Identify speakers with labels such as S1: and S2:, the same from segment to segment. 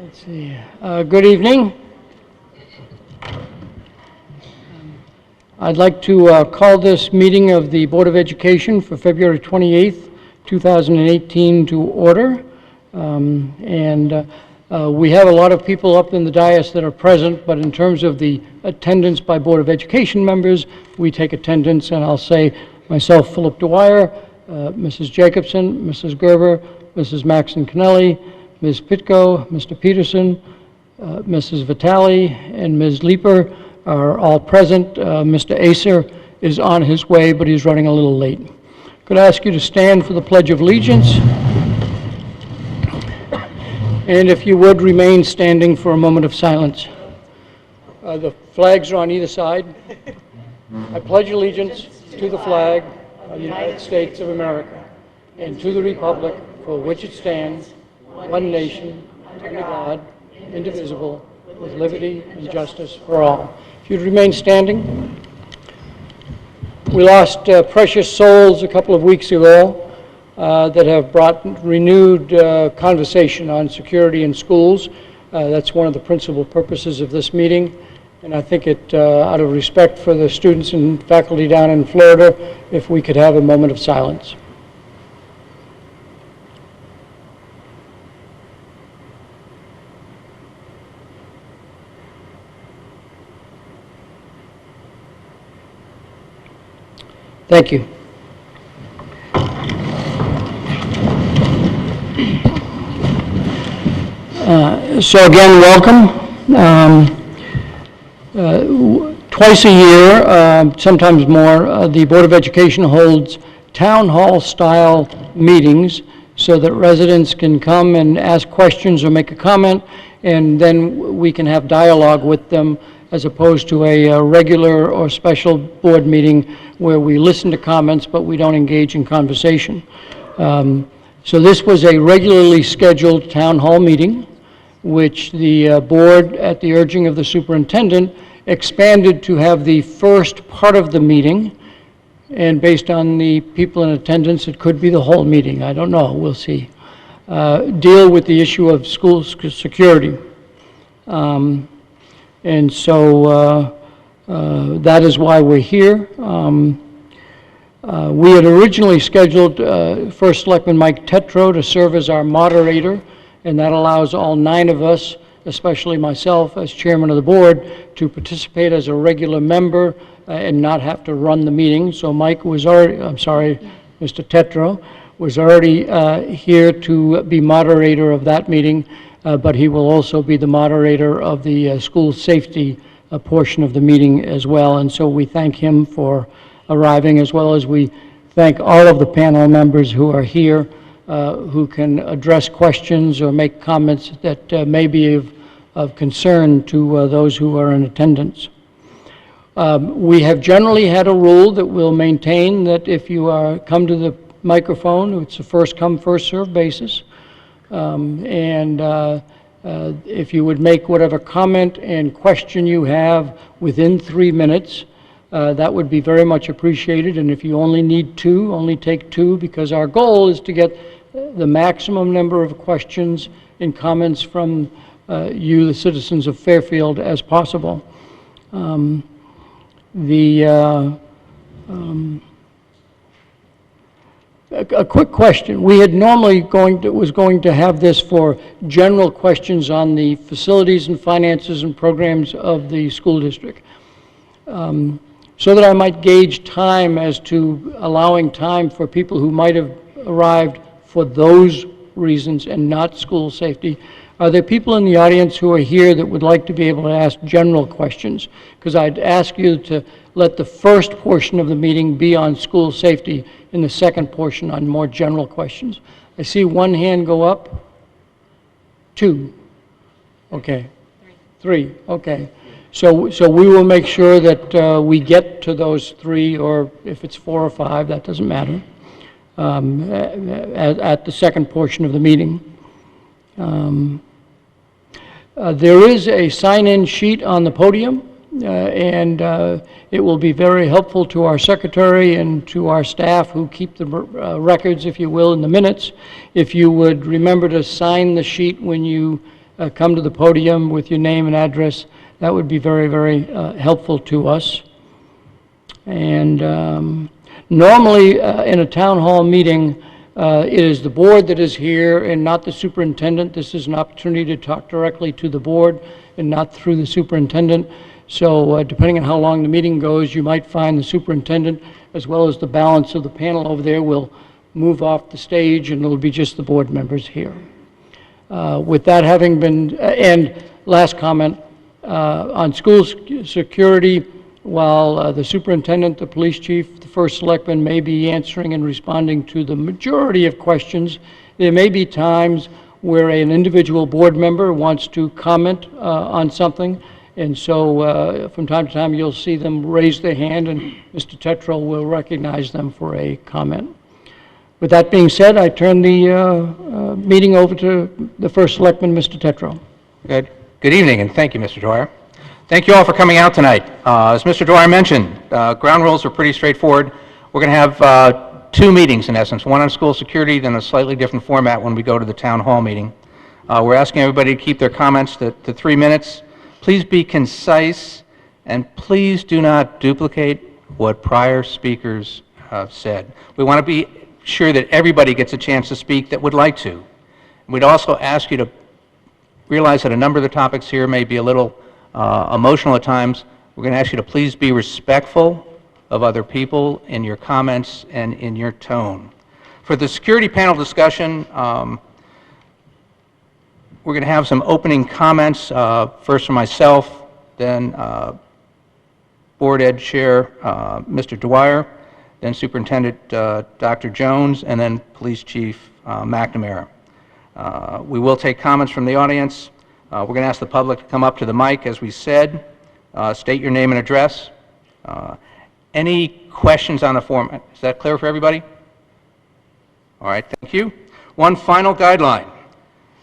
S1: Let's see. Good evening. I'd like to call this meeting of the Board of Education for February 28th, 2018 to order. We have a lot of people up in the dais that are present, but in terms of the attendance by Board of Education members, we take attendance, and I'll say myself, Philip Dwyer, Mrs. Jacobson, Mrs. Gerber, Mrs. Maxon Kennelly, Ms. Pitko, Mr. Peterson, Mrs. Vitale, and Ms. Leeper are all present. Mr. Acer is on his way, but he's running a little late. Could I ask you to stand for the Pledge of Allegiance? And if you would, remain standing for a moment of silence. The flags are on either side. I pledge allegiance to the flag of the United States of America and to the republic for which it stands, one nation, under God, indivisible, with liberty and justice for all. If you'd remain standing. We lost precious souls a couple of weeks ago that have brought renewed conversation on security in schools. That's one of the principal purposes of this meeting. And I think it, out of respect for the students and faculty down in Florida, if we could have a moment of silence. Thank you. So again, welcome. Twice a year, sometimes more, the Board of Education holds town hall style meetings so that residents can come and ask questions or make a comment, and then we can have dialogue with them, as opposed to a regular or special board meeting where we listen to comments but we don't engage in conversation. So this was a regularly scheduled town hall meeting, which the board, at the urging of the superintendent, expanded to have the first part of the meeting, and based on the people in attendance, it could be the whole meeting. I don't know, we'll see. Deal with the issue of school security. And so that is why we're here. We had originally scheduled First Selectman Mike Tetro to serve as our moderator, and that allows all 9 of us, especially myself as chairman of the board, to participate as a regular member and not have to run the meeting. So Mike was already, Mr. Tetro was already here to be moderator of that meeting, but he will also be the moderator of the school safety portion of the meeting as well. And so we thank him for arriving, as well as we thank all of the panel members who are here, who can address questions or make comments that may be of concern to those who are in attendance. We have generally had a rule that we'll maintain, that if you come to the microphone, it's a first come, first served basis. If you would make whatever comment and question you have within 3 minutes, that would be very much appreciated. And if you only need 2, only take 2, because our goal is to get the maximum number of questions and comments from you, the citizens of Fairfield, as possible. A quick question. We had normally was going to have this for general questions on the facilities and finances and programs of the school district. So that I might gauge time as to allowing time for people who might have arrived for those reasons and not school safety. Are there people in the audience who are here that would like to be able to ask general questions? Because I'd ask you to let the first portion of the meeting be on school safety and the second portion on more general questions. I see 1 hand go up. 2. Okay. 3. Okay. So we will make sure that we get to those 3, or if it's 4 or 5, that doesn't matter, at the second portion of the meeting. There is a sign-in sheet on the podium, and it will be very helpful to our secretary and to our staff who keep the records, if you will, in the minutes. If you would remember to sign the sheet when you come to the podium with your name and address. That would be very, very helpful to us. And normally in a town hall meeting, it is the board that is here and not the superintendent. This is an opportunity to talk directly to the board and not through the superintendent. So depending on how long the meeting goes, you might find the superintendent as well as the balance of the panel over there will move off the stage, and it'll be just the board members here. With that having been, and last comment, on school security, while the superintendent, the police chief, the first selectman may be answering and responding to the majority of questions, there may be times where an individual board member wants to comment on something, and so from time to time you'll see them raise their hand, and Mr. Tetreault will recognize them for a comment. With that being said, I turn the meeting over to the first selectman, Mr. Tetreault.
S2: Good evening, and thank you, Mr. Dwyer. Thank you all for coming out tonight. As Mr. Dwyer mentioned, ground rules are pretty straightforward. We're going to have two meetings, in essence, one on school security, then a slightly different format when we go to the town hall meeting. We're asking everybody to keep their comments to 3 minutes. Please be concise, and please do not duplicate what prior speakers have said. We want to be sure that everybody gets a chance to speak that would like to. We'd also ask you to realize that a number of the topics here may be a little emotional at times. We're going to ask you to please be respectful of other people in your comments and in your tone. For the security panel discussion, we're going to have some opening comments, first from myself, then Board Ed Chair Mr. Dwyer, then Superintendent Dr. Jones, and then Police Chief Mcnamara. We will take comments from the audience. We're going to ask the public to come up to the mic, as we said. State your name and address. Any questions on the format? Is that clear for everybody? All right, thank you. One final guideline.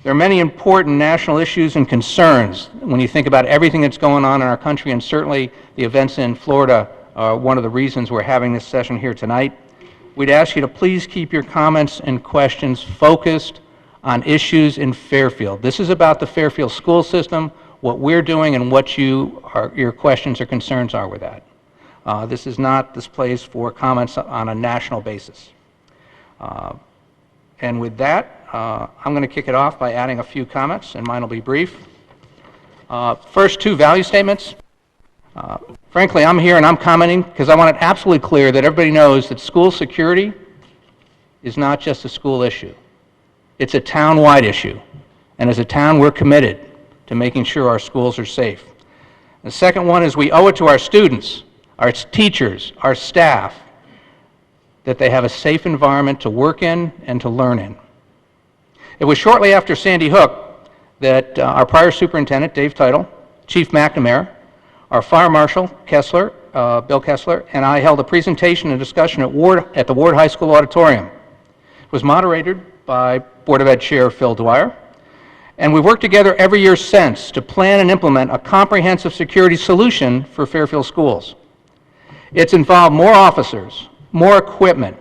S2: There are many important national issues and concerns when you think about everything that's going on in our country, and certainly the events in Florida are one of the reasons we're having this session here tonight. We'd ask you to please keep your comments and questions focused on issues in Fairfield. This is about the Fairfield school system, what we're doing, and what your questions or concerns are with that. This is not this place for comments on a national basis. And with that, I'm going to kick it off by adding a few comments, and mine will be brief. First, two value statements. Frankly, I'm here and I'm commenting because I want it absolutely clear that everybody knows that school security is not just a school issue. It's a town-wide issue. And as a town, we're committed to making sure our schools are safe. The second one is we owe it to our students, our teachers, our staff, that they have a safe environment to work in and to learn in. It was shortly after Sandy Hook that our prior superintendent, Dave Title, Chief Mcnamara, our Fire Marshal, Kessler, Bill Kessler, and I held a presentation and discussion at the Ward High School auditorium. It was moderated by Board of Ed Chair Phil Dwyer, and we've worked together every year since to plan and implement a comprehensive security solution for Fairfield schools. It's involved more officers, more equipment,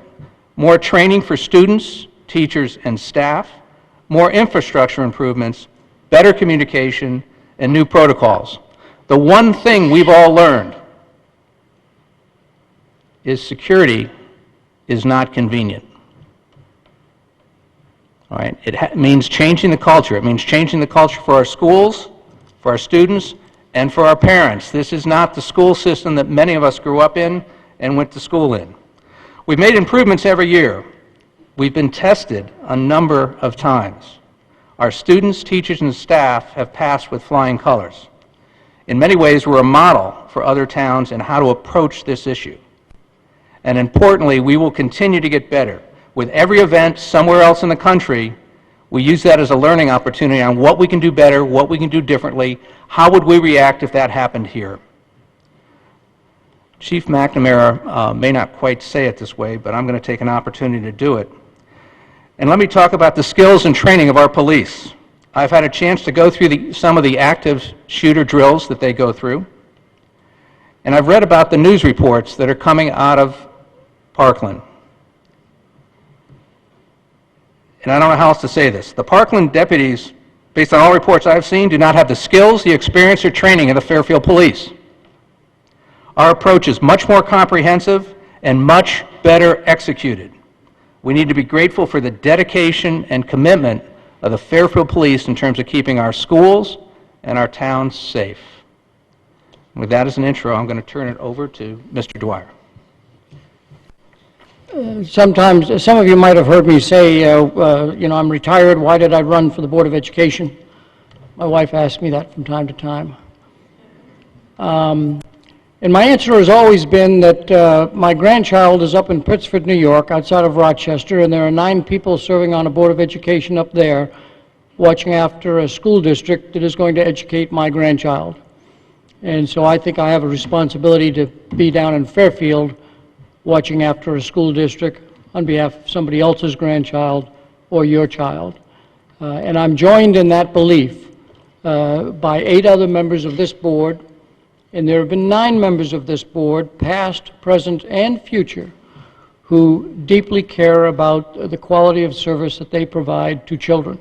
S2: more training for students, teachers, and staff, more infrastructure improvements, better communication, and new protocols. The one thing we've all learned is security is not convenient. All right? It means changing the culture. It means changing the culture for our schools, for our students, and for our parents. This is not the school system that many of us grew up in and went to school in. We've made improvements every year. We've been tested a number of times. Our students, teachers, and staff have passed with flying colors. In many ways, we're a model for other towns in how to approach this issue. And importantly, we will continue to get better. With every event somewhere else in the country, we use that as a learning opportunity on what we can do better, what we can do differently, how would we react if that happened here. Chief Mcnamara may not quite say it this way, but I'm going to take an opportunity to do it. And let me talk about the skills and training of our police. I've had a chance to go through some of the active shooter drills that they go through. And I've read about the news reports that are coming out of Parkland. And I don't know how else to say this. The Parkland deputies based on all reports I've seen, do not have the skills, the experience, or training of the Fairfield Police. Our approach is much more comprehensive and much better executed. We need to be grateful for the dedication and commitment of the Fairfield Police in terms of keeping our schools and our towns safe. With that as an intro, I'm going to turn it over to Mr. Dwyer.
S1: Sometimes, some of you might have heard me say, I'm retired, why did I run for the Board of Education? My wife asks me that from time to time. And my answer has always been that my grandchild is up in Pittsford, New York, outside of Rochester, and there are 9 people serving on a Board of Education up there watching after a school district that is going to educate my grandchild. And so I think I have a responsibility to be down in Fairfield watching after a school district on behalf of somebody else's grandchild or your child. And I'm joined in that belief by 8 other members of this board, and there have been 9 members of this board, past, present, and future, who deeply care about the quality of service that they provide to children.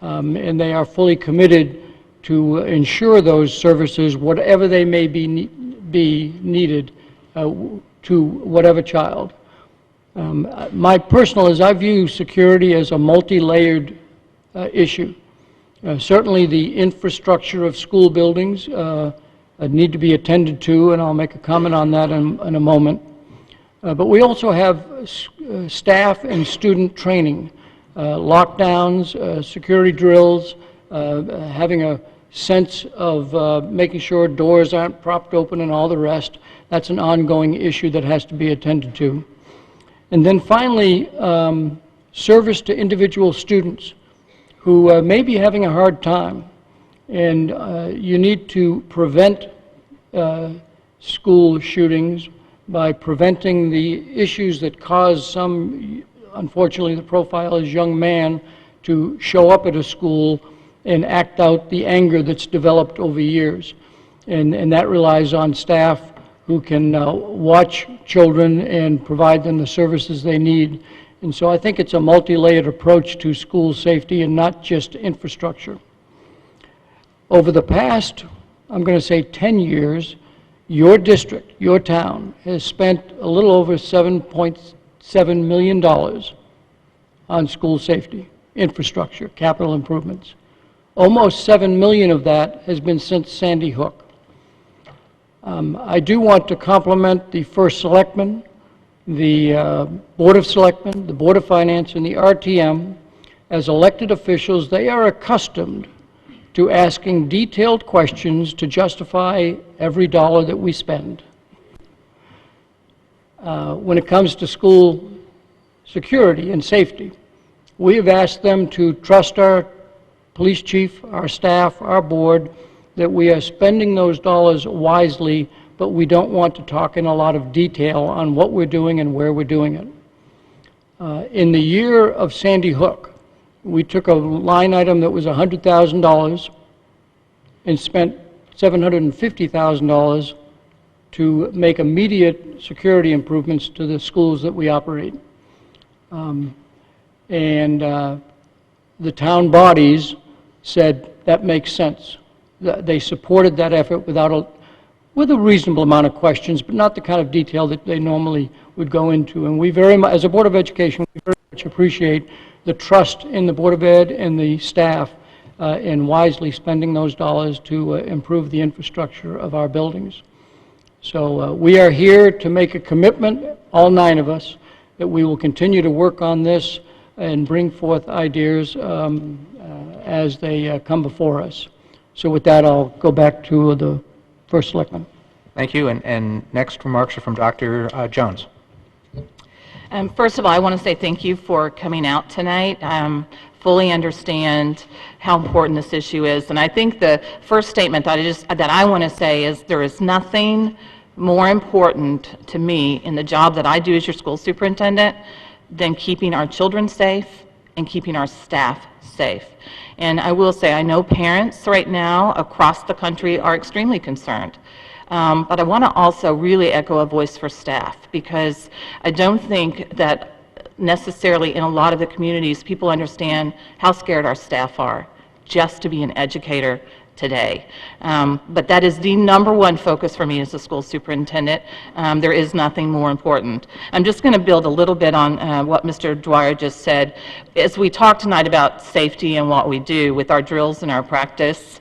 S1: And they are fully committed to ensure those services, whatever they may be needed, to whatever child. My personal is I view security as a multi-layered issue. Certainly the infrastructure of school buildings need to be attended to, and I'll make a comment on that in a moment. But we also have staff and student training, lockdowns, security drills, having a sense of making sure doors aren't propped open and all the rest. That's an ongoing issue that has to be attended to. And then finally, service to individual students who may be having a hard time. And you need to prevent school shootings by preventing the issues that cause some, unfortunately the profile is young man, to show up at a school and act out the anger that's developed over years. And that relies on staff who can watch children and provide them the services they need. And so I think it's a multi-layered approach to school safety and not just infrastructure. Over the past, I'm going to say 10 years, your district, your town, has spent a little over $7.7 million on school safety, infrastructure, capital improvements. Almost $7 million of that has been since Sandy Hook. I do want to compliment the First Selectman, the Board of Selectmen, the Board of Finance, and the RTM. As elected officials, they are accustomed to asking detailed questions to justify every dollar that we spend. When it comes to school security and safety, we have asked them to trust our police chief, our staff, our board, that we are spending those dollars wisely, but we don't want to talk in a lot of detail on what we're doing and where we're doing it. In the year of Sandy Hook, we took a line item that was $100,000 and spent $750,000 to make immediate security improvements to the schools that we operate. The town bodies said that makes sense. They supported that effort with a reasonable amount of questions, but not the kind of detail that they normally would go into. And we very much, as a Board of Education, we very much appreciate the trust in the Board of Ed and the staff in wisely spending those dollars to improve the infrastructure of our buildings. So we are here to make a commitment, all 9 of us, that we will continue to work on this and bring forth ideas as they come before us. So with that, I'll go back to the First Selectman.
S2: Thank you. And next remarks are from Dr. Jones.
S3: First of all, I want to say thank you for coming out tonight. Fully understand how important this issue is. And I think the first statement that I want to say is there is nothing more important to me in the job that I do as your school superintendent than keeping our children safe and keeping our staff safe. And I will say, I know parents right now across the country are extremely concerned. But I want to also really echo a voice for staff, because I don't think that necessarily in a lot of the communities people understand how scared our staff are just to be an educator today. But that is the number one focus for me as a school superintendent. There is nothing more important. I'm just going to build a little bit on what Mr. Dwyer just said. As we talk tonight about safety and what we do with our drills and our practice,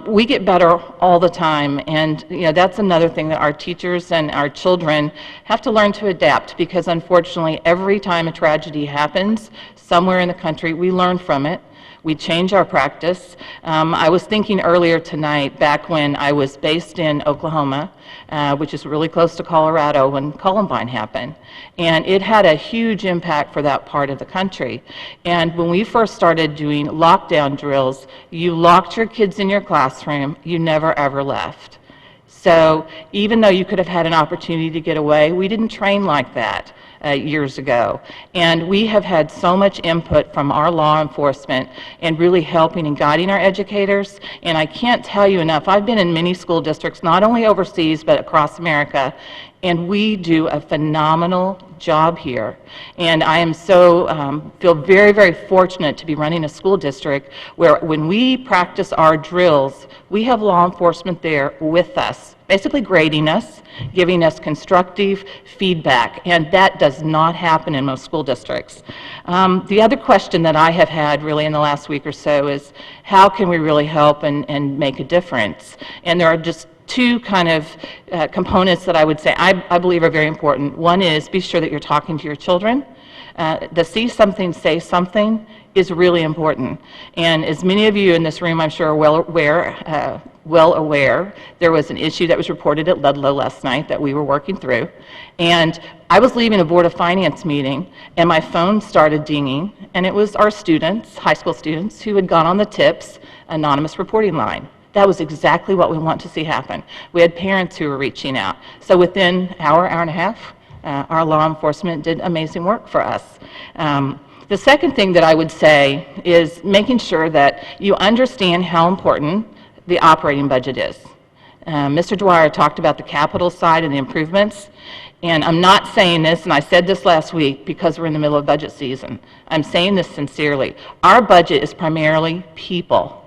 S3: we get better all the time, and that's another thing that our teachers and our children have to learn to adapt, because unfortunately every time a tragedy happens somewhere in the country, we learn from it. We change our practice. I was thinking earlier tonight, back when I was based in Oklahoma, which is really close to Colorado, when Columbine happened. And it had a huge impact for that part of the country. And when we first started doing lockdown drills, you locked your kids in your classroom, you never ever left. So even though you could have had an opportunity to get away, we didn't train like that years ago. And we have had so much input from our law enforcement and really helping and guiding our educators. And I can't tell you enough, I've been in many school districts, not only overseas, but across America, and we do a phenomenal job here. And I am so, feel very, very fortunate to be running a school district where when we practice our drills, we have law enforcement there with us, basically grading us, giving us constructive feedback, and that does not happen in most school districts. The other question that I have had really in the last week or so is, how can we really help and make a difference? And there are just two kind of components that I would say I believe are very important. One is, be sure that you're talking to your children. The see something, say something is really important. And as many of you in this room, I'm sure, are well aware, there was an issue that was reported at Ludlow last night that we were working through. And I was leaving a Board of Finance meeting, and my phone started dinging, and it was our students, high school students, who had gone on the TIPS anonymous reporting line. That was exactly what we want to see happen. We had parents who were reaching out. So within an hour and a half, our law enforcement did amazing work for us. The second thing that I would say is making sure that you understand how important the operating budget is. Mr. Dwyer talked about the capital side and the improvements, and I'm not saying this, and I said this last week, because we're in the middle of budget season. I'm saying this sincerely. Our budget is primarily people.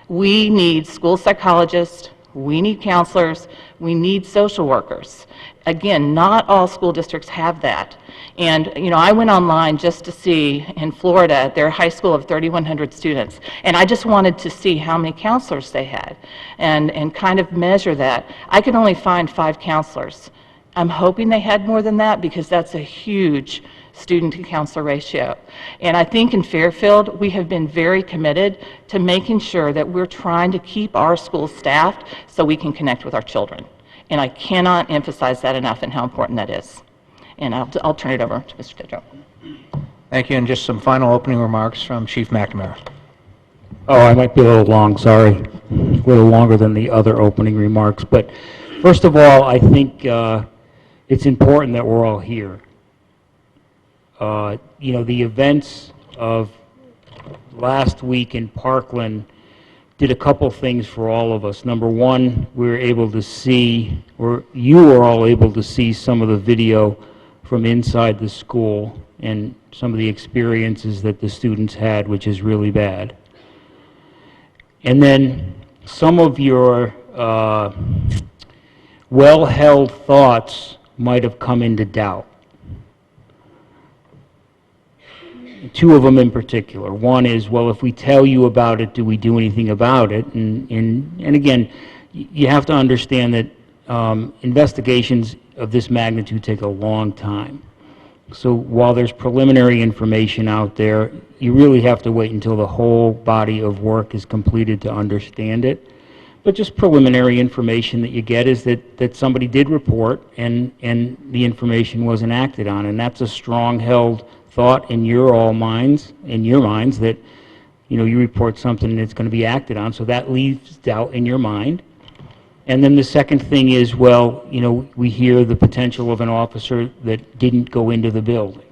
S3: We need school psychologists, we need counselors, we need social workers. Again, not all school districts have that. And I went online just to see, in Florida, their high school of 3,100 students, and I just wanted to see how many counselors they had and kind of measure that. I could only find 5 counselors. I'm hoping they had more than that, because that's a huge student to counselor ratio. And I think in Fairfield, we have been very committed to making sure that we're trying to keep our schools staffed so we can connect with our children. And I cannot emphasize that enough and how important that is. And I'll turn it over to Mr. Tedrow.
S2: Thank you, and just some final opening remarks from Chief Mcnamara.
S4: Oh, I might be a little long, sorry. A little longer than the other opening remarks. But first of all, I think it's important that we're all here. The events of last week in Parkland did a couple things for all of us. Number one, we were able to see, or you were all able to see, some of the video from inside the school and some of the experiences that the students had, which is really bad. And then some of your well-held thoughts might have come into doubt. 2 of them in particular. One is, well, if we tell you about it, do we do anything about it? And again, you have to understand that investigations of this magnitude take a long time. So while there's preliminary information out there, you really have to wait until the whole body of work is completed to understand it. But just preliminary information that you get is that somebody did report and the information wasn't acted on, and that's a strong-held thought in your minds that you report something and it's going to be acted on, so that leaves doubt in your mind. And then the second thing is, well, we hear the potential of an officer that didn't go into the building.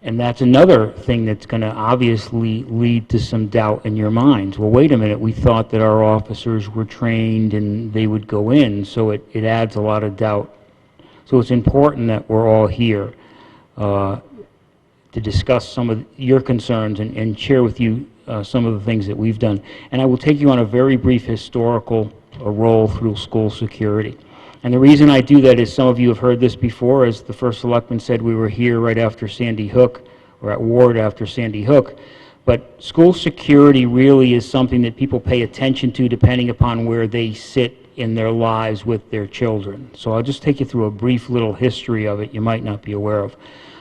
S4: And that's another thing that's going to obviously lead to some doubt in your minds. Well, wait a minute, we thought that our officers were trained and they would go in, so it adds a lot of doubt. So it's important that we're all here to discuss some of your concerns and share with you some of the things that we've done. And I will take you on a very brief historical roll through school security. And the reason I do that is some of you have heard this before. As the first selectman said, we were here right after Sandy Hook, or at Ward after Sandy Hook. But school security really is something that people pay attention to depending upon where they sit in their lives with their children. So I'll just take you through a brief little history of it you might not be aware of.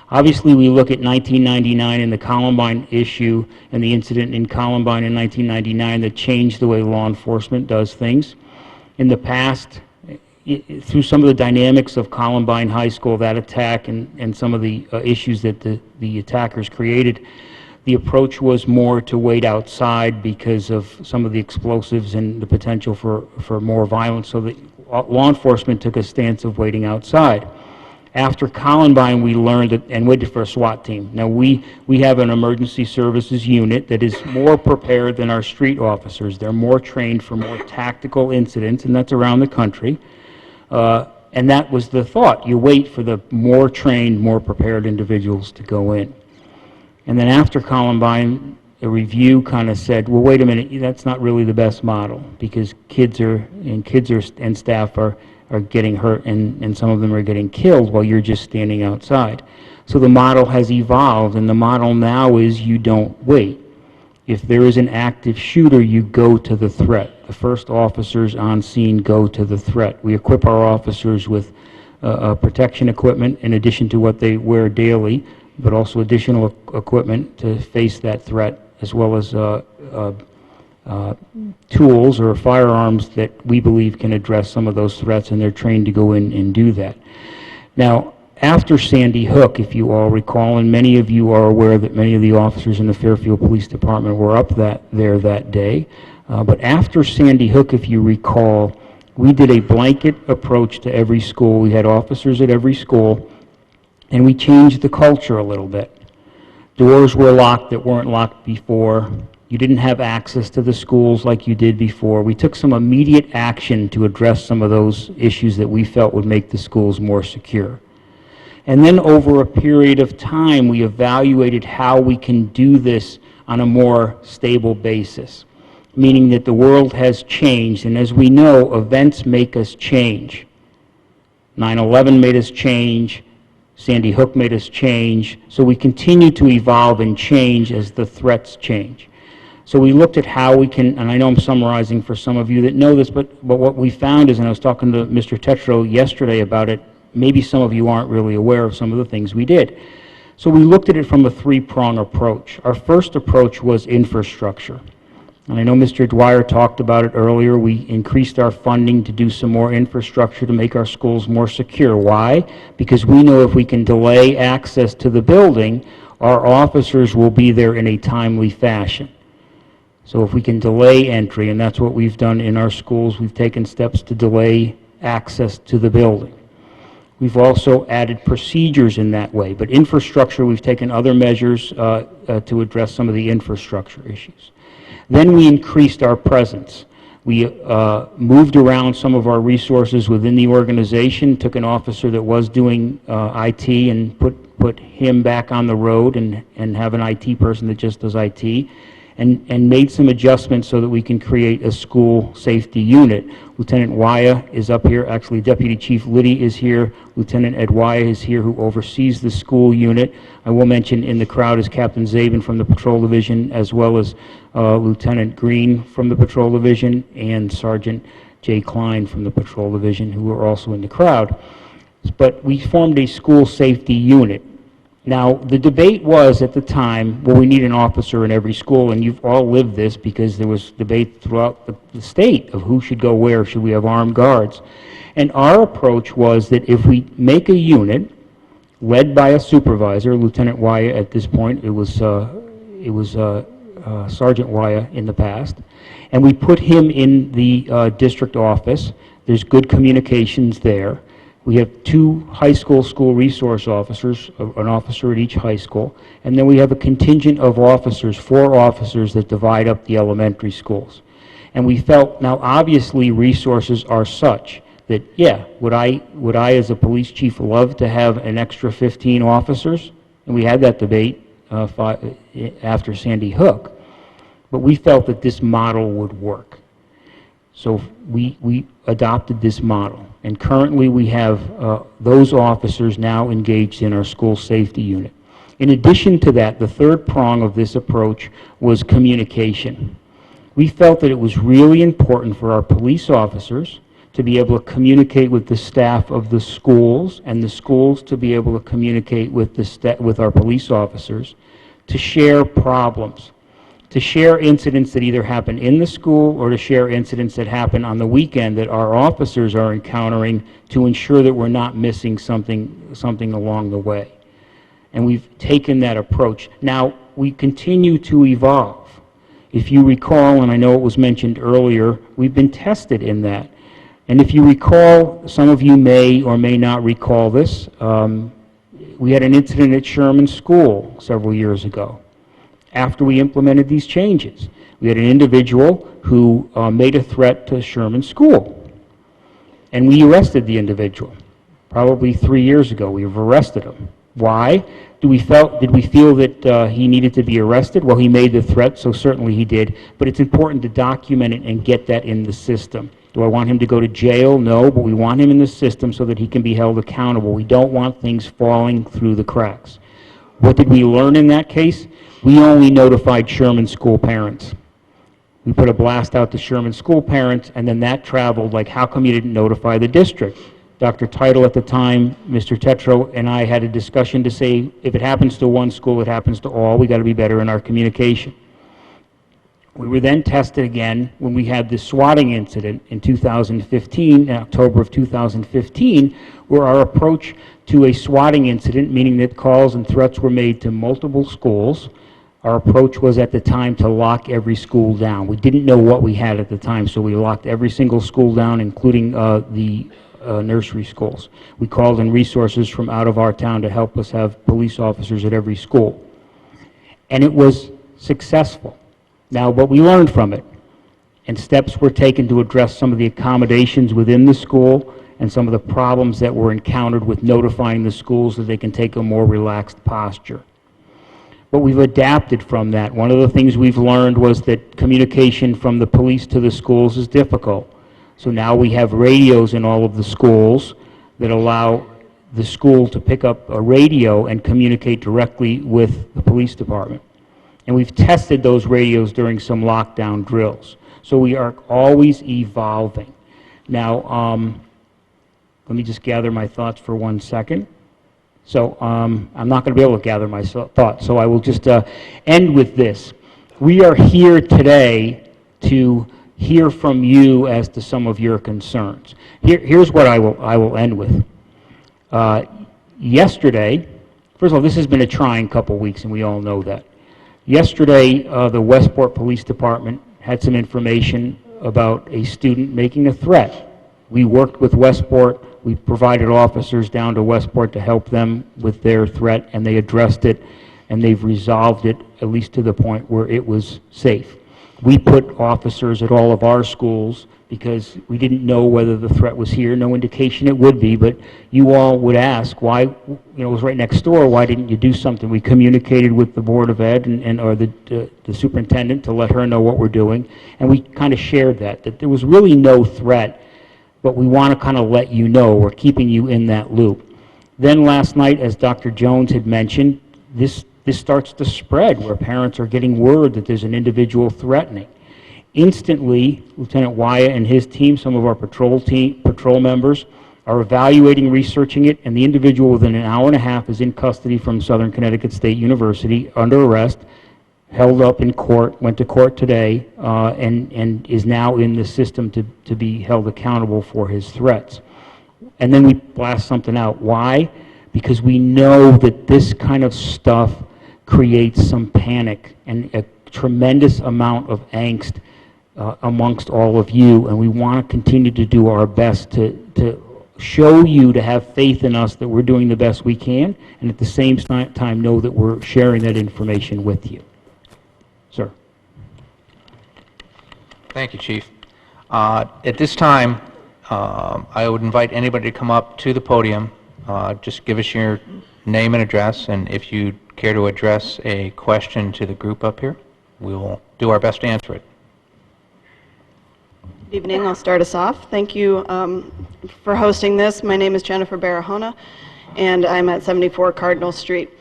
S4: Obviously, we look at 1999 and the Columbine issue and the incident in Columbine in 1999 that changed the way law enforcement does things. In the past, through some of the dynamics of Columbine High School, that attack and some of the issues that the attackers created, the approach was more to wait outside because of some of the explosives and the potential for more violence, so that law enforcement took a stance of waiting outside. After Columbine, we learned that, and waited for a SWAT team. Now, we have an emergency services unit that is more prepared than our street officers. They're more trained for more tactical incidents, and that's around the country. And that was the thought. You wait for the more trained, more prepared individuals to go in. And then after Columbine, a review kind of said, well, wait a minute, that's not really the best model, because kids and staff are getting hurt, and some of them are getting killed while you're just standing outside. So the model has evolved, and the model now is you don't wait. If there is an active shooter, you go to the threat. The first officers on scene go to the threat. We equip our officers with protection equipment in addition to what they wear daily, but also additional equipment to face that threat, as well as tools or firearms that we believe can address some of those threats, and they're trained to go in and do that. Now, after Sandy Hook, if you all recall, and many of you are aware that many of the officers in the Fairfield Police Department were up there that day, but after Sandy Hook, if you recall, we did a blanket approach to every school. We had officers at every school, and we changed the culture a little bit. Doors were locked that weren't locked before. You didn't have access to the schools like you did before. We took some immediate action to address some of those issues that we felt would make the schools more secure. And then over a period of time, we evaluated how we can do this on a more stable basis, meaning that the world has changed. And as we know, events make us change. 9/11 made us change. Sandy Hook made us change. So we continue to evolve and change as the threats change. So we looked at how we can, and I know I'm summarizing for some of you that know this, but what we found is, and I was talking to Mr. Tetro yesterday about it, maybe some of you aren't really aware of some of the things we did. So we looked at it from a three-prong approach. Our first approach was infrastructure. And I know Mr. Dwyer talked about it earlier. We increased our funding to do some more infrastructure to make our schools more secure. Why? Because we know if we can delay access to the building, our officers will be there in a timely fashion. So if we can delay entry, and that's what we've done in our schools, we've taken steps to delay access to the building. We've also added procedures in that way, but infrastructure, we've taken other measures to address some of the infrastructure issues. Then we increased our presence. We moved around some of our resources within the organization, took an officer that was doing IT and put him back on the road and have an IT person that just does IT. And made some adjustments so that we can create a school safety unit. Lieutenant Waya is up here. Actually, Deputy Chief Liddy is here. Lieutenant Ed Waya is here, who oversees the school unit. I will mention in the crowd is Captain Zabin from the Patrol Division, as well as Lieutenant Green from the Patrol Division, and Sergeant Jay Klein from the Patrol Division, who are also in the crowd. But we formed a school safety unit. Now, the debate was at the time, well, we need an officer in every school, and you've all lived this because there was debate throughout the state of who should go where, should we have armed guards. And our approach was that if we make a unit led by a supervisor, Lieutenant Waya at this point, it was Sergeant Waya in the past, and we put him in the district office. There's good communications there. We have 2 high school resource officers, an officer at each high school, and then we have a contingent of officers, 4 officers that divide up the elementary schools. And we felt, now obviously resources are such that, yeah, would I as a police chief love to have an extra 15 officers? And we had that debate after Sandy Hook. but we felt that this model would work. So we adopted this model, and currently we have those officers now engaged in our school safety unit. In addition to that, the third prong of this approach was communication. We felt that it was really important for our police officers to be able to communicate with the staff of the schools, and the schools to be able to communicate with with our police officers, to share problems, to share incidents that either happen in the school or to share incidents that happen on the weekend that our officers are encountering, to ensure that we're not missing something along the way. And we've taken that approach. Now, we continue to evolve. If you recall, and I know it was mentioned earlier, we've been tested in that. And if you recall, some of you may or may not recall this, we had an incident at Sherman School several years ago. After we implemented these changes, we had an individual who made a threat to Sherman School. And we arrested the individual. Probably 3 years ago, we've arrested him. Why? Did we feel that he needed to be arrested? Well, he made the threat, so certainly he did. But it's important to document it and get that in the system. Do I want him to go to jail? No, but we want him in the system so that he can be held accountable. We don't want things falling through the cracks. What did we learn in that case? We only notified Sherman School parents. We put a blast out to Sherman School parents, and then that traveled like, how come you didn't notify the district? Dr. Title at the time, Mr. Tetro, and I had a discussion to say, if it happens to one school, it happens to all. We got to be better in our communication. We were then tested again when we had the swatting incident in 2015, in October of 2015, where our approach to a swatting incident, meaning that calls and threats were made to multiple schools, our approach was at the time to lock every school down. We didn't know what we had at the time, so we locked every single school down, including the nursery schools. We called in resources from out of our town to help us have police officers at every school. And it was successful. Now, what we learned from it, and steps were taken to address some of the accommodations within the school and some of the problems that were encountered with notifying the schools so they can take a more relaxed posture. But we've adapted from that. One of the things we've learned was that communication from the police to the schools is difficult. So now we have radios in all of the schools that allow the school to pick up a radio and communicate directly with the police department. And we've tested those radios during some lockdown drills. So we are always evolving. Now, let me just gather my thoughts for 1 second. So I'm not going to be able to gather my thoughts, so I will just end with this. We are here today to hear from you as to some of your concerns. Here's what I will end with. Yesterday, first of all, this has been a trying couple weeks, and we all know that. Yesterday, the Westport Police Department had some information about a student making a threat. We worked with Westport. We provided officers down to Westport to help them with their threat, and they addressed it, and they've resolved it, at least to the point where it was safe. We put officers at all of our schools because we didn't know whether the threat was here. No indication it would be, but you all would ask why, it was right next door, why didn't you do something? We communicated with the Board of Ed or the superintendent to let her know what we're doing, and we kind of shared that there was really no threat, but we want to kind of let you know, we're keeping you in that loop. Then last night, as Dr. Jones had mentioned, this starts to spread where parents are getting word that there's an individual threatening. Instantly, Lieutenant Wyatt and his team, some of our patrol members, are evaluating, researching it, and the individual within an hour and a half is in custody from Southern Connecticut State University under arrest, held up in court, went to court today, and is now in the system to be held accountable for his threats. And then we blast something out. Why? Because we know that this kind of stuff creates some panic and a tremendous amount of angst amongst all of you, and we want to continue to do our best to show you to have faith in us that we're doing the best we can, and at the same time know that we're sharing that information with you. Sir.
S2: Thank you, Chief. At this time, I would invite anybody to come up to the podium. Just give us your name and address, and if you care to address a question to the group up here. we will do our best to answer it.
S5: Good evening. I'll start us off. Thank you for hosting this. My name is Jennifer Barahona, and I'm at 74 Cardinal Street.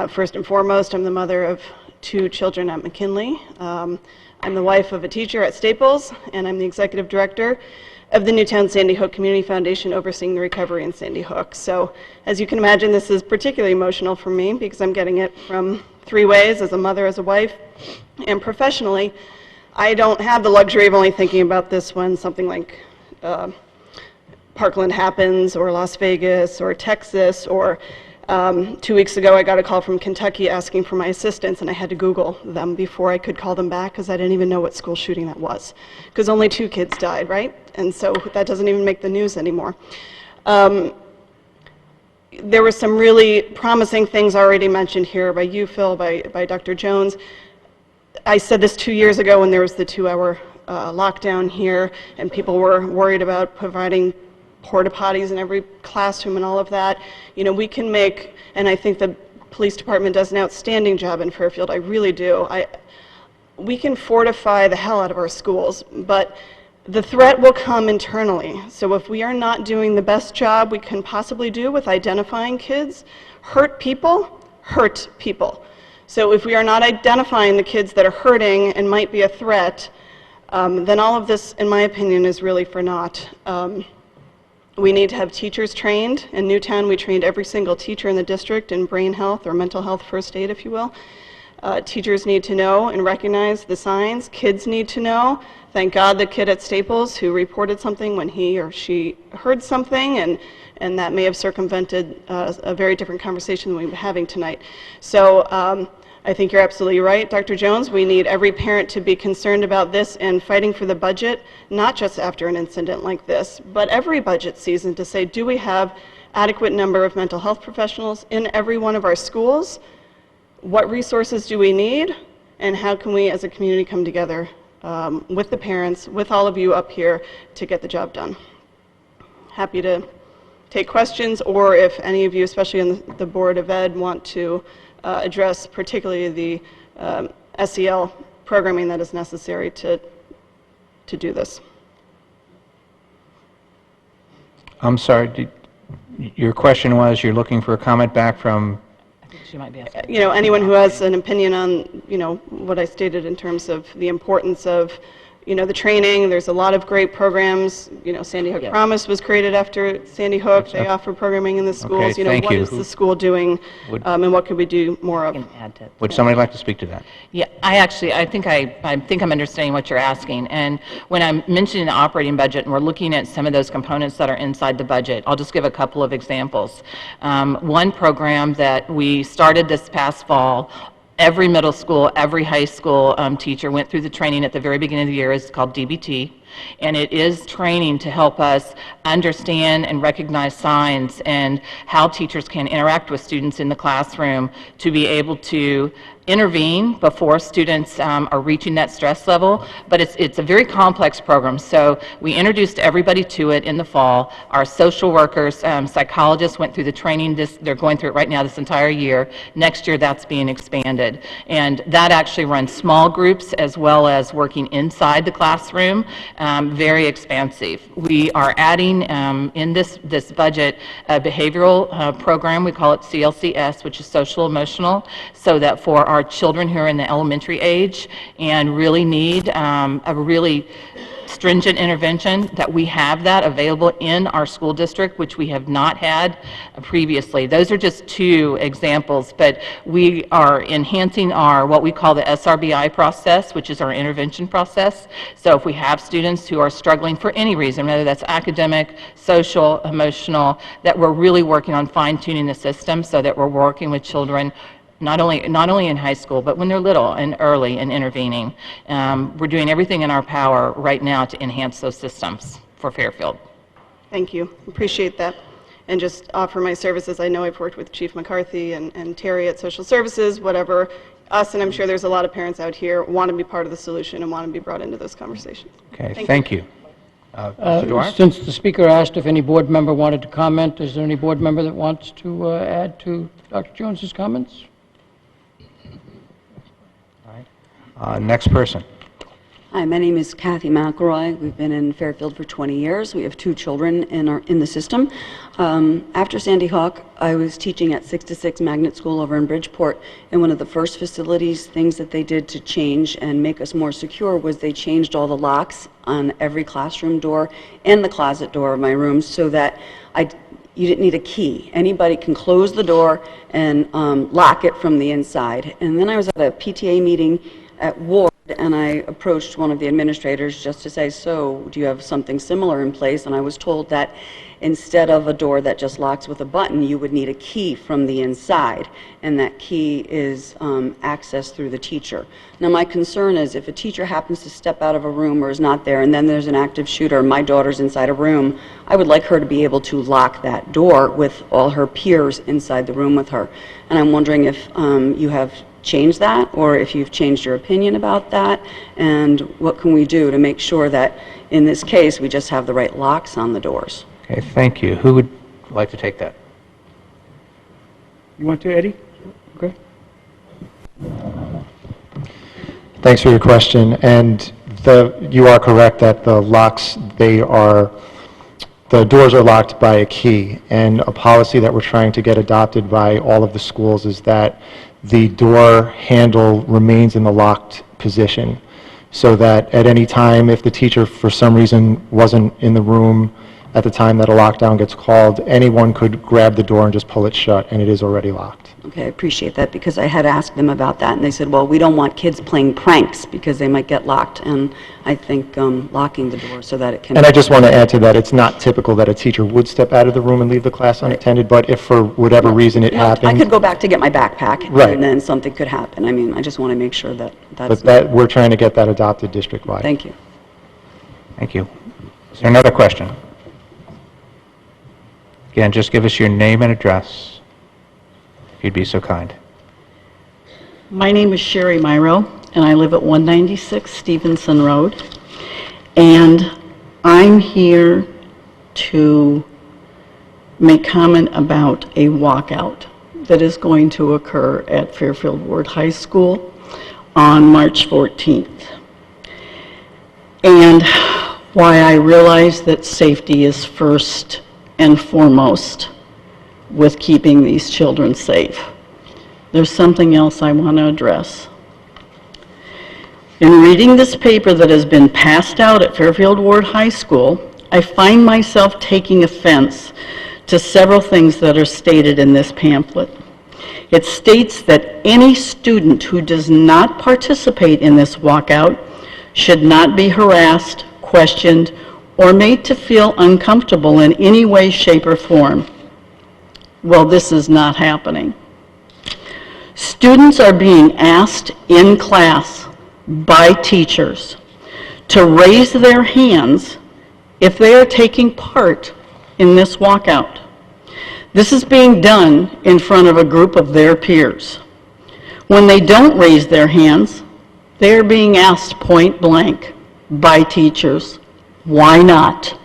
S5: First and foremost, I'm the mother of 2 children at McKinley. I'm the wife of a teacher at Staples, and I'm the executive director of the Newtown Sandy Hook Community Foundation overseeing the recovery in Sandy Hook. So as you can imagine, this is particularly emotional for me because I'm getting it from 3 ways: as a mother, as a wife, and professionally. I don't have the luxury of only thinking about this when something like Parkland happens, or Las Vegas, or Texas, or 2 weeks ago I got a call from Kentucky asking for my assistance, and I had to Google them before I could call them back because I didn't even know what school shooting that was, because only 2 kids died, right? And so that doesn't even make the news anymore. There were some really promising things already mentioned here by you, Phil, by Dr. Jones. I said this 2 years ago when there was the 2-hour lockdown here, and people were worried about providing porta potties in every classroom and all of that. You know, we can make, and I think the police department does an outstanding job in Fairfield, I really do. We can fortify the hell out of our schools, but the threat will come internally. So if we are not doing the best job we can possibly do with identifying kids, hurt people. So if we are not identifying the kids that are hurting and might be a threat, then all of this, in my opinion, is really for naught. We need to have teachers trained. In Newtown, we trained every single teacher in the district in brain health or mental health first aid, if you will. Teachers need to know and recognize the signs. Kids need to know. Thank God the kid at Staples who reported something when he or she heard something, and that may have circumvented a very different conversation than we're having tonight. So I think you're absolutely right, Dr. Jones. We need every parent to be concerned about this and fighting for the budget, not just after an incident like this, but every budget season, to say, do we have adequate number of mental health professionals in every one of our schools? What resources do we need? And how can we as a community come together with the parents, with all of you up here, to get the job done? Happy to take questions, or if any of you, especially on the Board of Ed, want to address particularly the SEL programming that is necessary to do this.
S2: I'm sorry, your question was, you're looking for a comment back from...
S3: I think she might be asking.
S5: You know, anyone who has an opinion on, you know, what I stated in terms of the importance of, you know, the training. There's a lot of great programs. You know, Sandy Hook Promise was created after Sandy Hook. They offer programming in the schools.
S2: Okay,
S5: you know,
S2: thank
S5: what
S2: you.
S5: is the school doing, and what could we do more of?
S2: Would somebody like to speak to that?
S3: Yeah, I think I'm understanding what you're asking. And when I'm mentioning the operating budget and we're looking at some of those components that are inside the budget, I'll just give a couple of examples. One program that we started this past fall, every middle school, every high school teacher went through the training at the very beginning of the year. Is called DBT, and it is training to help us understand and recognize signs and how teachers can interact with students in the classroom to be able to intervene before students are reaching that stress level. But it's a very complex program, so we introduced everybody to it in the fall. Our social workers, psychologists went through the training. They're going through it right now this entire year. Next year that's being expanded, and that actually runs small groups as well as working inside the classroom. Very expansive. We are adding in this budget a behavioral program. We call it CLCS, which is social emotional, so that for our children who are in the elementary age and really need a really stringent intervention, that we have that available in our school district, which we have not had previously. Those are just 2 examples, but we are enhancing our what we call the SRBI process, which is our intervention process. So if we have students who are struggling for any reason, whether that's academic, social, emotional, that we're really working on fine-tuning the system so that we're working with children not only in high school, but when they're little and early and intervening. We're doing everything in our power right now to enhance those systems for Fairfield.
S5: Thank you. Appreciate that. And just offer my services. I know I've worked with Chief McCarthy and Terry at Social Services, whatever. Us, and I'm sure there's a lot of parents out here, want to be part of the solution and want to be brought into those conversations.
S2: Okay, thank you. Mr. Dwyer?
S1: Since the speaker asked if any board member wanted to comment, is there any board member that wants to add to Dr. Jones's comments?
S2: Next person.
S6: Hi, my name is Kathy McElroy. We've been in Fairfield for 20 years. We have 2 children in the system. After Sandy Hook, I was teaching at 6-6 Magnet School over in Bridgeport, and one of the first things that they did to change and make us more secure was they changed all the locks on every classroom door and the closet door of my room so that you didn't need a key. Anybody can close the door and lock it from the inside. And then I was at a PTA meeting at Ward, and I approached one of the administrators just to say, so do you have something similar in place? And I was told that instead of a door that just locks with a button, you would need a key from the inside, and that key is accessed through the teacher. Now my concern is if a teacher happens to step out of a room or is not there, and then there's an active shooter, my daughter's inside a room, I would like her to be able to lock that door with all her peers inside the room with her. And I'm wondering if you have changed that, or if you've changed your opinion about that, and what can we do to make sure that in this case we just have the right locks on the doors.
S2: Okay, thank you. Who would like to take that?
S4: You want to, Eddie? Okay.
S7: Thanks for your question. And you are correct that the locks, the doors are locked by a key. And a policy that we're trying to get adopted by all of the schools is that the door handle remains in the locked position, so that at any time, if the teacher for some reason wasn't in the room at the time that a lockdown gets called, anyone could grab the door and just pull it shut, and it is already locked.
S6: Okay, I appreciate that, because I had asked them about that, and they said, well, we don't want kids playing pranks because they might get locked, and I think locking the door so that it can...
S7: And I just want to add to that, it's not typical that a teacher would step out of the room and leave the class unattended, but if for whatever reason it happened...
S6: I could go back to get my backpack,
S7: Right.
S6: and then something could happen. I mean, I just want to make sure that that's...
S7: we're trying to get that adopted district-wide.
S6: Thank you.
S2: Thank you. Is there another question? Again, just give us your name and address, if you'd be so kind.
S8: My name is Sherry Myro, and I live at 196 Stevenson Road. And I'm here to make comment about a walkout that is going to occur at Fairfield Ward High School on March 14th. And why I realize that safety is first and foremost with keeping these children safe. There's something else I want to address. In reading this paper that has been passed out at Fairfield Ward High School, I find myself taking offense to several things that are stated in this pamphlet. It states that any student who does not participate in this walkout should not be harassed, questioned, or made to feel uncomfortable in any way, shape, or form. Well, this is not happening. Students are being asked in class by teachers to raise their hands if they are taking part in this walkout. This is being done in front of a group of their peers. When they don't raise their hands, they are being asked point blank by teachers, why not?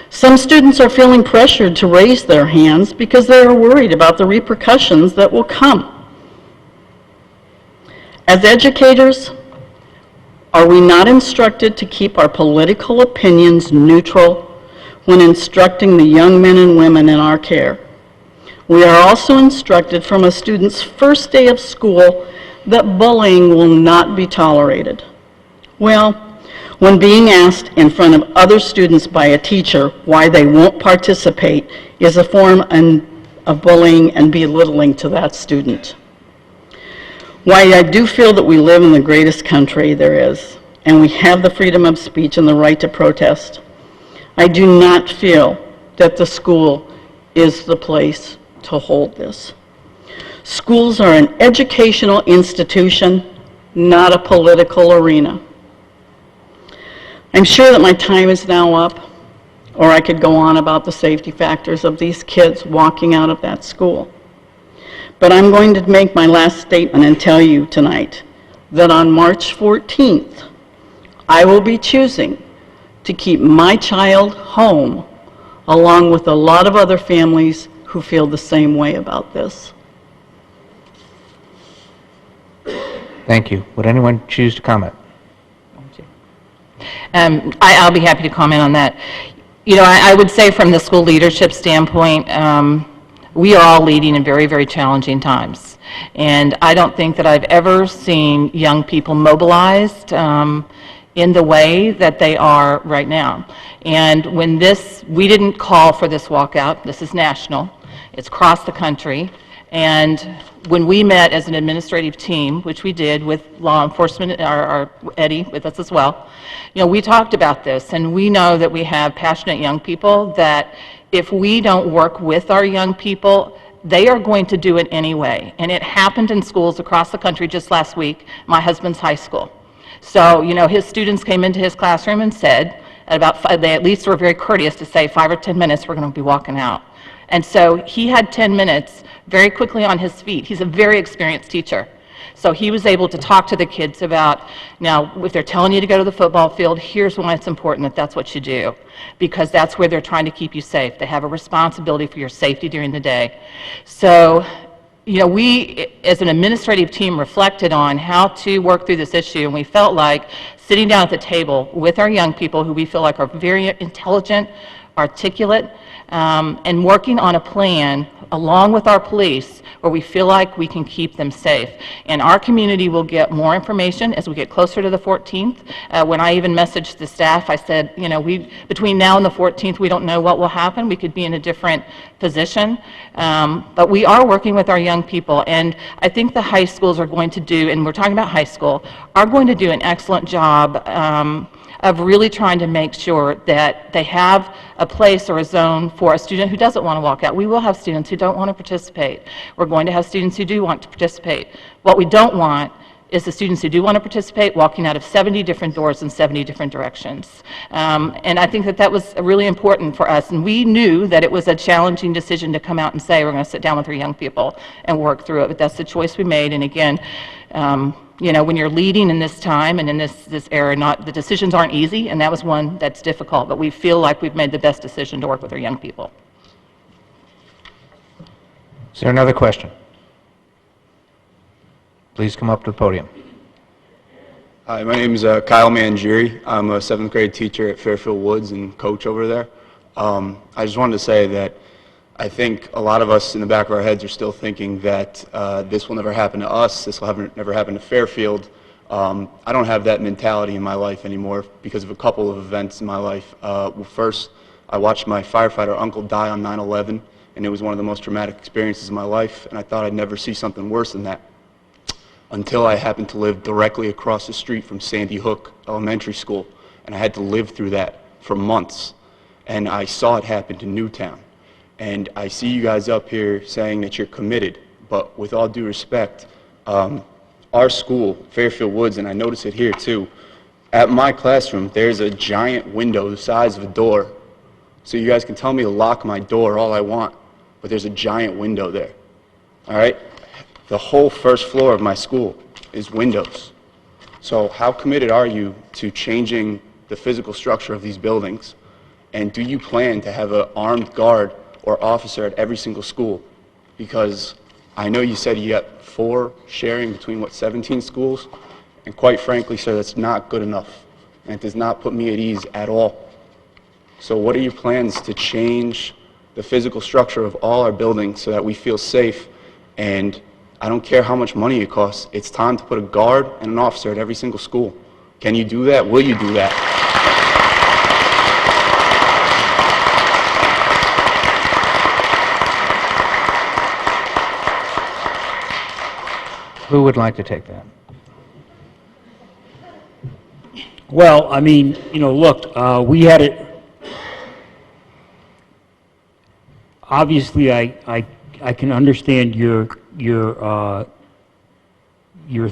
S8: Some students are feeling pressured to raise their hands because they are worried about the repercussions that will come. As educators, are we not instructed to keep our political opinions neutral when instructing the young men and women in our care? We are also instructed from a student's first day of school that bullying will not be tolerated. Well, when being asked in front of other students by a teacher why they won't participate is a form of bullying and belittling to that student. While I do feel that we live in the greatest country there is, and we have the freedom of speech and the right to protest, I do not feel that the school is the place to hold this. Schools are an educational institution, not a political arena. I'm sure that my time is now up, or I could go on about the safety factors of these kids walking out of that school. But I'm going to make my last statement and tell you tonight that on March 14th, I will be choosing to keep my child home, along with a lot of other families who feel the same way about this.
S2: Thank you. Would anyone choose to comment?
S3: I'll be happy to comment on that. You know, I would say from the school leadership standpoint, we are all leading in very, very challenging times. And I don't think that I've ever seen young people mobilized in the way that they are right now. And when we didn't call for this walkout, this is national, it's across the country, and when we met as an administrative team, which we did with law enforcement, our Eddie with us as well, you know, we talked about this, and we know that we have passionate young people that if we don't work with our young people, they are going to do it anyway. And it happened in schools across the country just last week, my husband's high school. So, you know, his students came into his classroom and said, they at least were very courteous to say 5 or 10 minutes, we're going to be walking out. And so he had 10 minutes very quickly on his feet. He's a very experienced teacher. So he was able to talk to the kids about, now, if they're telling you to go to the football field, here's why it's important that that's what you do, because that's where they're trying to keep you safe. They have a responsibility for your safety during the day. So, you know, we, as an administrative team, reflected on how to work through this issue, and we felt like sitting down at the table with our young people, who we feel like are very intelligent, articulate, and working on a plan along with our police where we feel like we can keep them safe. And our community will get more information as we get closer to the 14th. When I even messaged the staff, I said, you know, between now and the 14th, we don't know what will happen. We could be in a different position. But we are working with our young people, and I think the high schools are going to do, and we're talking about high school, are going to do an excellent job of really trying to make sure that they have a place or a zone for a student who doesn't want to walk out. We will have students who don't want to participate. We're going to have students who do want to participate. What we don't want is the students who do want to participate walking out of 70 different doors in 70 different directions. And I think that that was really important for us. And we knew that it was a challenging decision to come out and say, we're going to sit down with our young people and work through it. But that's the choice we made. And again, you know, when you're leading in this time and in this era, the decisions aren't easy, and that was one that's difficult, but we feel like we've made the best decision to work with our young people.
S2: Is there another question? Please come up to the podium.
S9: Hi, my name is Kyle Mangieri. I'm a 7th grade teacher at Fairfield Woods and coach over there. I just wanted to say that I think a lot of us in the back of our heads are still thinking that this will never happen to us, this will never happen to Fairfield. I don't have that mentality in my life anymore because of a couple of events in my life. Well, first, I watched my firefighter uncle die on 9/11, and it was one of the most traumatic experiences of my life, and I thought I'd never see something worse than that, until I happened to live directly across the street from Sandy Hook Elementary School, and I had to live through that for months, and I saw it happen to Newtown. And I see you guys up here saying that you're committed, but with all due respect, our school, Fairfield Woods, and I notice it here too, at my classroom, there's a giant window the size of a door. So you guys can tell me to lock my door all I want, but there's a giant window there, all right? The whole first floor of my school is windows. So how committed are you to changing the physical structure of these buildings? And do you plan to have an armed guard or officer at every single school? Because I know you said you got 4 sharing between, 17 schools? And quite frankly, sir, that's not good enough. And it does not put me at ease at all. So what are your plans to change the physical structure of all our buildings so that we feel safe? And I don't care how much money it costs, it's time to put a guard and an officer at every single school. Can you do that? Will you do that?
S2: Who would like to take that?
S4: Well, I mean, you know, look, we had it, obviously I can understand your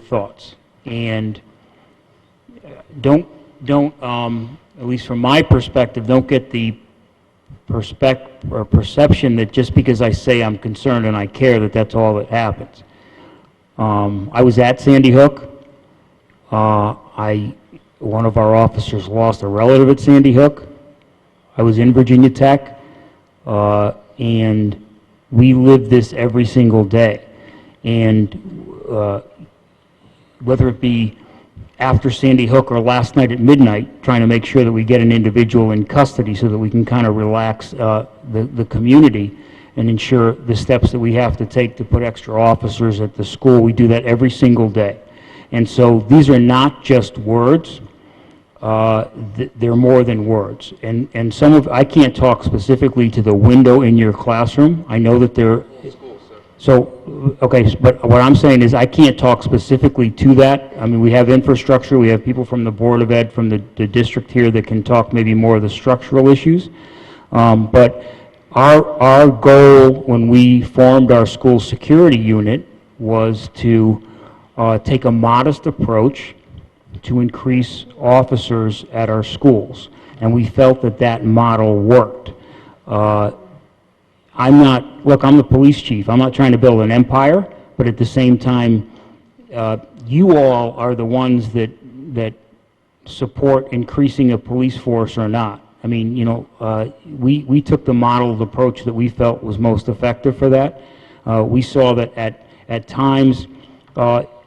S4: thoughts, and don't at least from my perspective, don't get the perception that just because I say I'm concerned and I care that that's all that happens. I was at Sandy Hook. One of our officers lost a relative at Sandy Hook. I was in Virginia Tech, and we live this every single day. And whether it be after Sandy Hook or last night at midnight, trying to make sure that we get an individual in custody so that we can kind of relax the community and ensure the steps that we have to take to put extra officers at the school. We do that every single day. And so these are not just words. They're more than words. And some of, I can't talk specifically to the window in your classroom. I know that there, so, okay, but what I'm saying is I can't talk specifically to that. I mean, we have infrastructure, we have people from the Board of Ed, from the district here that can talk maybe more of the structural issues. But our goal when we formed our school security unit was to take a modest approach to increase officers at our schools. And we felt that that model worked. I'm the police chief. I'm not trying to build an empire, but at the same time, you all are the ones that support increasing a police force or not. I mean, you know, we took the modeled approach that we felt was most effective for that. We saw that at times,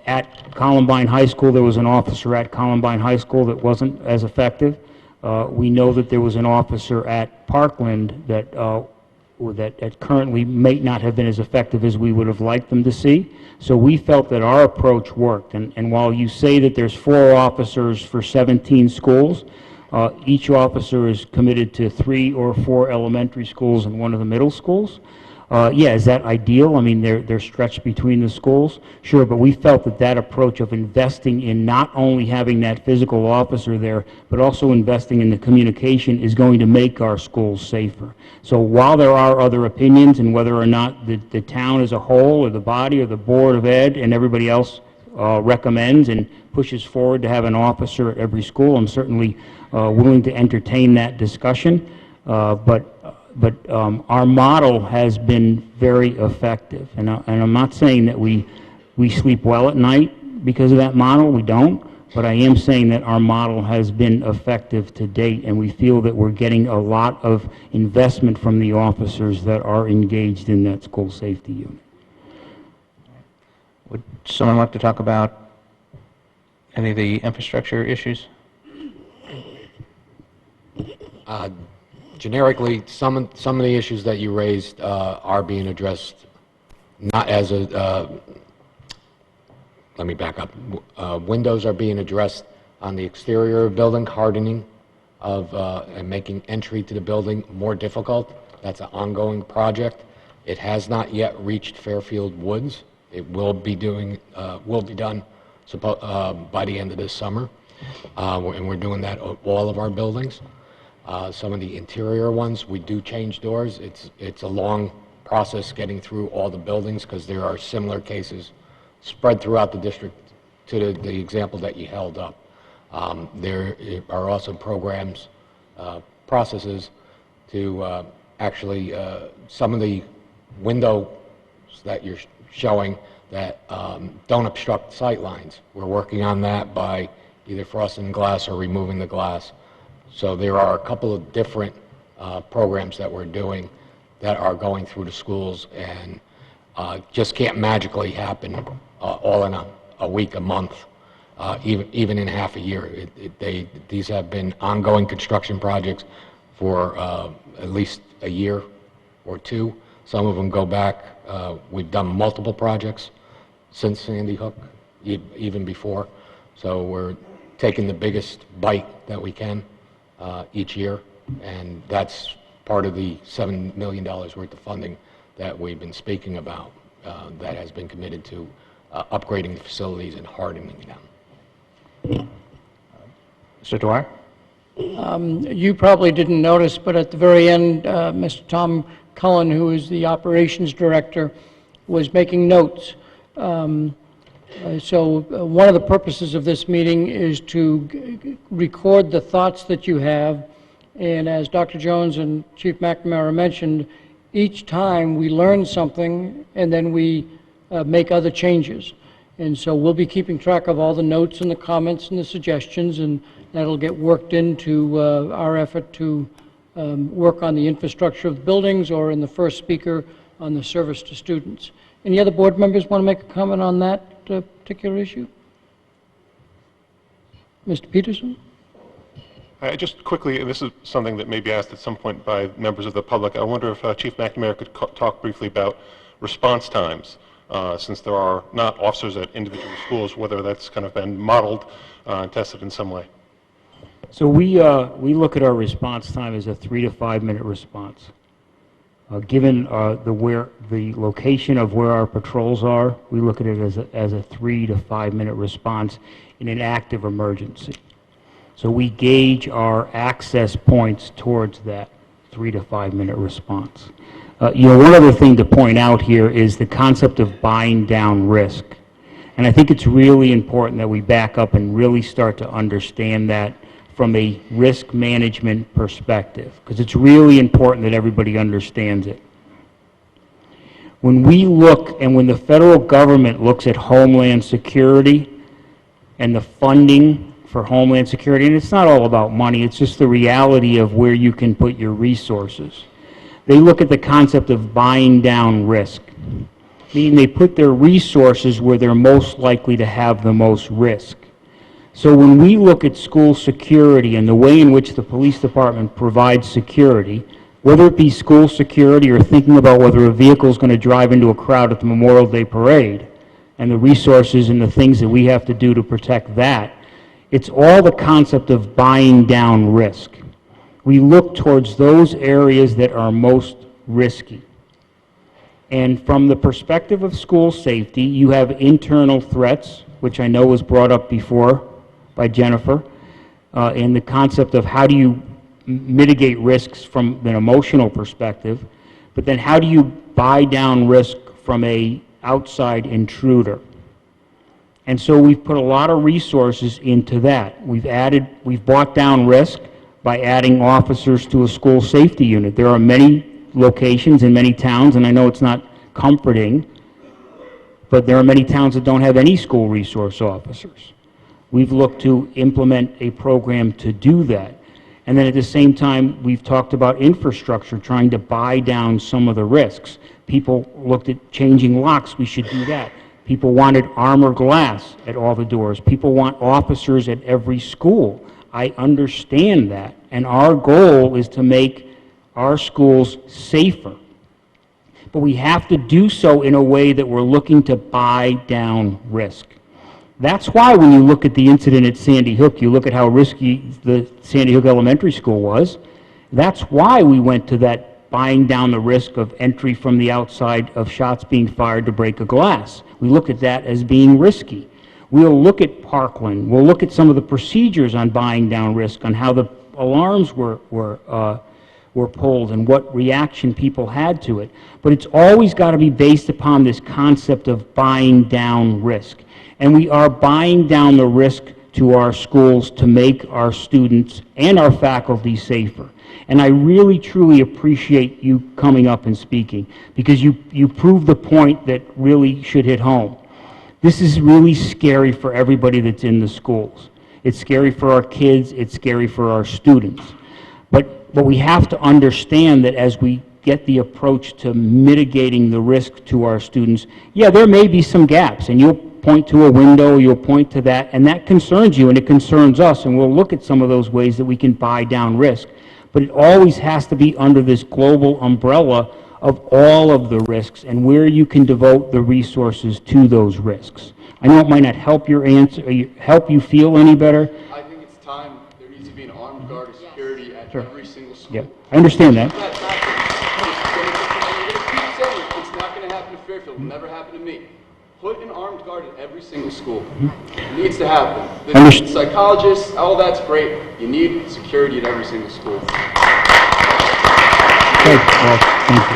S4: at Columbine High School, there was an officer at Columbine High School that wasn't as effective. We know that there was an officer at Parkland that currently may not have been as effective as we would have liked them to see. So we felt that our approach worked. And while you say that there's 4 officers for 17 schools, each officer is committed to 3 or 4 elementary schools and 1 of the middle schools. Yeah, is that ideal? I mean, they're stretched between the schools? Sure, but we felt that that approach of investing in not only having that physical officer there, but also investing in the communication is going to make our schools safer. So while there are other opinions, and whether or not the town as a whole, or the body, or the Board of Ed, and everybody else recommends and pushes forward to have an officer at every school, I'm certainly willing to entertain that discussion. But our model has been very effective, and I'm not saying that we sleep well at night because of that model. We don't, but I am saying that our model has been effective to date, and we feel that we're getting a lot of investment from the officers that are engaged in that school safety unit.
S2: Would someone like to talk about any of the infrastructure issues?
S10: Generically, some of the issues that you raised are being addressed, not as a, let me back up. Windows are being addressed on the exterior of building, hardening of, and making entry to the building more difficult. That's an ongoing project. It has not yet reached Fairfield Woods. It will be done by the end of this summer, and we're doing that at all of our buildings. Some of the interior ones, we do change doors. It's a long process getting through all the buildings because there are similar cases spread throughout the district to the example that you held up. There are also programs, processes to actually, some of the windows that you're showing that don't obstruct sight lines. We're working on that by either frosting glass or removing the glass. So there are a couple of different programs that we're doing that are going through the schools, and just can't magically happen all in a week, a month, even in half a year. These have been ongoing construction projects for at least a year or 2. Some of them go back. We've done multiple projects since Sandy Hook, even before. So we're taking the biggest bite that we can each year, and that's part of the $7 million worth of funding that we've been speaking about that has been committed to upgrading the facilities and hardening them.
S2: Mr. Dwyer?
S1: You probably didn't notice, but at the very end, Mr. Tom Cullen, who is the operations director, was making notes. So one of the purposes of this meeting is to record the thoughts that you have, and as Dr. Jones and Chief McNamara mentioned, each time we learn something and then we make other changes. And so we'll be keeping track of all the notes and the comments and the suggestions, and that'll get worked into our effort to work on the infrastructure of the buildings, or in the first speaker on the service to students. Any other board members want to make a comment on that particular issue? Mr. Peterson?
S11: Just quickly, and this is something that may be asked at some point by members of the public, I wonder if Chief McNamara could talk briefly about response times, since there are not officers at individual schools, whether that's kind of been modeled and tested in some way.
S4: So we look at our response time as a 3 to 5 minute response. Given the location of where our patrols are, we look at it as a 3 to 5 minute response in an active emergency. So we gauge our access points towards that 3 to 5 minute response. One other thing to point out here is the concept of buying down risk. And I think it's really important that we back up and really start to understand that from a risk management perspective, because it's really important that everybody understands it. When we look, and when the federal government looks at Homeland Security and the funding for Homeland Security, and it's not all about money, it's just the reality of where you can put your resources. They look at the concept of buying down risk, meaning they put their resources where they're most likely to have the most risk. So when we look at school security and the way in which the police department provides security, whether it be school security or thinking about whether a vehicle is going to drive into a crowd at the Memorial Day Parade, and the resources and the things that we have to do to protect that, it's all the concept of buying down risk. We look towards those areas that are most risky. And from the perspective of school safety, you have internal threats, which I know was brought up before by Jennifer, in the concept of how do you mitigate risks from an emotional perspective, but then how do you buy down risk from an outside intruder? And so we've put a lot of resources into that. We've bought down risk by adding officers to a school safety unit. There are many locations in many towns, and I know it's not comforting, but there are many towns that don't have any school resource officers. We've looked to implement a program to do that. And then at the same time, we've talked about infrastructure, trying to buy down some of the risks. People looked at changing locks, we should do that. People wanted armor glass at all the doors. People want officers at every school. I understand that. And our goal is to make our schools safer. But we have to do so in a way that we're looking to buy down risk. That's why when you look at the incident at Sandy Hook, you look at how risky the Sandy Hook Elementary School was. That's why we went to that buying down the risk of entry from the outside of shots being fired to break a glass. We look at that as being risky. We'll look at Parkland. We'll look at some of the procedures on buying down risk, on how the alarms were pulled and what reaction people had to it. But it's always got to be based upon this concept of buying down risk. And we are buying down the risk to our schools to make our students and our faculty safer. And I really, truly appreciate you coming up and speaking, because you proved the point that really should hit home. This is really scary for everybody that's in the schools. It's scary for our kids. It's scary for our students. But we have to understand that as we get the approach to mitigating the risk to our students, yeah, there may be some gaps, and you'll point to a window, you'll point to that, and that concerns you, and it concerns us, and we'll look at some of those ways that we can buy down risk. But it always has to be under this global umbrella of all of the risks and where you can devote the resources to those risks. I know it might not help your answer, help you feel any better.
S9: I think it's time there needs to be an armed guard of security at every single school.
S4: Yeah, I understand that.
S9: It's not going to happen to Fairfield. It will never happen to me. Put an armed guard at every single school. It needs to happen. The psychologists, all that's great. You need security at every single school.
S4: Okay, well, thank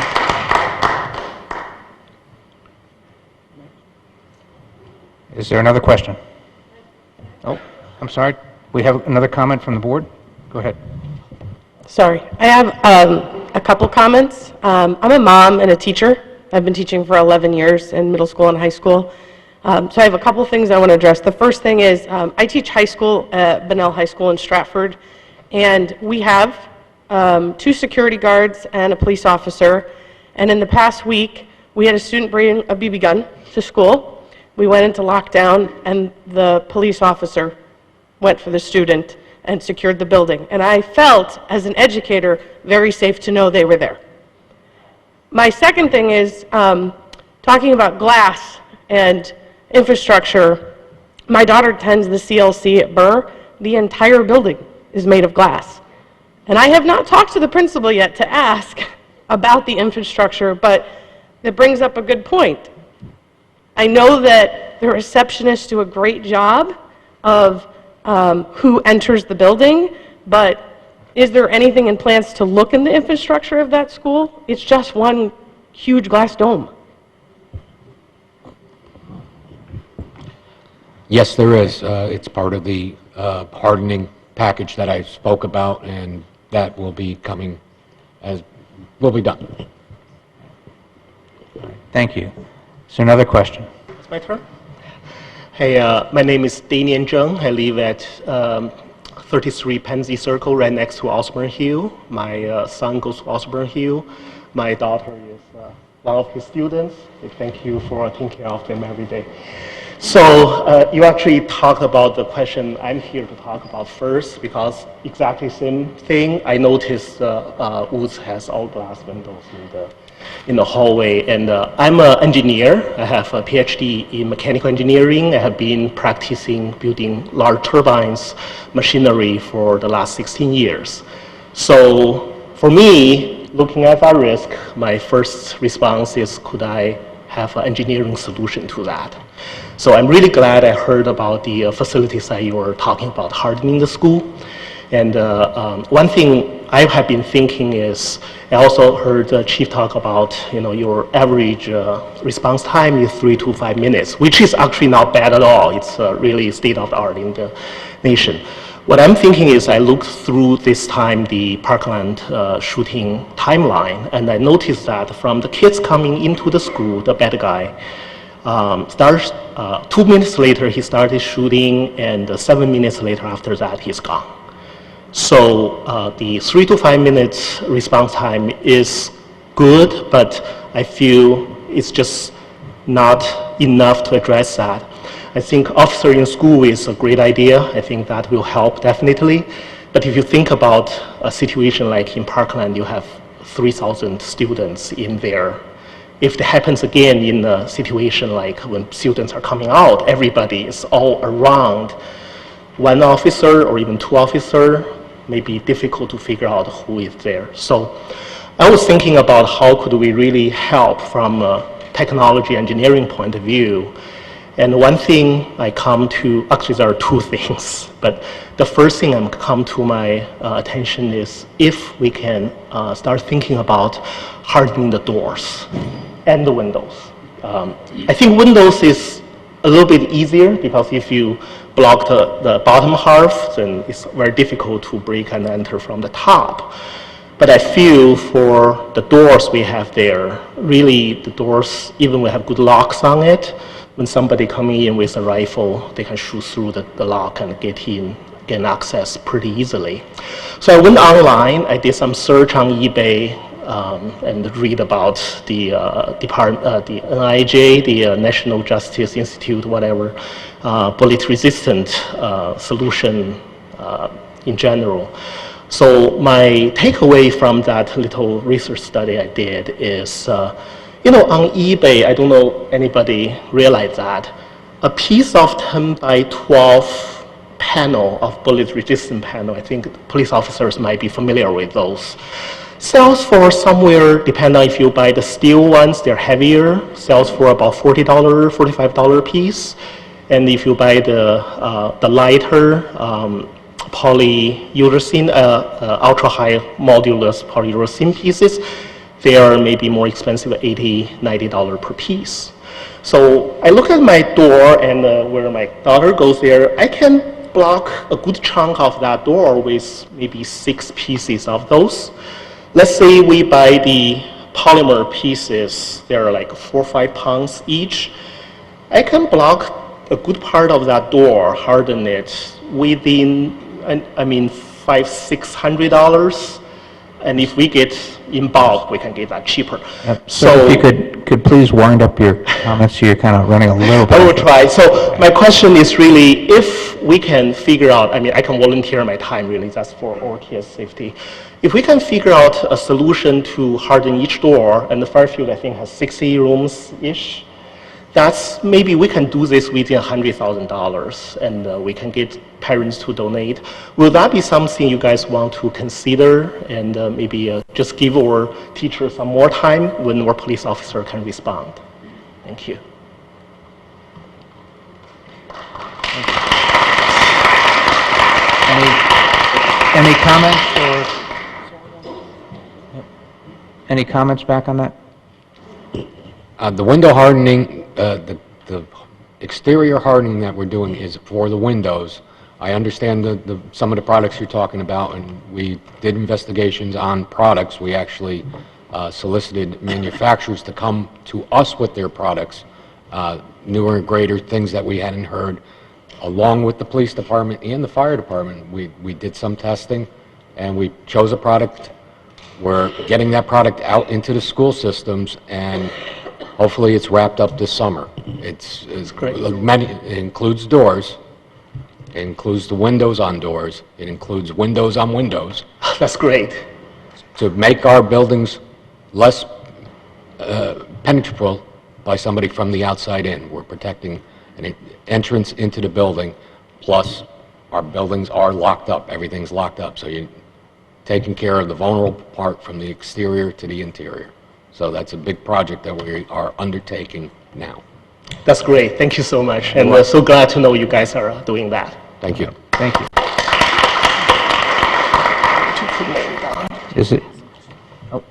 S4: you.
S2: Is there another question? Oh, I'm sorry. We have another comment from the board? Go ahead.
S12: Sorry. I have a couple comments. I'm a mom and a teacher. I've been teaching for 11 years in middle school and high school. So I have a couple things I want to address. The first thing is I teach high school at Bunnell High School in Stratford, and we have 2 security guards and a police officer. And in the past week, we had a student bring a BB gun to school. We went into lockdown, and the police officer went for the student and secured the building. And I felt, as an educator, very safe to know they were there. My second thing is talking about glass and infrastructure. My daughter attends the CLC at Burr. The entire building is made of glass. And I have not talked to the principal yet to ask about the infrastructure, but it brings up a good point. I know that the receptionists do a great job of who enters the building, but is there anything in plans to look in the infrastructure of that school? It's just one huge glass dome.
S10: Yes, there is. It's part of the hardening package that I spoke about, and that will be coming will be done.
S2: Thank you. Is there another question?
S13: It's my turn. Hey, my name is Danian Zheng. I live at 33 Pansy Circle, right next to Osborne Hill. My son goes to Osborne Hill. My daughter is one of his students. Thank you for taking care of them every day. So you actually talked about the question I'm here to talk about first, because exactly same thing. I noticed Woods has all glass windows in the hallway, and I'm an engineer. I have a PhD in mechanical engineering. I have been practicing building large turbines, machinery for the last 16 years. So for me, looking at that risk, my first response is, could I have an engineering solution to that? So I'm really glad I heard about the facilities that you were talking about, hardening the school. And one thing I have been thinking is, I also heard the chief talk about, your average response time is 3 to 5 minutes, which is actually not bad at all. It's really state of the art in the nation. What I'm thinking is, I looked through this time the Parkland shooting timeline, and I noticed that from the kids coming into the school, the bad guy, starts 2 minutes later he started shooting, and 7 minutes later after that he's gone. So the 3 to 5 minutes response time is good, but I feel it's just not enough to address that. I think officer in school is a great idea. I think that will help definitely. But if you think about a situation like in Parkland, you have 3,000 students in there. If it happens again in a situation like when students are coming out, everybody is all around one officer or even 2 officers, may be difficult to figure out who is there. So I was thinking about how could we really help from a technology engineering point of view. And one thing I come to, actually there are 2 things, but the first thing I come to my attention is if we can start thinking about hardening the doors and the windows. I think windows is a little bit easier because if you block the bottom half, then it's very difficult to break and enter from the top. But I feel for the doors we have there, really the doors, even we have good locks on it, when somebody coming in with a rifle, they can shoot through the lock and get in, gain access pretty easily. So I went online, I did some search on eBay, and read about the the NIJ, the National Justice Institute, whatever, bullet-resistant solution in general. So my takeaway from that little research study I did is, on eBay, I don't know anybody realize that, a piece of 10 by 12 panel of bullet-resistant panel, I think police officers might be familiar with those, sells for somewhere, depending on if you buy the steel ones, they're heavier, sells for about $40, $45 a piece. And if you buy the lighter polyurethane, ultra-high modulus polyurethane pieces, they are maybe more expensive, $80, $90 per piece. So I look at my door and where my daughter goes there, I can block a good chunk of that door with maybe 6 pieces of those. Let's say we buy the polymer pieces, they're like 4 or 5 pounds each. I can block a good part of that door, harden it within, $500, $600. And if we get in bulk, we can get that cheaper.
S2: So if you could please wind up your comments, you're kind of running a little bit.
S13: I will try. So my question is really, if we can figure out, I mean, I can volunteer my time really, that's for all kids' safety. If we can figure out a solution to harden each door, and the Fairfield I think has 60 rooms-ish, that's, maybe we can do this within $100,000 and we can get parents to donate. Will that be something you guys want to consider and maybe just give our teachers some more time when our police officer can respond? Thank you.
S2: Any comments or any comments back on that?
S10: The window hardening, the exterior hardening that we're doing is for the windows. I understand some of the products you're talking about, and we did investigations on products. We actually solicited manufacturers to come to us with their products, newer and greater things that we hadn't heard. Along with the police department and the fire department, we did some testing, and we chose a product. We're getting that product out into the school systems, and hopefully it's wrapped up this summer. It's great. It includes doors. It includes the windows on doors. It includes windows on windows.
S13: That's great.
S10: To make our buildings less penetrable by somebody from the outside in. We're protecting an entrance into the building, plus our buildings are locked up. Everything's locked up, so you're taking care of the vulnerable part from the exterior to the interior. So that's a big project that we are undertaking now.
S13: That's great. Thank you so much. And so glad to know you guys are doing that.
S10: Thank you.
S2: Thank you. Is it? Oh,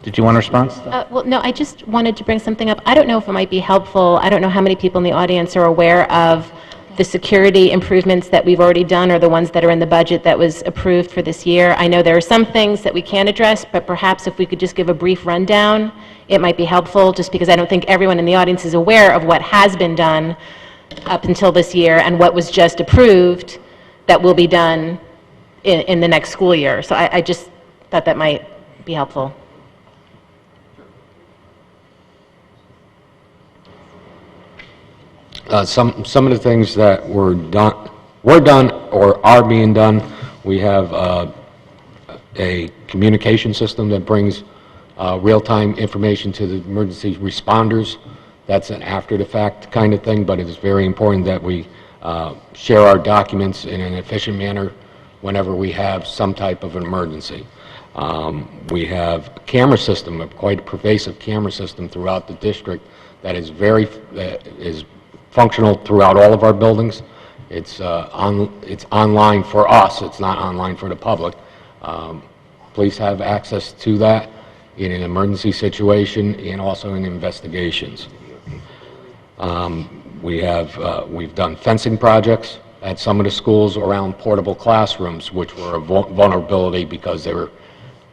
S2: did you want to respond?
S14: Well, no, I just wanted to bring something up. I don't know if it might be helpful. I don't know how many people in the audience are aware of the security improvements that we've already done or the ones that are in the budget that was approved for this year. I know there are some things that we can address, but perhaps if we could just give a brief rundown, it might be helpful, just because I don't think everyone in the audience is aware of what has been done up until this year and what was just approved that will be done in the next school year. So I just thought that might be helpful.
S10: Some of the things that were done or are being done. We have a communication system that brings real-time information to the emergency responders. That's an after-the-fact kind of thing, but it is very important that we share our documents in an efficient manner whenever we have some type of an emergency. We have a camera system, a quite pervasive camera system throughout the district that is functional throughout all of our buildings. It's online for us. It's not online for the public. Police have access to that in an emergency situation and also in investigations. We've done fencing projects at some of the schools around portable classrooms, which were a vulnerability because they were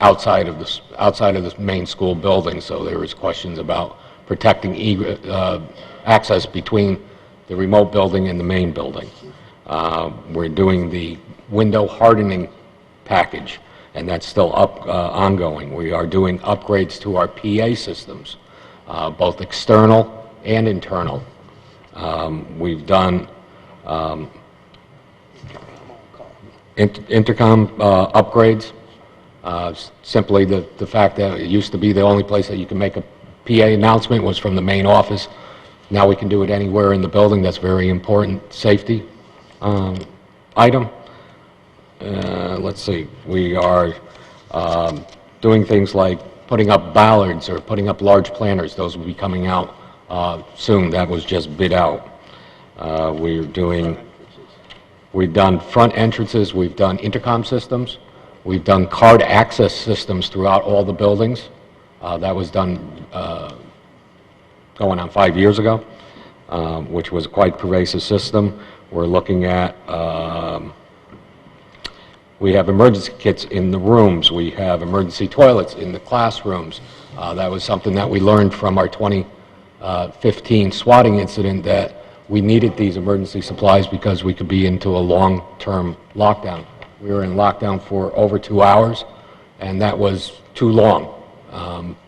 S10: outside of the main school building. So there was questions about protecting access between the remote building and the main building. We're doing the window hardening package, and that's still ongoing. We are doing upgrades to our PA systems, both external and internal. We've done intercom upgrades. Simply the fact that it used to be the only place that you can make a PA announcement was from the main office. Now we can do it anywhere in the building. That's very important safety item. Let's see. We are doing things like putting up ballards or putting up large planters. Those will be coming out soon. That was just bid out. We've done front entrances. We've done intercom systems. We've done card access systems throughout all the buildings. That was done going on 5 years ago, which was a quite pervasive system. We're looking at, we have emergency kits in the rooms. We have emergency toilets in the classrooms. That was something that we learned from our 2015 swatting incident, that we needed these emergency supplies because we could be into a long-term lockdown. We were in lockdown for over 2 hours, and that was too long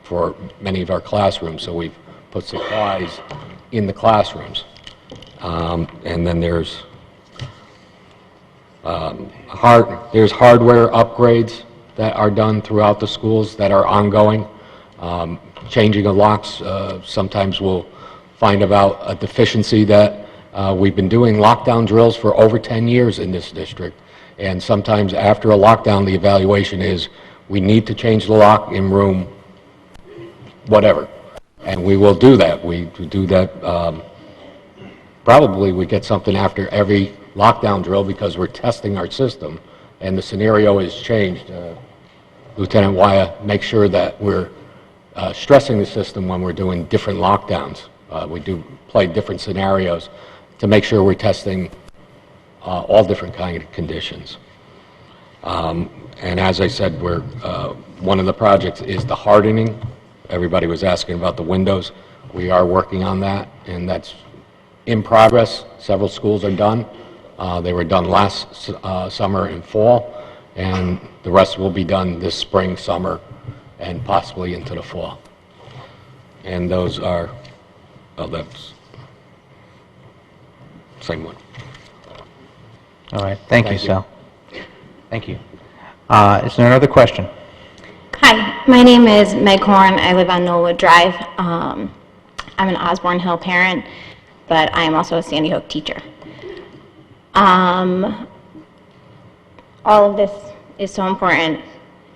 S10: for many of our classrooms, so we've put supplies in the classrooms. And then there's hardware upgrades that are done throughout the schools that are ongoing. Changing of locks, sometimes we'll find about a deficiency that we've been doing lockdown drills for over 10 years in this district, and sometimes after a lockdown, the evaluation is we need to change the lock in room whatever, and we will do that. We do that, probably we get something after every lockdown drill because we're testing our system, and the scenario is changed. Lieutenant Waya makes sure that we're stressing the system when we're doing different lockdowns. We do play different scenarios to make sure we're testing all different kind of conditions. And as I said, one of the projects is the hardening. Everybody was asking about the windows. We are working on that, and that's in progress. Several schools are done. They were done last summer and fall, and the rest will be done this spring, summer, and possibly into the fall. And those are, well, that's same one.
S2: All right, thank you,
S10: Thank you.
S2: Sal. Thank you. Is there another question?
S15: Hi, my name is Meg Horn. I live on Knollwood Drive. I'm an Osborne Hill parent, but I am also a Sandy Hook teacher. All of this is so important,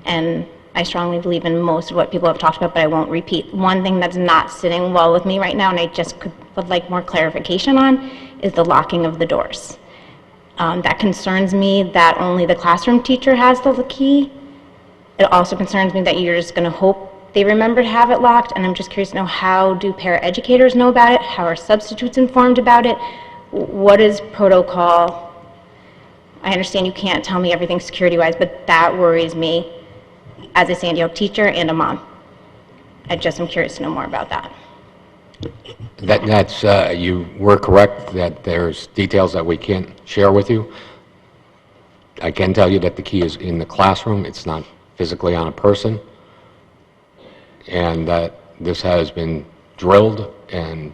S15: and I strongly believe in most of what people have talked about, but I won't repeat. One thing that's not sitting well with me right now, and I just would like more clarification on, is the locking of the doors. That concerns me that only the classroom teacher has the key. It also concerns me that you're just going to hope they remember to have it locked, and I'm just curious to know, how do paraeducators know about it? How are substitutes informed about it? What is protocol? I understand you can't tell me everything security-wise, but that worries me as a Sandy Hook teacher and a mom. I just am curious to know more about that.
S10: You were correct that there's details that we can't share with you. I can tell you that the key is in the classroom. It's not physically on a person, and that this has been drilled and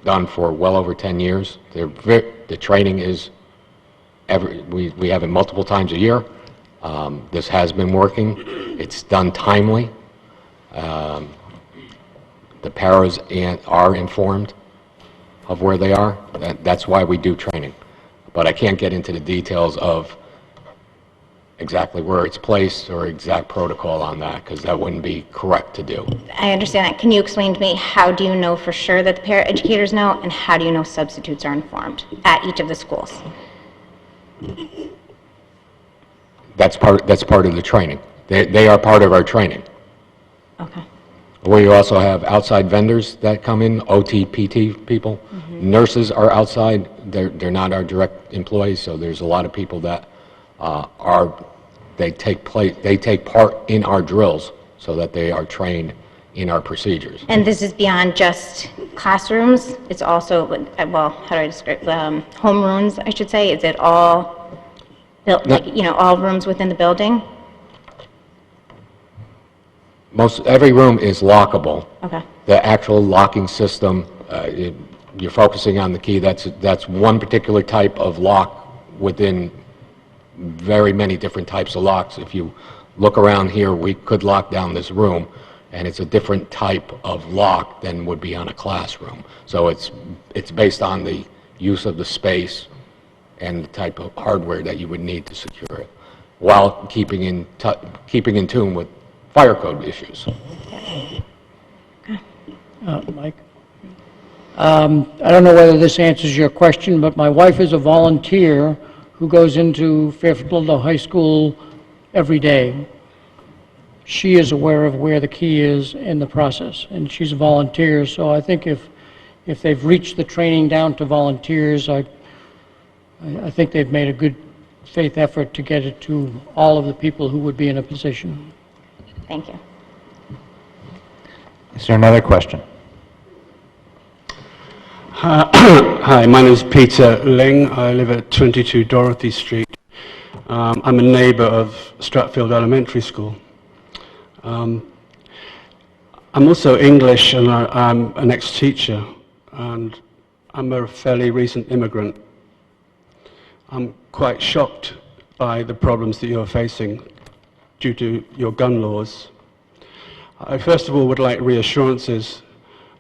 S10: done for well over 10 years. The training is, we have it multiple times a year. This has been working. It's done timely. The paras are informed of where they are. That's why we do training. But I can't get into the details of exactly where it's placed or exact protocol on that, because that wouldn't be correct to do.
S15: I understand that. Can you explain to me, how do you know for sure that the paraeducators know, and how do you know substitutes are informed at each of the schools?
S10: That's part of the training. They are part of our training.
S15: Okay.
S10: We also have outside vendors that come in, OT, PT people.
S15: Mm-hmm.
S10: Nurses are outside. They're not our direct employees, so there's a lot of people that they take part in our drills so that they are trained in our procedures.
S15: And this is beyond just classrooms? It's also, well, how do I describe, homerooms, I should say? Is it all, all rooms within the building?
S10: Every room is lockable.
S15: Okay.
S10: The actual locking system, you're focusing on the key. That's one particular type of lock within very many different types of locks. If you look around here, we could lock down this room, and it's a different type of lock than would be on a classroom. So it's based on the use of the space and the type of hardware that you would need to secure it, while keeping in tune with fire code issues.
S1: Mike? I don't know whether this answers your question, but my wife is a volunteer who goes into Fairfield High School every day. She is aware of where the key is in the process, and she's a volunteer, so I think if they've reached the training down to volunteers, I think they've made a good faith effort to get it to all of the people who would be in a position.
S15: Thank you.
S2: Is there another question?
S16: Hi, my name is Peter Ling. I live at 22 Dorothy Street. I'm a neighbor of Stratfield Elementary School. I'm also English, and I'm an ex-teacher, and I'm a fairly recent immigrant. I'm quite shocked by the problems that you're facing due to your gun laws. I first of all would like reassurances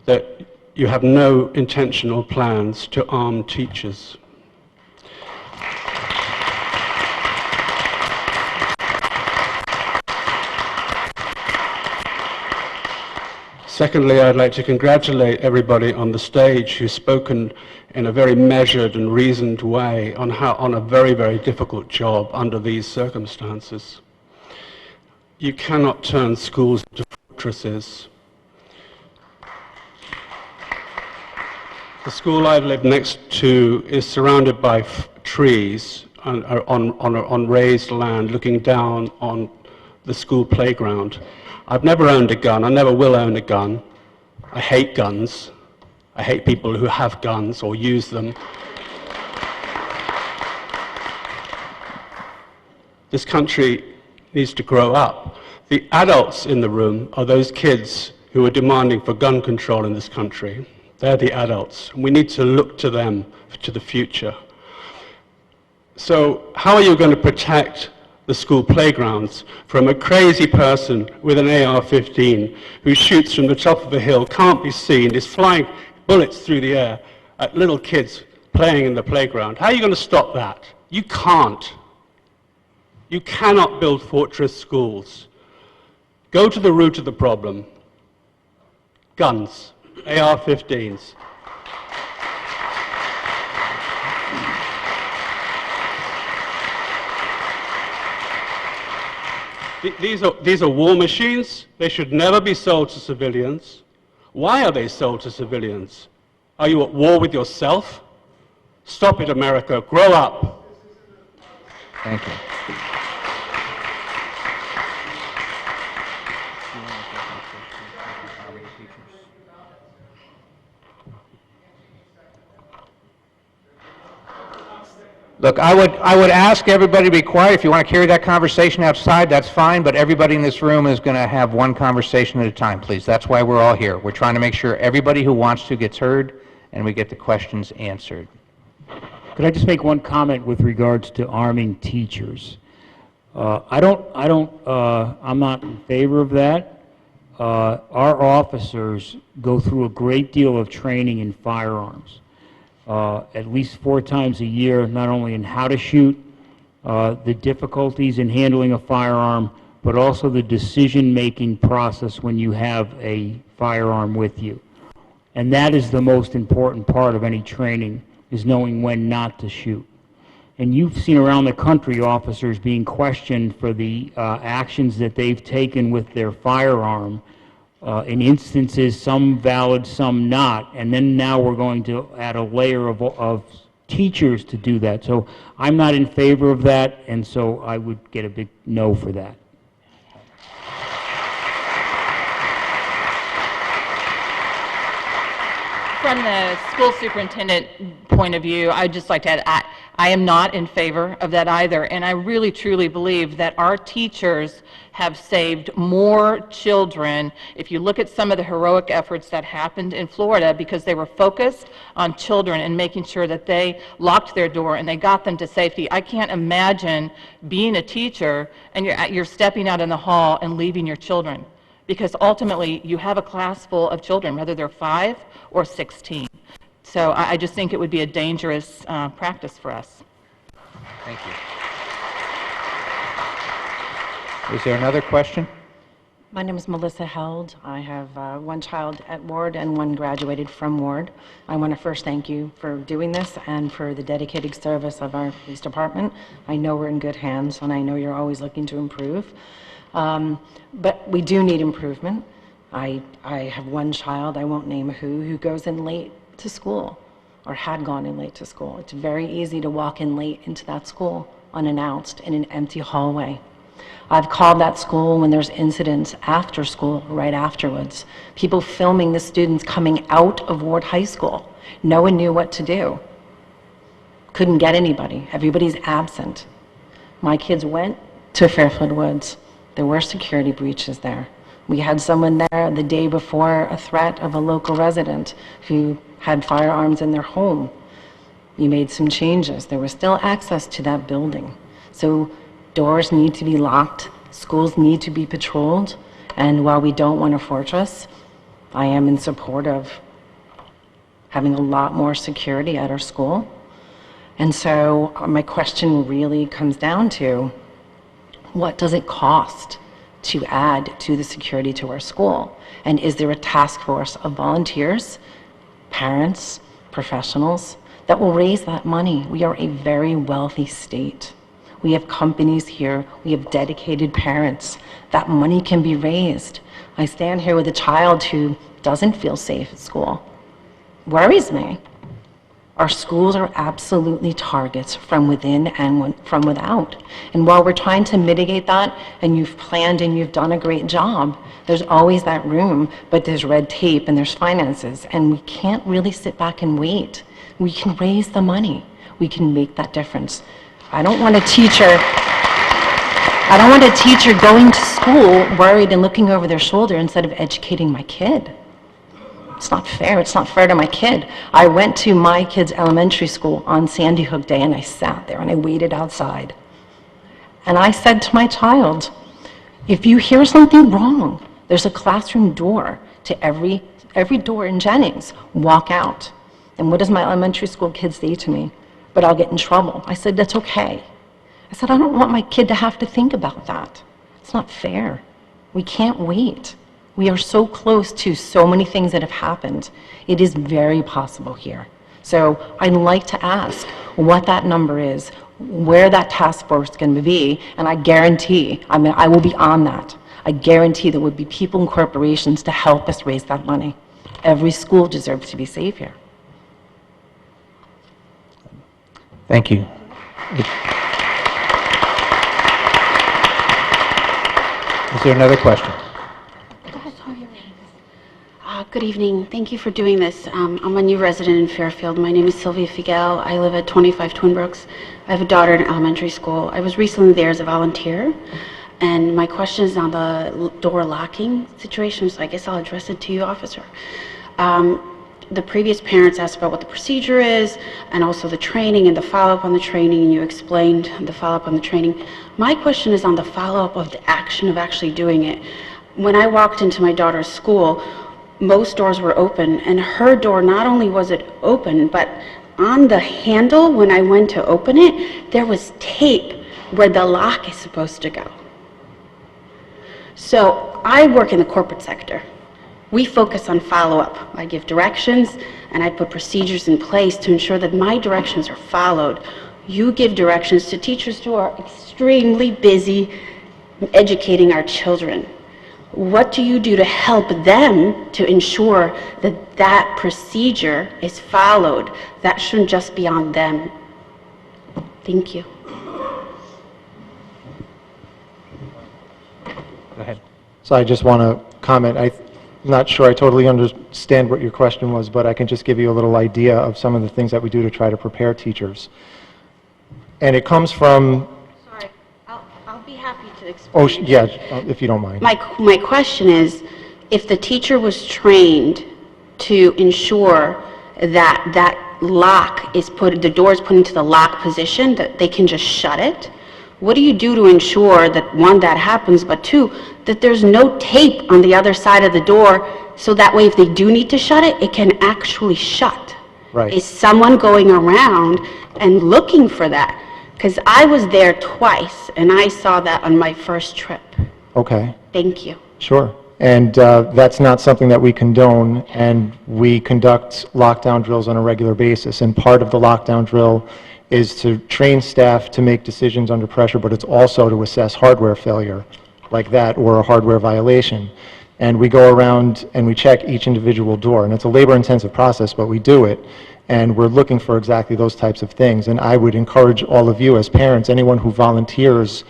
S16: that you have no intentional plans to arm teachers. Secondly, I'd like to congratulate everybody on the stage who's spoken in a very measured and reasoned way on a very, very difficult job under these circumstances. You cannot turn schools into fortresses. The school I live next to is surrounded by trees on raised land looking down on the school playground. I've never owned a gun. I never will own a gun. I hate guns. I hate people who have guns or use them. This country needs to grow up. The adults in the room are those kids who are demanding for gun control in this country. They're the adults. We need to look to them, to the future. So how are you going to protect the school playgrounds from a crazy person with an AR-15 who shoots from the top of a hill, can't be seen, is flying bullets through the air at little kids playing in the playground? How are you going to stop that? You can't. You cannot build fortress schools. Go to the root of the problem. Guns, AR-15s. These are war machines. They should never be sold to civilians. Why are they sold to civilians? Are you at war with yourself? Stop it, America. Grow up.
S2: Thank you. Look, I would ask everybody to be quiet. If you want to carry that conversation outside, that's fine, but everybody in this room is going to have one conversation at a time, please. That's why we're all here. We're trying to make sure everybody who wants to gets heard and we get the questions answered.
S4: Could I just make one comment with regards to arming teachers? I'm not in favor of that. Our officers go through a great deal of training in firearms. At least 4 times a year, not only in how to shoot, the difficulties in handling a firearm, but also the decision-making process when you have a firearm with you. And that is the most important part of any training, is knowing when not to shoot. And you've seen around the country officers being questioned for the actions that they've taken with their firearm. In instances, some valid, some not, and then now we're going to add a layer of teachers to do that. So I'm not in favor of that, and so I would get a big no for that.
S3: From the school superintendent point of view, I'd just like to add, I am not in favor of that either, and I really truly believe that our teachers have saved more children. If you look at some of the heroic efforts that happened in Florida, because they were focused on children and making sure that they locked their door and they got them to safety. I can't imagine being a teacher and you're stepping out in the hall and leaving your children, because ultimately you have a class full of children, whether they're 5 or 16. So I just think it would be a dangerous practice for us.
S2: Thank you. Is there another question?
S17: My name is Melissa Held. I have one child at Ward and one graduated from Ward. I want to first thank you for doing this and for the dedicated service of our police department. I know we're in good hands, and I know you're always looking to improve. But we do need improvement. I have one child, I won't name who goes in late to school or had gone in late to school. It's very easy to walk in late into that school unannounced in an empty hallway. I've called that school when there's incidents after school, right afterwards. People filming the students coming out of Ward High School. No one knew what to do. Couldn't get anybody. Everybody's absent. My kids went to Fairfield Woods. There were security breaches there. We had someone there the day before a threat of a local resident who had firearms in their home. We made some changes. There was still access to that building. So doors need to be locked, schools need to be patrolled, and while we don't want a fortress, I am in support of having a lot more security at our school. And so my question really comes down to, what does it cost to add to the security to our school? And is there a task force of volunteers, parents, professionals that will raise that money? We are a very wealthy state. We have companies here. We have dedicated parents. That money can be raised. I stand here with a child who doesn't feel safe at school. Worries me. Our schools are absolutely targets from within and from without. And while we're trying to mitigate that, and you've planned and you've done a great job, there's always that room, but there's red tape and there's finances, and we can't really sit back and wait. We can raise the money. We can make that difference. I don't want a teacher going to school worried and looking over their shoulder instead of educating my kid. It's not fair. It's not fair to my kid. I went to my kid's elementary school on Sandy Hook Day, and I sat there and I waited outside. And I said to my child, if you hear something wrong, there's a classroom door to every door in Jennings. Walk out. And what does my elementary school kid say to me? But I'll get in trouble. I said, that's okay. I said, I don't want my kid to have to think about that. It's not fair. We can't wait. We are so close to so many things that have happened. It is very possible here. So I'd like to ask what that number is, where that task force is going to be, and I guarantee, I will be on that. I guarantee there would be people and corporations to help us raise that money. Every school deserves to be safe here.
S2: Thank you. Is there another question?
S18: Good evening. Thank you for doing this. I'm a new resident in Fairfield. My name is Sylvia Figel. I live at 25 Twin Brooks. I have a daughter in elementary school. I was recently there as a volunteer, and my question is on the door locking situation, so I guess I'll address it to you, officer. The previous parents asked about what the procedure is, and also the training and the follow-up on the training, and you explained the follow-up on the training. My question is on the follow-up of the action of actually doing it. When I walked into my daughter's school, most doors were open, and her door, not only was it open, but on the handle, when I went to open it, there was tape where the lock is supposed to go. So I work in the corporate sector. We focus on follow-up. I give directions, and I put procedures in place to ensure that my directions are followed. You give directions to teachers who are extremely busy educating our children. What do you do to help them to ensure that that procedure is followed? That shouldn't just be on them. Thank you.
S2: Go ahead.
S7: So I just want to comment. I'm not sure I totally understand what your question was, but I can just give you a little idea of some of the things that we do to try to prepare teachers. And it comes from...
S18: Sorry, I'll be happy to explain.
S7: Oh, yeah, if you don't mind.
S18: My question is, if the teacher was trained to ensure that that lock is put, the door is put into the lock position, that they can just shut it, what do you do to ensure that, one, that happens, but two, that there's no tape on the other side of the door, so that way if they do need to shut it, it can actually shut?
S7: Right.
S18: Is someone going around and looking for that? Because I was there twice, and I saw that on my first trip.
S7: Okay.
S18: Thank you.
S7: Sure. And that's not something that we condone, and we conduct lockdown drills on a regular basis. And part of the lockdown drill is to train staff to make decisions under pressure, but it's also to assess hardware failure like that or a hardware violation. And we go around and we check each individual door. And it's a labor-intensive process, but we do it. And we're looking for exactly those types of things. And I would encourage all of you as parents, anyone who volunteers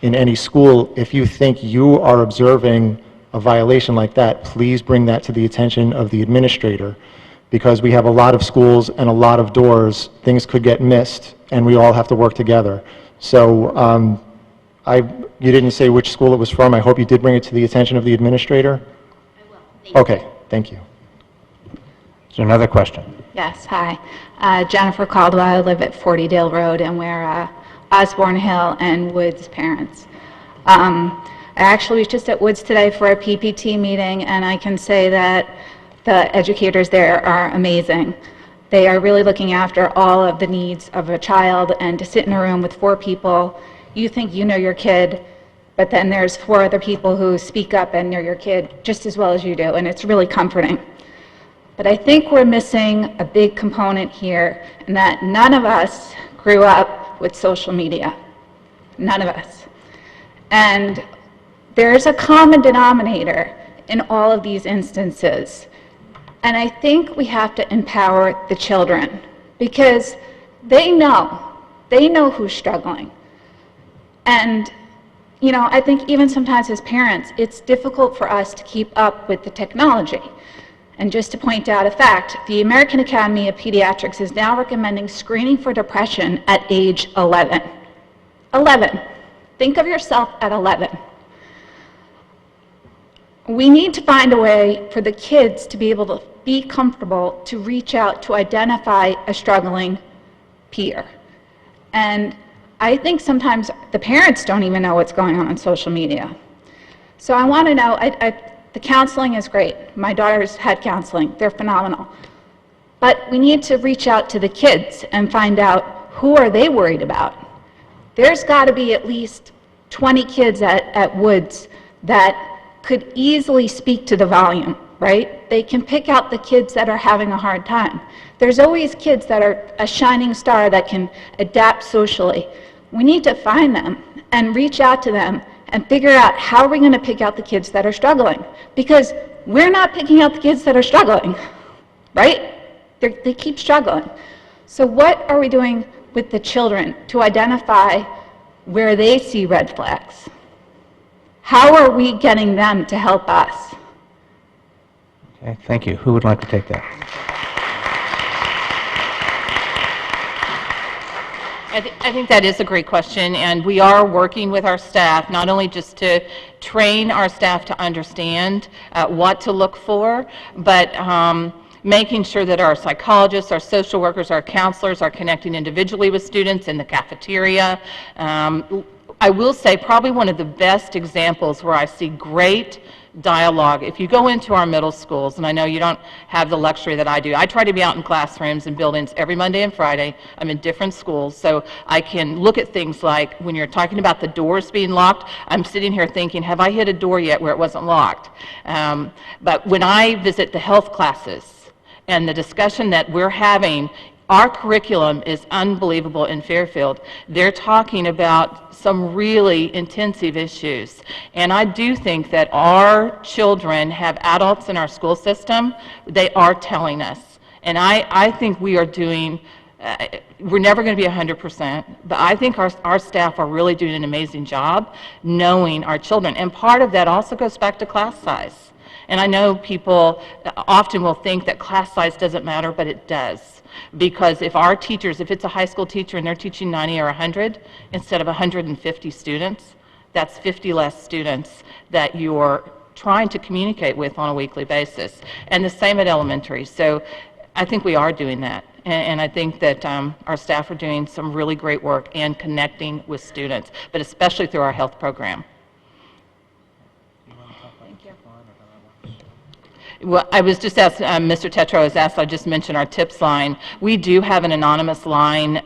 S7: in any school, if you think you are observing a violation like that, please bring that to the attention of the administrator, because we have a lot of schools and a lot of doors. Things could get missed, and we all have to work together. So you didn't say which school it was from. I hope you did bring it to the attention of the administrator. I will. Okay, thank you.
S2: Is there another question?
S19: Yes, hi. Jennifer Caldwell. I live at 40 Dale Road, and we're Osborne Hill and Woods parents. I actually was just at Woods today for a PPT meeting, and I can say that the educators there are amazing. They are really looking after all of the needs of a child, and to sit in a room with 4 people, you think you know your kid, but then there's 4 other people who speak up and know your kid just as well as you do, and it's really comforting. But I think we're missing a big component here, in that none of us grew up with social media. None of us. And there's a common denominator in all of these instances. And I think we have to empower the children, because they know who's struggling. And, you know, I think even sometimes as parents, it's difficult for us to keep up with the technology. And just to point out a fact, the American Academy of Pediatrics is now recommending screening for depression at age 11. 11. Think of yourself at 11. We need to find a way for the kids to be able to be comfortable to reach out to identify a struggling peer. And I think sometimes the parents don't even know what's going on social media. So I want to know, the counseling is great. My daughter's had counseling. They're phenomenal. But we need to reach out to the kids and find out, who are they worried about? There's got to be at least 20 kids at Woods that could easily speak to the volume, right? They can pick out the kids that are having a hard time. There's always kids that are a shining star that can adapt socially. We need to find them and reach out to them and figure out, how are we going to pick out the kids that are struggling? Because we're not picking out the kids that are struggling, right? They keep struggling. So what are we doing with the children to identify where they see red flags? How are we getting them to help us?
S2: Okay, thank you. Who would like to take that?
S3: I think that is a great question, and we are working with our staff, not only just to train our staff to understand what to look for, but making sure that our psychologists, our social workers, our counselors are connecting individually with students in the cafeteria. I will say probably one of the best examples where I see great dialogue, if you go into our middle schools, and I know you don't have the luxury that I do, I try to be out in classrooms and buildings every Monday and Friday. I'm in different schools, so I can look at things like, when you're talking about the doors being locked, I'm sitting here thinking, have I hit a door yet where it wasn't locked? But when I visit the health classes and the discussion that we're having, our curriculum is unbelievable in Fairfield. They're talking about some really intensive issues. And I do think that our children have adults in our school system, they are telling us. And I think we are doing, we're never going to be 100%, but I think our staff are really doing an amazing job knowing our children. And part of that also goes back to class size. And I know people often will think that class size doesn't matter, but it does. Because if our teachers, if it's a high school teacher and they're teaching 90 or 100 instead of 150 students, that's 50 less students that you're trying to communicate with on a weekly basis. And the same at elementary. So I think we are doing that. And I think that our staff are doing some really great work and connecting with students, but especially through our health program. Well, I was just asked, Mr. Tetro has asked, I just mentioned our tips line. We do have an anonymous line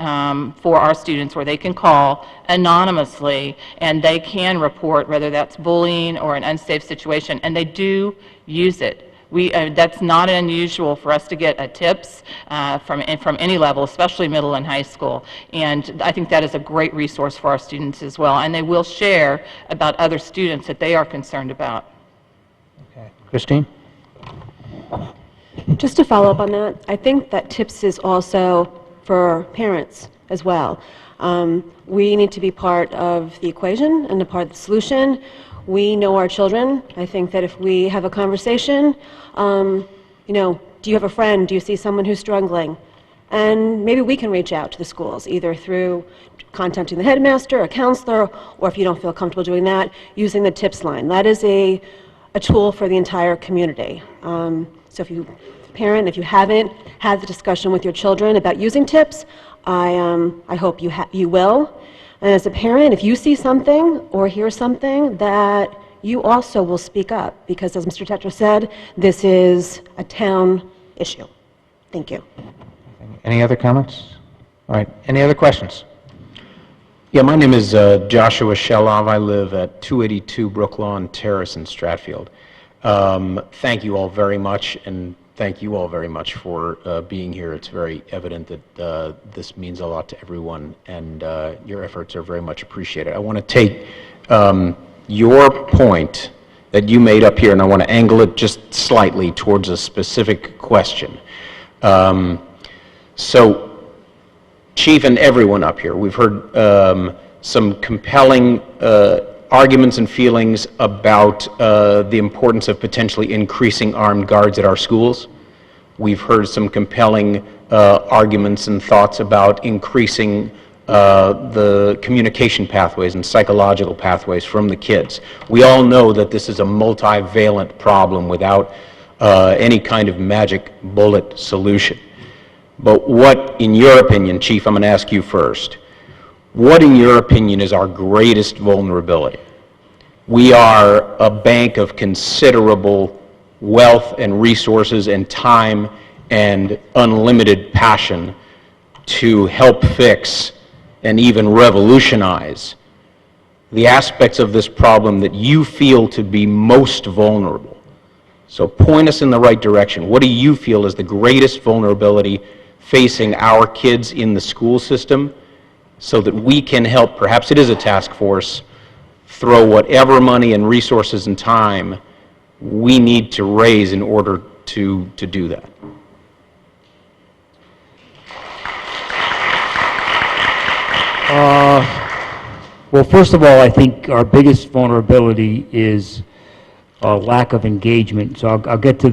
S3: for our students where they can call anonymously and they can report whether that's bullying or an unsafe situation, and they do use it. That's not unusual for us to get tips from any level, especially middle and high school. And I think that is a great resource for our students as well. And they will share about other students that they are concerned about.
S2: Okay. Christine?
S20: Just to follow up on that, I think that TIPS is also for parents as well. We need to be part of the equation and a part of the solution. We know our children. I think that if we have a conversation, you know, do you have a friend? Do you see someone who's struggling? And maybe we can reach out to the schools, either through contacting the headmaster, a counselor, or if you don't feel comfortable doing that, using the TIPS line. That is a tool for the entire community. So if you, parent, if you haven't had the discussion with your children about using TIPS, I hope you will. And as a parent, if you see something or hear something, that you also will speak up, because as Mr. Tetra said, this is a town issue. Thank you.
S2: Any other comments? All right, any other questions? Yeah, my name is Joshua Shelov. I live at 282 Brooklawn Terrace in Stratfield. Thank you all very much, and thank you all very much for being here. It's very evident that this means a lot to everyone, and your efforts are very much appreciated. I want to take your point that you made up here, and I want to angle it just slightly towards a specific question. So, Chief and everyone up here, we've heard some compelling arguments and feelings about the importance of potentially increasing armed guards at our schools. We've heard some compelling arguments and thoughts about increasing the communication pathways and psychological pathways from the kids. We all know that this is a multivalent problem without any kind of magic bullet solution. But what, in your opinion, Chief, I'm going to ask you first, what, in your opinion, is our greatest vulnerability? We are a bank of considerable wealth and resources and time and unlimited passion to help fix and even revolutionize the aspects of this problem that you feel to be most vulnerable. So point us in the right direction. What do you feel is the greatest vulnerability facing our kids in the school system, so that we can help, perhaps it is a task force, throw whatever money and resources and time we need to raise in order to do that?
S4: Well, first of all, I think our biggest vulnerability is lack of engagement. So I'll get to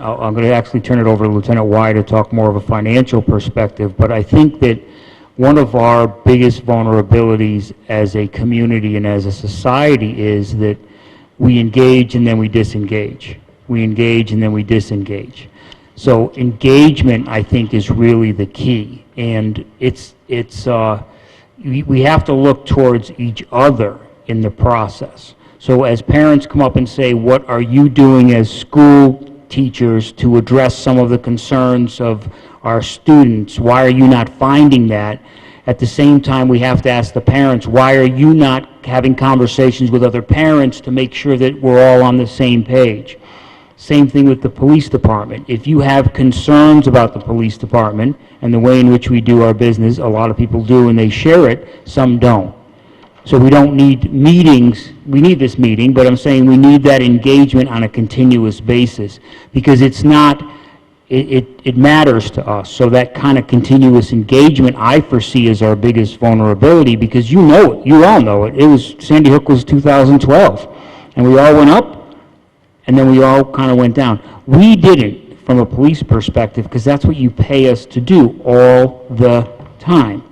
S4: I'm going to actually turn it over to Lieutenant Y to talk more of a financial perspective, but I think that one of our biggest vulnerabilities as a community and as a society is that we engage and then we disengage. We engage and then we disengage. So engagement, I think, is really the key, and we have to look towards each other in the process. So as parents come up and say, what are you doing as school teachers to address some of the concerns of our students? Why are you not finding that? At the same time, we have to ask the parents, why are you not having conversations with other parents to make sure that we're all on the same page? Same thing with the police department. If you have concerns about the police department and the way in which we do our business, a lot of people do and they share it, some don't. So we don't need meetings. We need this meeting, but I'm saying we need that engagement on a continuous basis, because it's not, it matters to us. So that kind of continuous engagement I foresee as our biggest vulnerability, because you know it, you all know it. It was, Sandy Hook was 2012, and we all went up, and then we all kind of went down. We didn't, from a police perspective, because that's what you pay us to do all the time.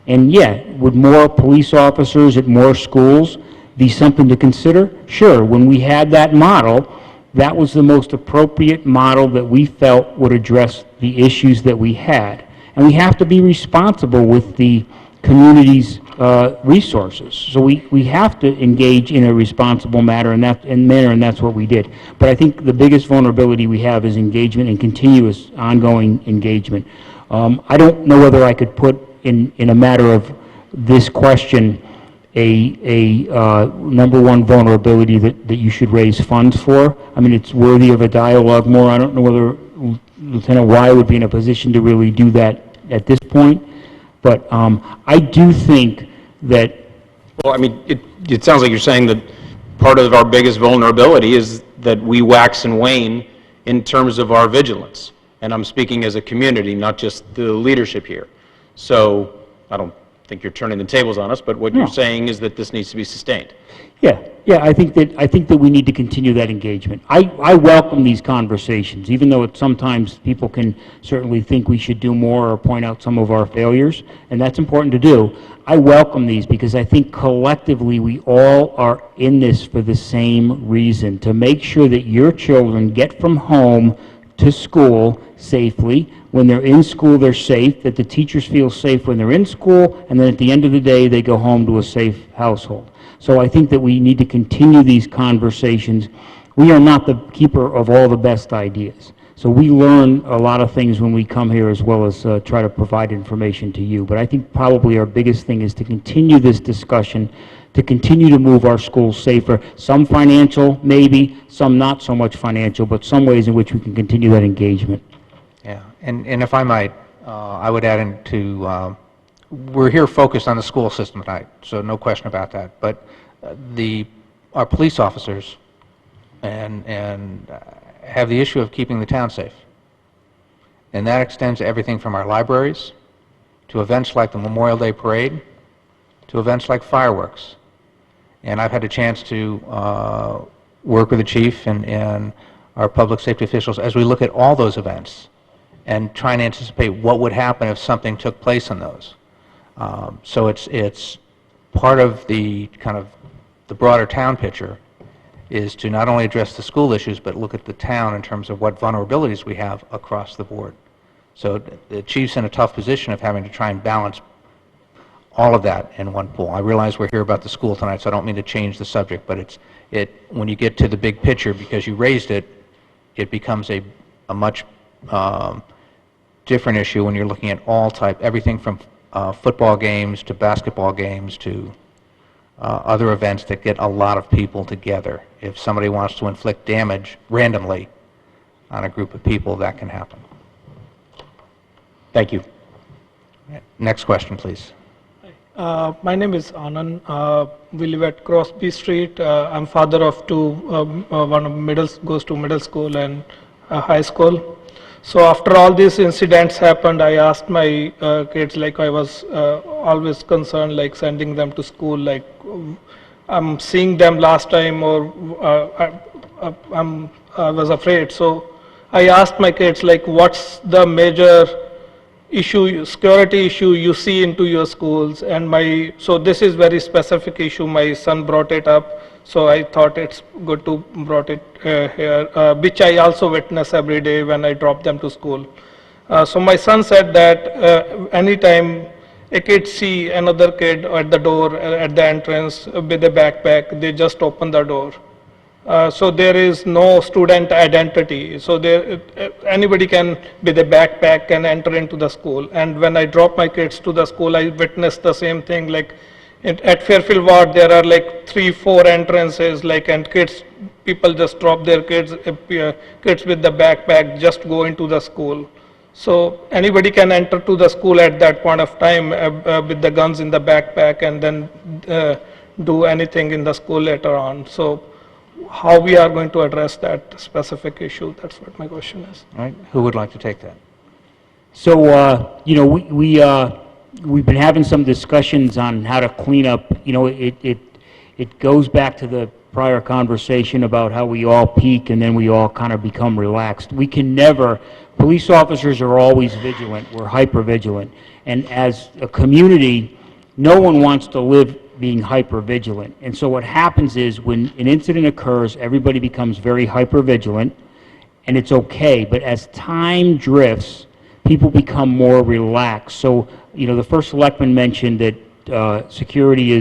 S4: And yeah, would more police officers at more schools be something to consider? Sure. When we had that model, that was the most appropriate model that we felt would address the issues that we had. And we have to be responsible with the community's resources. So we have to engage in a responsible manner, and that's what we did. But I think the biggest vulnerability we have is engagement and continuous ongoing engagement. I don't know whether I could put in a matter of this question a number one vulnerability that you should raise funds for. I mean, it's worthy of a dialogue more. I don't know whether Lieutenant Y would be in a position to really do that at this point, but I do think that...
S2: Well, I mean, it sounds like you're saying that part of our biggest vulnerability is that we wax and wane in terms of our vigilance. And I'm speaking as a community, not just the leadership here. So, I don't
S21: think you're turning the tables on us, but what
S4: No.
S21: you're saying is that this needs to be sustained.
S4: Yeah, I think that we need to continue that engagement. I welcome these conversations, even though sometimes people can certainly think we should do more or point out some of our failures, and that's important to do. I welcome these because I think collectively we all are in this for the same reason, to make sure that your children get from home to school safely. When they're in school, they're safe, that the teachers feel safe when they're in school, and then at the end of the day, they go home to a safe household. So I think that we need to continue these conversations. We are not the keeper of all the best ideas. So we learn a lot of things when we come here, as well as try to provide information to you. But I think probably our biggest thing is to continue this discussion, to continue to move our schools safer. Some financial, maybe, some not so much financial, but some ways in which we can continue that engagement.
S2: Yeah, and if I might, I would add into, we're here focused on the school system tonight, so no question about that. But our police officers and have the issue of keeping the town safe. And that extends to everything from our libraries, to events like the Memorial Day Parade, to events like fireworks. And I've had a chance to work with the chief and our public safety officials as we look at all those events and try and anticipate what would happen if something took place in those. So it's part of the kind of the broader town picture is to not only address the school issues, but look at the town in terms of what vulnerabilities we have across the board. So the chief's in a tough position of having to try and balance all of that in one pool. I realize we're here about the school tonight, so I don't mean to change the subject, but when you get to the big picture, because you raised it, it becomes a much different issue when you're looking at everything from football games to basketball games to other events that get a lot of people together. If somebody wants to inflict damage randomly on a group of people, that can happen. Thank you. Next question, please.
S22: My name is Anand. We live at Crosby Street. I'm father of two. One goes to middle school and high school. So after all these incidents happened, I asked my kids, like I was always concerned, like sending them to school, like I'm seeing them last time, or I was afraid. So I asked my kids, like, what's the major issue, security issue you see into your schools? And so this is very specific issue. My son brought it up. So I thought it's good to brought it here, which I also witness every day when I drop them to school. So my son said that anytime a kid see another kid at the door, at the entrance with a backpack, they just open the door. So there is no student identity. So anybody can, with a backpack, can enter into the school. And when I drop my kids to the school, I witnessed the same thing. Like at Fairfield Ward, there are like 3-4 entrances, and people just drop their kids with the backpack, just go into the school. So anybody can enter to the school at that point of time with the guns in the backpack and then do anything in the school later on. So how we are going to address that specific issue, that's what my question is.
S2: All right. Who would like to take that?
S4: So, we've been having some discussions on how to clean up. It goes back to the prior conversation about how we all peak and then we all kind of become relaxed. We can never, police officers are always vigilant. We're hyper vigilant. And as a community, no one wants to live being hyper vigilant. And so what happens is when an incident occurs, everybody becomes very hyper vigilant, and it's okay. But as time drifts, people become more relaxed. So, the first selectman mentioned that security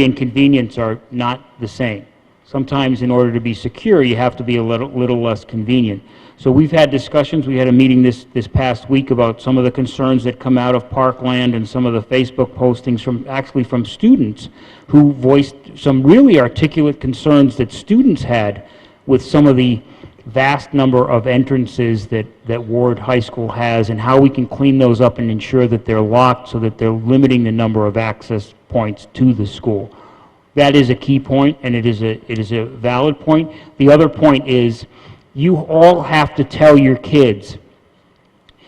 S4: and convenience are not the same. Sometimes in order to be secure, you have to be a little less convenient. So we've had discussions. We had a meeting this past week about some of the concerns that come out of Parkland and some of the Facebook postings from students who voiced some really articulate concerns that students had with some of the vast number of entrances that Ward High School has, and how we can clean those up and ensure that they're locked so that they're limiting the number of access points to the school. That is a key point, and it is a valid point. The other point is you all have to tell your kids,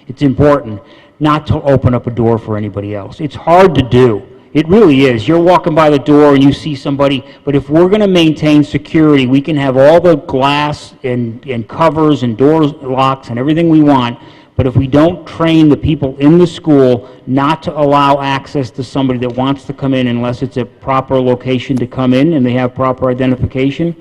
S4: it's important, not to open up a door for anybody else. It's hard to do. It really is. You're walking by the door and you see somebody, but if we're going to maintain security, we can have all the glass and covers and door locks and everything we want, but if we don't train the people in the school not to allow access to somebody that wants to come in unless it's a proper location to come in and they have proper identification,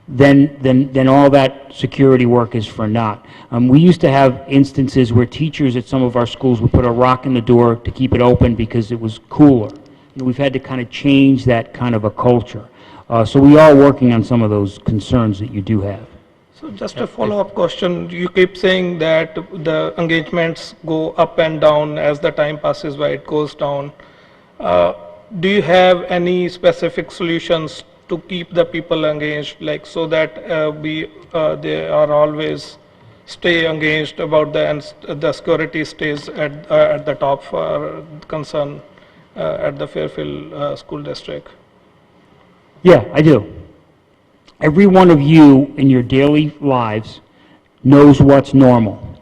S4: then all that security work is for naught. We used to have instances where teachers at some of our schools would put a rock in the door to keep it open because it was cooler. We've had to kind of change that kind of a culture. So we are working on some of those concerns that you do have.
S22: So just a follow-up question. You keep saying that the engagements go up and down as the time passes by, it goes down. Do you have any specific solutions to keep the people engaged, like so that they are always stay engaged about the security stays at the top for concern at the Fairfield School District?
S4: Yeah, I do. Every one of you in your daily lives knows what's normal.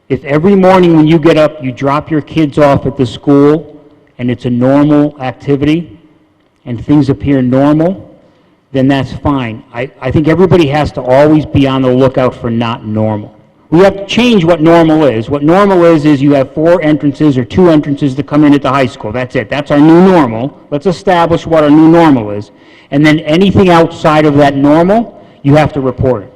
S4: If every morning when you get up, you drop your kids off at the school and it's a normal activity and things appear normal, then that's fine. I think everybody has to always be on the lookout for not normal. We have to change what normal is. What normal is you have 4 entrances or 2 entrances to come in at the high school. That's it. That's our new normal. Let's establish what our new normal is. And then anything outside of that normal, you have to report it.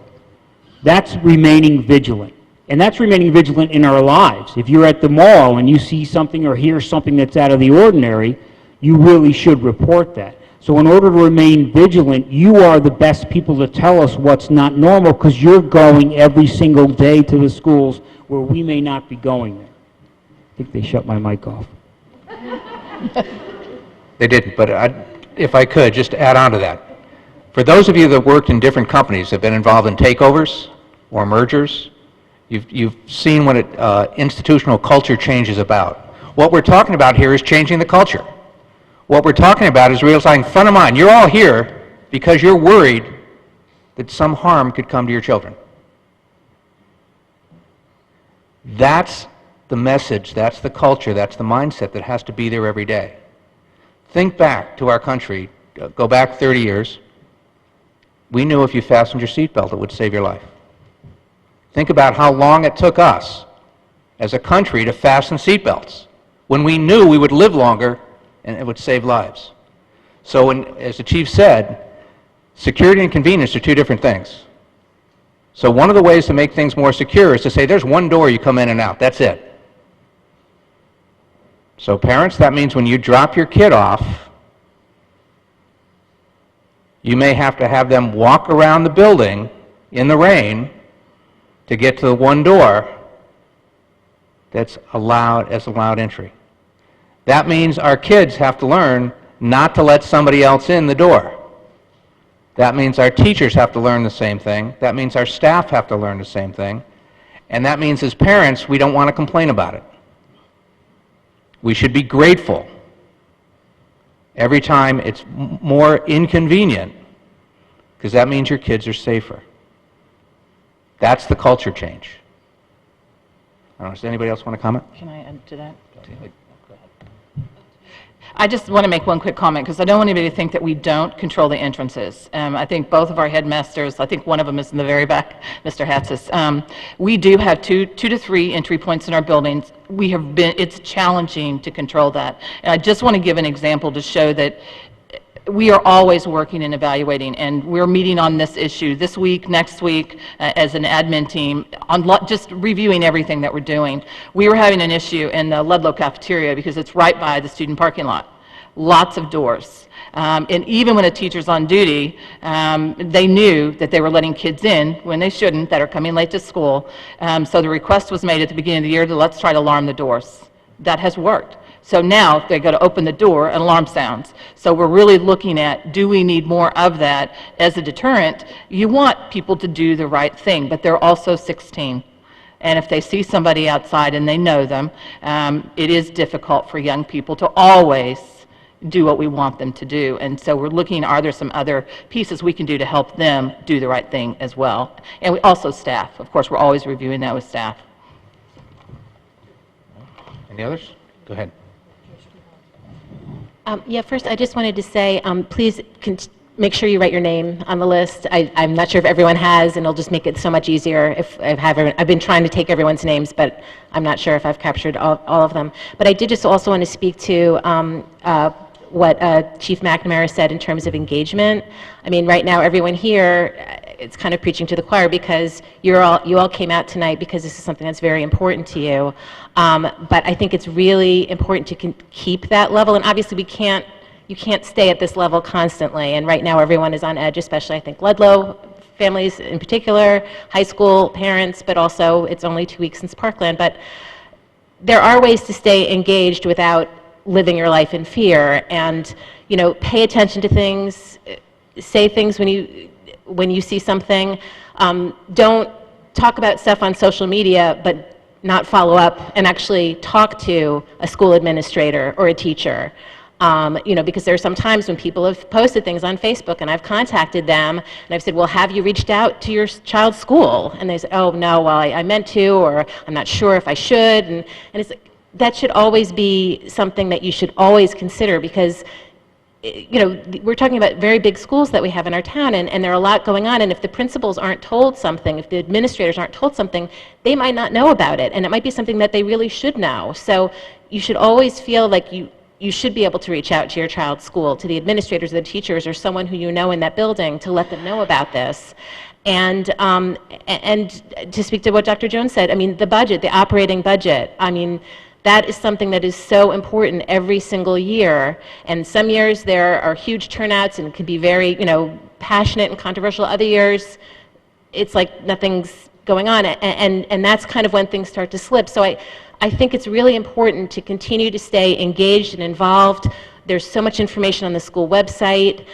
S4: That's remaining vigilant. And that's remaining vigilant in our lives. If you're at the mall and you see something or hear something that's out of the ordinary, you really should report that. So in order to remain vigilant, you are the best people to tell us what's not normal because you're going every single day to the schools where we may not be going there. I think they shut my mic off.
S2: They didn't, but if I could, just add on to that. For those of you that worked in different companies, have been involved in takeovers or mergers, you've seen what institutional culture change is about. What we're talking about here is changing the culture. What we're talking about is realizing, front of mind, you're all here because you're worried that some harm could come to your children. That's the message, that's the culture, that's the mindset that has to be there every day. Think back to our country, go back 30 years. We knew if you fastened your seatbelt, it would save your life. Think about how long it took us as a country to fasten seatbelts when we knew we would live longer and it would save lives. So as the chief said, security and convenience are 2 different things. So one of the ways to make things more secure is to say there's one door you come in and out, that's it. So parents, that means when you drop your kid off, you may have to have them walk around the building in the rain to get to the one door that's allowed entry. That means our kids have to learn not to let somebody else in the door. That means our teachers have to learn the same thing. That means our staff have to learn the same thing. And that means as parents, we don't want to complain about it. We should be grateful every time it's more inconvenient, because that means your kids are safer. That's the culture change. I don't know, does anybody else want to comment?
S3: Can I add to that? I just want to make one quick comment because I don't want anybody to think that we don't control the entrances. I think both of our headmasters, I think one of them is in the very back, Mr. Hatzis. We do have two to three entry points in our buildings. It's challenging to control that. And I just want to give an example to show that we are always working and evaluating, and we're meeting on this issue this week, next week, as an admin team, on just reviewing everything that we're doing. We were having an issue in the Ludlow cafeteria because it's right by the student parking lot. Lots of doors. And even when a teacher's on duty, they knew that they were letting kids in when they shouldn't, that are coming late to school. So the request was made at the beginning of the year to let's try to alarm the doors. That has worked. So now, if they go to open the door, an alarm sounds. So we're really looking at, do we need more of that as a deterrent? You want people to do the right thing, but they're also 16. And if they see somebody outside and they know them, it is difficult for young people to always do what we want them to do. And so we're looking, are there some other pieces we can do to help them do the right thing as well? And we also staff. Of course, we're always reviewing that with staff.
S2: Any others? Go ahead.
S14: Yeah, first, I just wanted to say, please make sure you write your name on the list. I'm not sure if everyone has, and it'll just make it so much easier if I've been trying to take everyone's names, but I'm not sure if I've captured all of them. But I did just also want to speak to what Chief Mcnamara said in terms of engagement. I mean, right now, everyone here, it's kind of preaching to the choir because you all came out tonight because this is something that's very important to you. But I think it's really important to keep that level, and obviously you can't stay at this level constantly, and right now everyone is on edge, especially I think Ludlow families in particular, high school parents, but also it's only 2 weeks since Parkland. But there are ways to stay engaged without living your life in fear, and pay attention to things, say things when you see something. Don't talk about stuff on social media, but not follow up and actually talk to a school administrator or a teacher. Because there are some times when people have posted things on Facebook and I've contacted them and I've said, well, have you reached out to your child's school? And they say, oh, no, well, I meant to, or I'm not sure if I should. And it's like, that should always be something that you should always consider, because we're talking about very big schools that we have in our town, and there are a lot going on, and if the principals aren't told something, if the administrators aren't told something, they might not know about it, and it might be something that they really should know. So you should always feel like you should be able to reach out to your child's school, to the administrators, the teachers, or someone who you know in that building to let them know about this. And to speak to what Dr. Jones said, I mean, the budget, the operating budget, I mean, that is something that is so important every single year. And some years there are huge turnouts and it can be very, passionate and controversial. Other years, it's like nothing's going on. And that's kind of when things start to slip. So I think it's really important to continue to stay engaged and involved. There's so much information on the school website.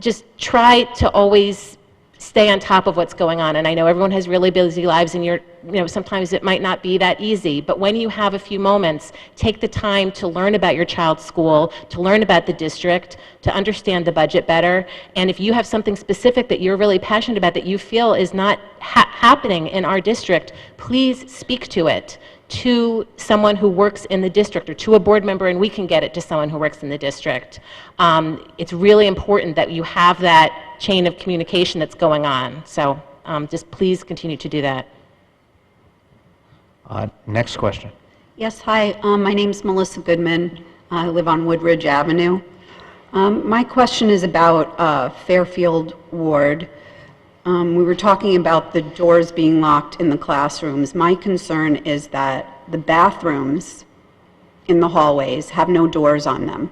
S14: Just try to always stay on top of what's going on. And I know everyone has really busy lives, and sometimes it might not be that easy, but when you have a few moments, take the time to learn about your child's school, to learn about the district, to understand the budget better. And if you have something specific that you're really passionate about that you feel is not happening in our district, please speak to it to someone who works in the district, or to a board member, and we can get it to someone who works in the district. It's really important that you have that chain of communication that's going on. So just please continue to do that.
S2: Next question.
S5: Yes, hi. My name's Melissa Goodman. I live on Woodridge Avenue. My question is about Fairfield Ward. We were talking about the doors being locked in the classrooms. My concern is that the bathrooms in the hallways have no doors on them.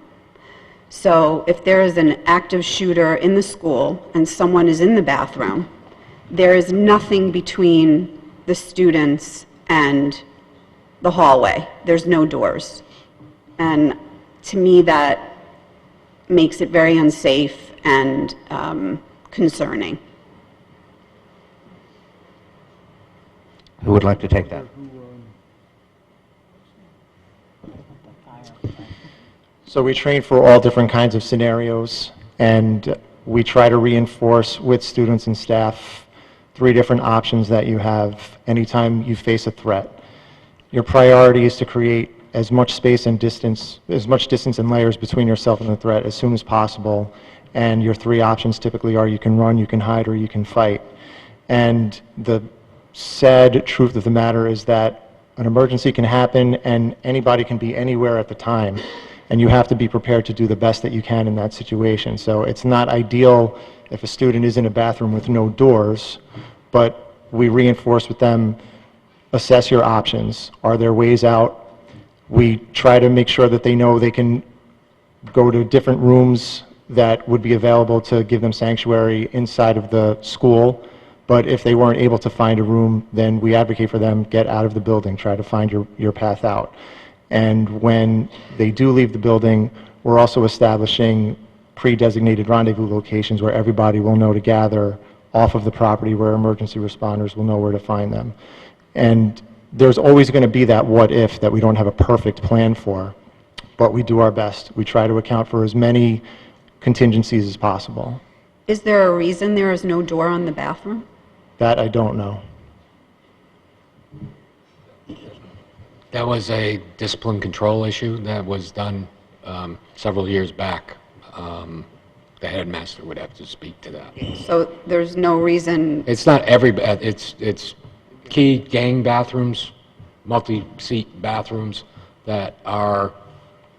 S5: So if there is an active shooter in the school and someone is in the bathroom, there is nothing between the students and the hallway. There's no doors. And to me, that makes it very unsafe and concerning.
S2: Who would like to take that?
S7: So we train for all different kinds of scenarios, and we try to reinforce with students and staff 3 different options that you have anytime you face a threat. Your priority is to create as much space and distance, as much distance and layers between yourself and the threat as soon as possible. And your 3 options typically are you can run, you can hide, or you can fight. And the sad truth of the matter is that an emergency can happen and anybody can be anywhere at the time, and you have to be prepared to do the best that you can in that situation. So it's not ideal if a student is in a bathroom with no doors, but we reinforce with them, assess your options. Are there ways out? We try to make sure that they know they can go to different rooms that would be available to give them sanctuary inside of the school. But if they weren't able to find a room, then we advocate for them, get out of the building, try to find your path out. And when they do leave the building, we're also establishing pre-designated rendezvous locations where everybody will know to gather off of the property, where emergency responders will know where to find them. And there's always going to be that what if that we don't have a perfect plan for, but we do our best. We try to account for as many contingencies as possible.
S5: Is there a reason there is no door on the bathroom?
S7: That I don't know.
S10: That was a discipline control issue that was done several years back. The headmaster would have to speak to that.
S5: So there's no reason,
S10: It's not every, it's key gang bathrooms, multi-seat bathrooms that are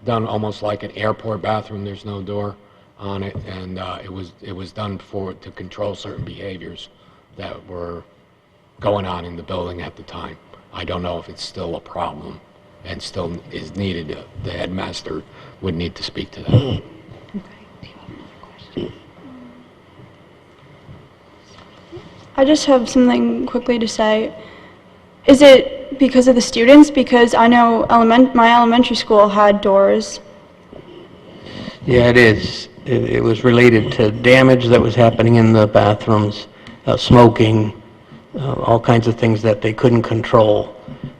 S10: done almost like an airport bathroom. There's no door on it, and it was done to control certain behaviors that were going on in the building at the time. I don't know if it's still a problem and still is needed. The headmaster would need to speak to that.
S6: I just have something quickly to say. Is it because of the students? Because I know my elementary school had doors.
S8: Yeah, it is. It was related to damage that was happening in the bathrooms, smoking, all kinds of things that they couldn't control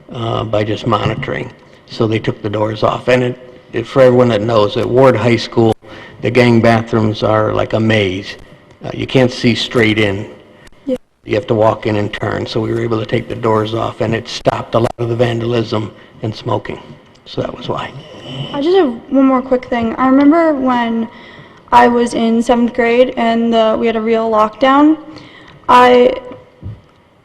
S8: by just monitoring. So they took the doors off. And for everyone that knows, at Ward High School, the gang bathrooms are like a maze. You can't see straight in.
S6: Yeah.
S8: You have to walk in and turn. So we were able to take the doors off, and it stopped a lot of the vandalism and smoking. So that was why.
S6: I just have one more quick thing. I remember when I was in 7th grade and we had a real lockdown. I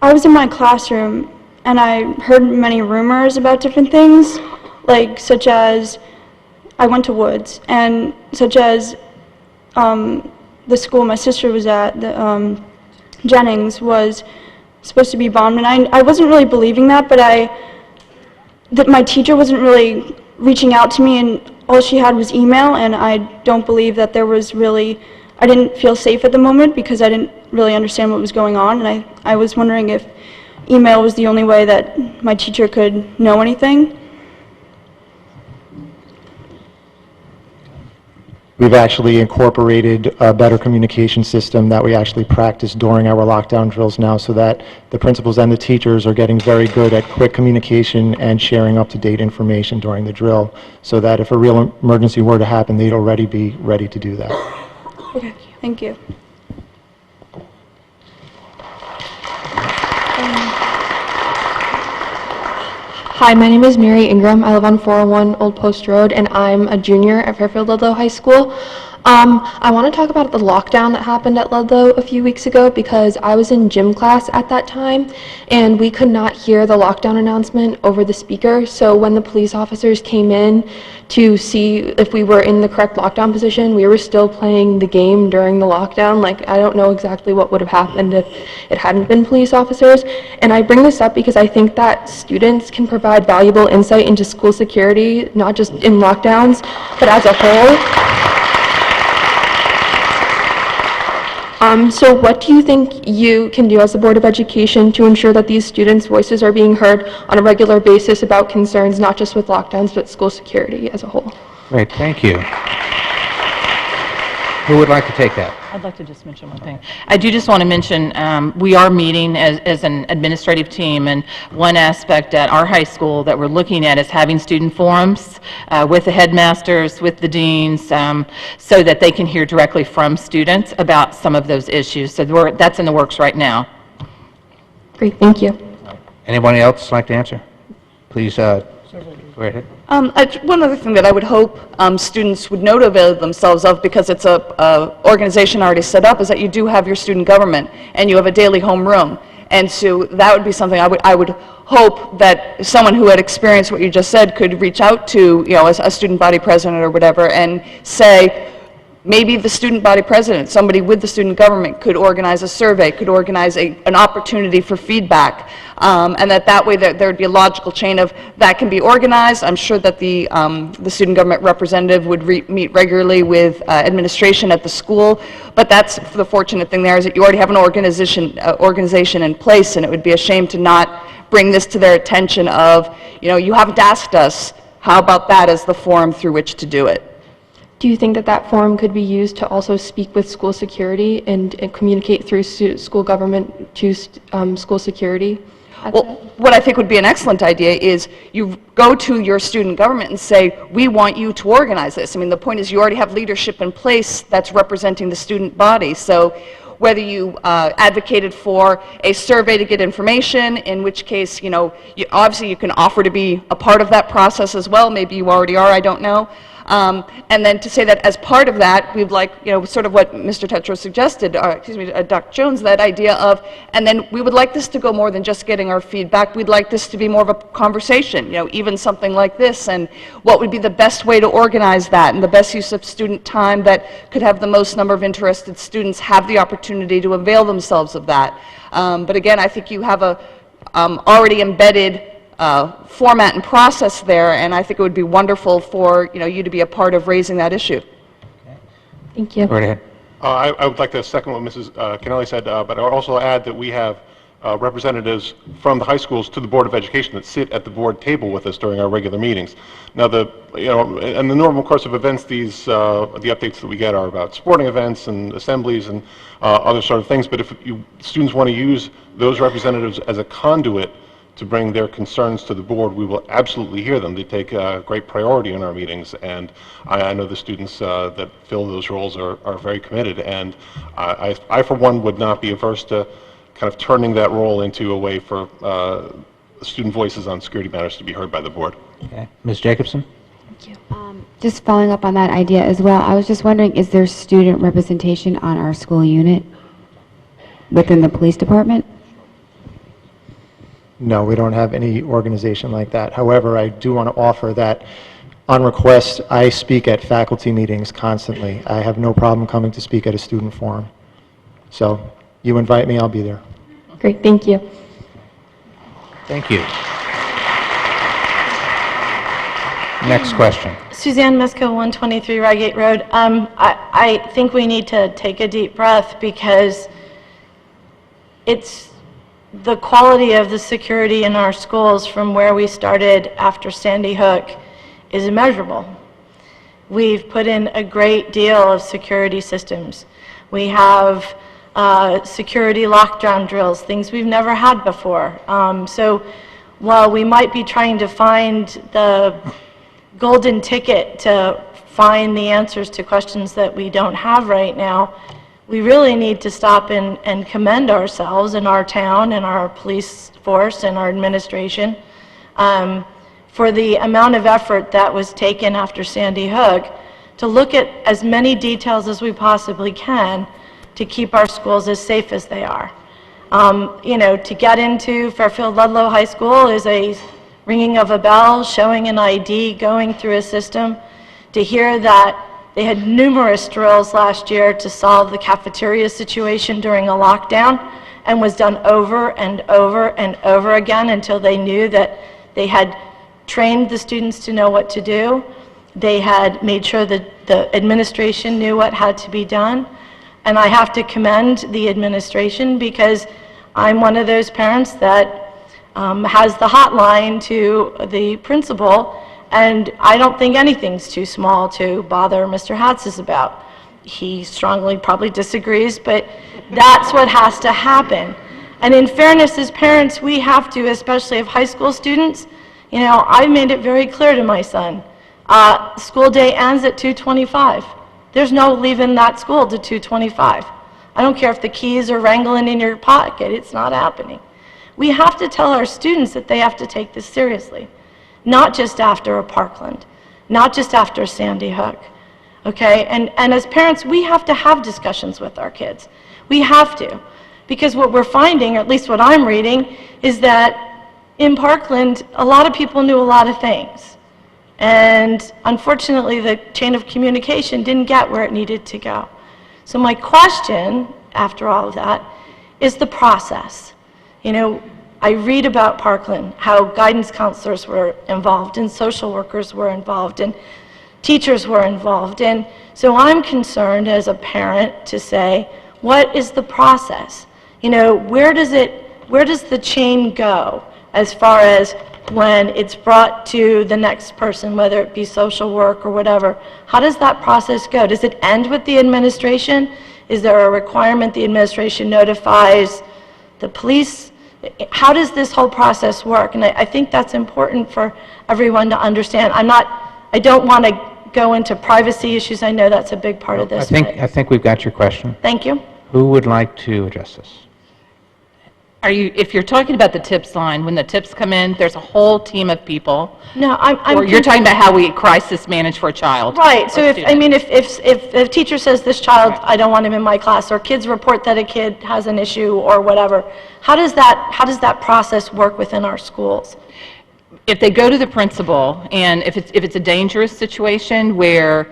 S6: was in my classroom and I heard many rumors about different things, like such as I went to Woods, and such as the school my sister was at, Jennings, was supposed to be bombed, and I wasn't really believing that, but that my teacher wasn't really reaching out to me, and all she had was email, and I don't believe that there was really, I didn't feel safe at the moment because I didn't really understand what was going on, and I was wondering if email was the only way that my teacher could know anything.
S7: We've actually incorporated a better communication system that we actually practice during our lockdown drills now, so that the principals and the teachers are getting very good at quick communication and sharing up-to-date information during the drill, so that if a real emergency were to happen, they'd already be ready to do that.
S6: Okay, thank you.
S23: Hi, my name is Mary Ingram. I live on 401 Old Post Road, and I'm a junior at Fairfield Ludlow High School. I want to talk about the lockdown that happened at Ludlow a few weeks ago because I was in gym class at that time, and we could not hear the lockdown announcement over the speaker. So when the police officers came in to see if we were in the correct lockdown position, we were still playing the game during the lockdown. Like, I don't know exactly what would have happened if it hadn't been police officers. And I bring this up because I think that students can provide valuable insight into school security, not just in lockdowns, but as a whole. So what do you think you can do as the Board of Education to ensure that these students' voices are being heard on a regular basis about concerns not just with lockdowns, but school security as a whole?
S2: Great, thank you. Who would like to take that?
S3: I'd like to just mention one thing. I do just want to mention, we are meeting as an administrative team, and one aspect at our high school that we're looking at is having student forums with the headmasters, with the deans, so that they can hear directly from students about some of those issues. So that's in the works right now.
S23: Great, thank you.
S2: Anybody else like to answer? Please, go ahead.
S24: One other thing that I would hope students would know to avail themselves of, because it's a organization already set up, is that you do have your student government and you have a daily homeroom. And so that would be something I would hope that someone who had experienced what you just said could reach out to, you know, a student body president or whatever, and say, maybe the student body president, somebody with the student government, could organize a survey, could organize an opportunity for feedback, and that way there would be a logical chain of that can be organized. I'm sure that the student government representative would meet regularly with administration at the school, but that's the fortunate thing there, is that you already have an organization in place, and it would be a shame to not bring this to their attention of, you know, you haven't asked us, how about that as the forum through which to do it?
S23: Do you think that that forum could be used to also speak with school security and communicate through school government to school security?
S24: Well, what I think would be an excellent idea is you go to your student government and say, we want you to organize this. I mean, the point is you already have leadership in place that's representing the student body. So whether you advocated for a survey to get information, in which case, obviously you can offer to be a part of that process as well. Maybe you already are, I don't know. And then to say that as part of that, we'd like, sort of what Mr. Tetro suggested, Dr. Jones, that idea of, and then we would like this to go more than just getting our feedback. We'd like this to be more of a conversation, even something like this, and what would be the best way to organize that and the best use of student time that could have the most number of interested students have the opportunity to avail themselves of that. But again, I think you have a already embedded format and process there, and I think it would be wonderful for you to be a part of raising that issue.
S14: Thank you.
S2: Go right ahead.
S9: I would like to second what Mrs. Kennelly said, but I would also add that we have representatives from the high schools to the Board of Education that sit at the board table with us during our regular meetings. Now, in the normal course of events, the updates that we get are about sporting events and assemblies and other sort of things. But if students want to use those representatives as a conduit to bring their concerns to the board, we will absolutely hear them. They take great priority in our meetings, and I know the students that fill those roles are very committed, and I for one would not be averse to kind of turning that role into a way for student voices on security matters to be heard by the board.
S2: Okay. Ms. Jacobson?
S11: Just following up on that idea as well, I was just wondering, is there student representation on our school unit within the police department?
S7: No, we don't have any organization like that. However, I do want to offer that on request, I speak at faculty meetings constantly. I have no problem coming to speak at a student forum. So you invite me, I'll be there.
S14: Great, thank you.
S2: Thank you. Next question.
S12: Suzanne Misko, 123 Rygate Road. I think we need to take a deep breath because it's the quality of the security in our schools from where we started after Sandy Hook is immeasurable. We've put in a great deal of security systems. We have security lockdown drills, things we've never had before. So while we might be trying to find the golden ticket to find the answers to questions that we don't have right now, we really need to stop and commend ourselves and our town and our police force and our administration for the amount of effort that was taken after Sandy Hook to look at as many details as we possibly can to keep our schools as safe as they are. To get into Fairfield Ludlow High School is a ringing of a bell, showing an ID, going through a system. To hear that they had numerous drills last year to solve the cafeteria situation during a lockdown, and was done over and over and over again until they knew that they had trained the students to know what to do. They had made sure that the administration knew what had to be done. And I have to commend the administration because I'm one of those parents that has the hotline to the principal, and I don't think anything's too small to bother Mr. Hatzis about. He strongly probably disagrees, but that's what has to happen. And in fairness, as parents, we have to, especially of high school students, I've made it very clear to my son, school day ends at 2:25. There's no leaving that school to 2:25. I don't care if the keys are wrangling in your pocket, it's not happening. We have to tell our students that they have to take this seriously. Not just after a Parkland, not just after Sandy Hook, okay? And as parents, we have to have discussions with our kids. We have to, because what we're finding, or at least what I'm reading, is that in Parkland, a lot of people knew a lot of things. And unfortunately, the chain of communication didn't get where it needed to go. So my question, after all of that, is the process. I read about Parkland, how guidance counselors were involved and social workers were involved and teachers were involved. And so I'm concerned as a parent to say, what is the process? Where does the chain go as far as when it's brought to the next person, whether it be social work or whatever? How does that process go? Does it end with the administration? Is there a requirement the administration notifies the police? How does this whole process work? And I think that's important for everyone to understand. I don't want to go into privacy issues. I know that's a big part of this.
S2: I think we've got your question.
S12: Thank you.
S2: Who would like to address this?
S3: If you're talking about the tips line, when the tips come in, there's a whole team of people.
S12: No, I'm.
S3: Or you're talking about how we crisis manage for a child.
S12: Right, so
S3: or student.
S12: if a teacher says this child, I don't want him in my class, or kids report that a kid has an issue or whatever, how does that process work within our schools?
S3: If they go to the principal, and if it's a dangerous situation where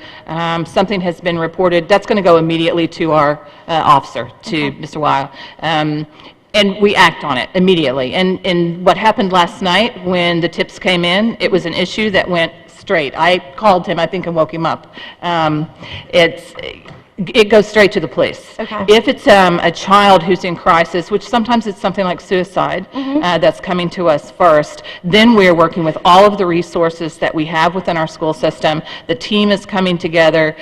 S3: something has been reported, that's going to go immediately to our officer, to Mr. Weil. And we act on it immediately. And what happened last night when the tips came in, it was an issue that went straight. I called him, I think, and woke him up. It goes straight to the police.
S12: Okay.
S3: If it's a child who's in crisis, which sometimes it's something like suicide that's coming to us first, then we're working with all of the resources that we have within our school system. The team is coming together,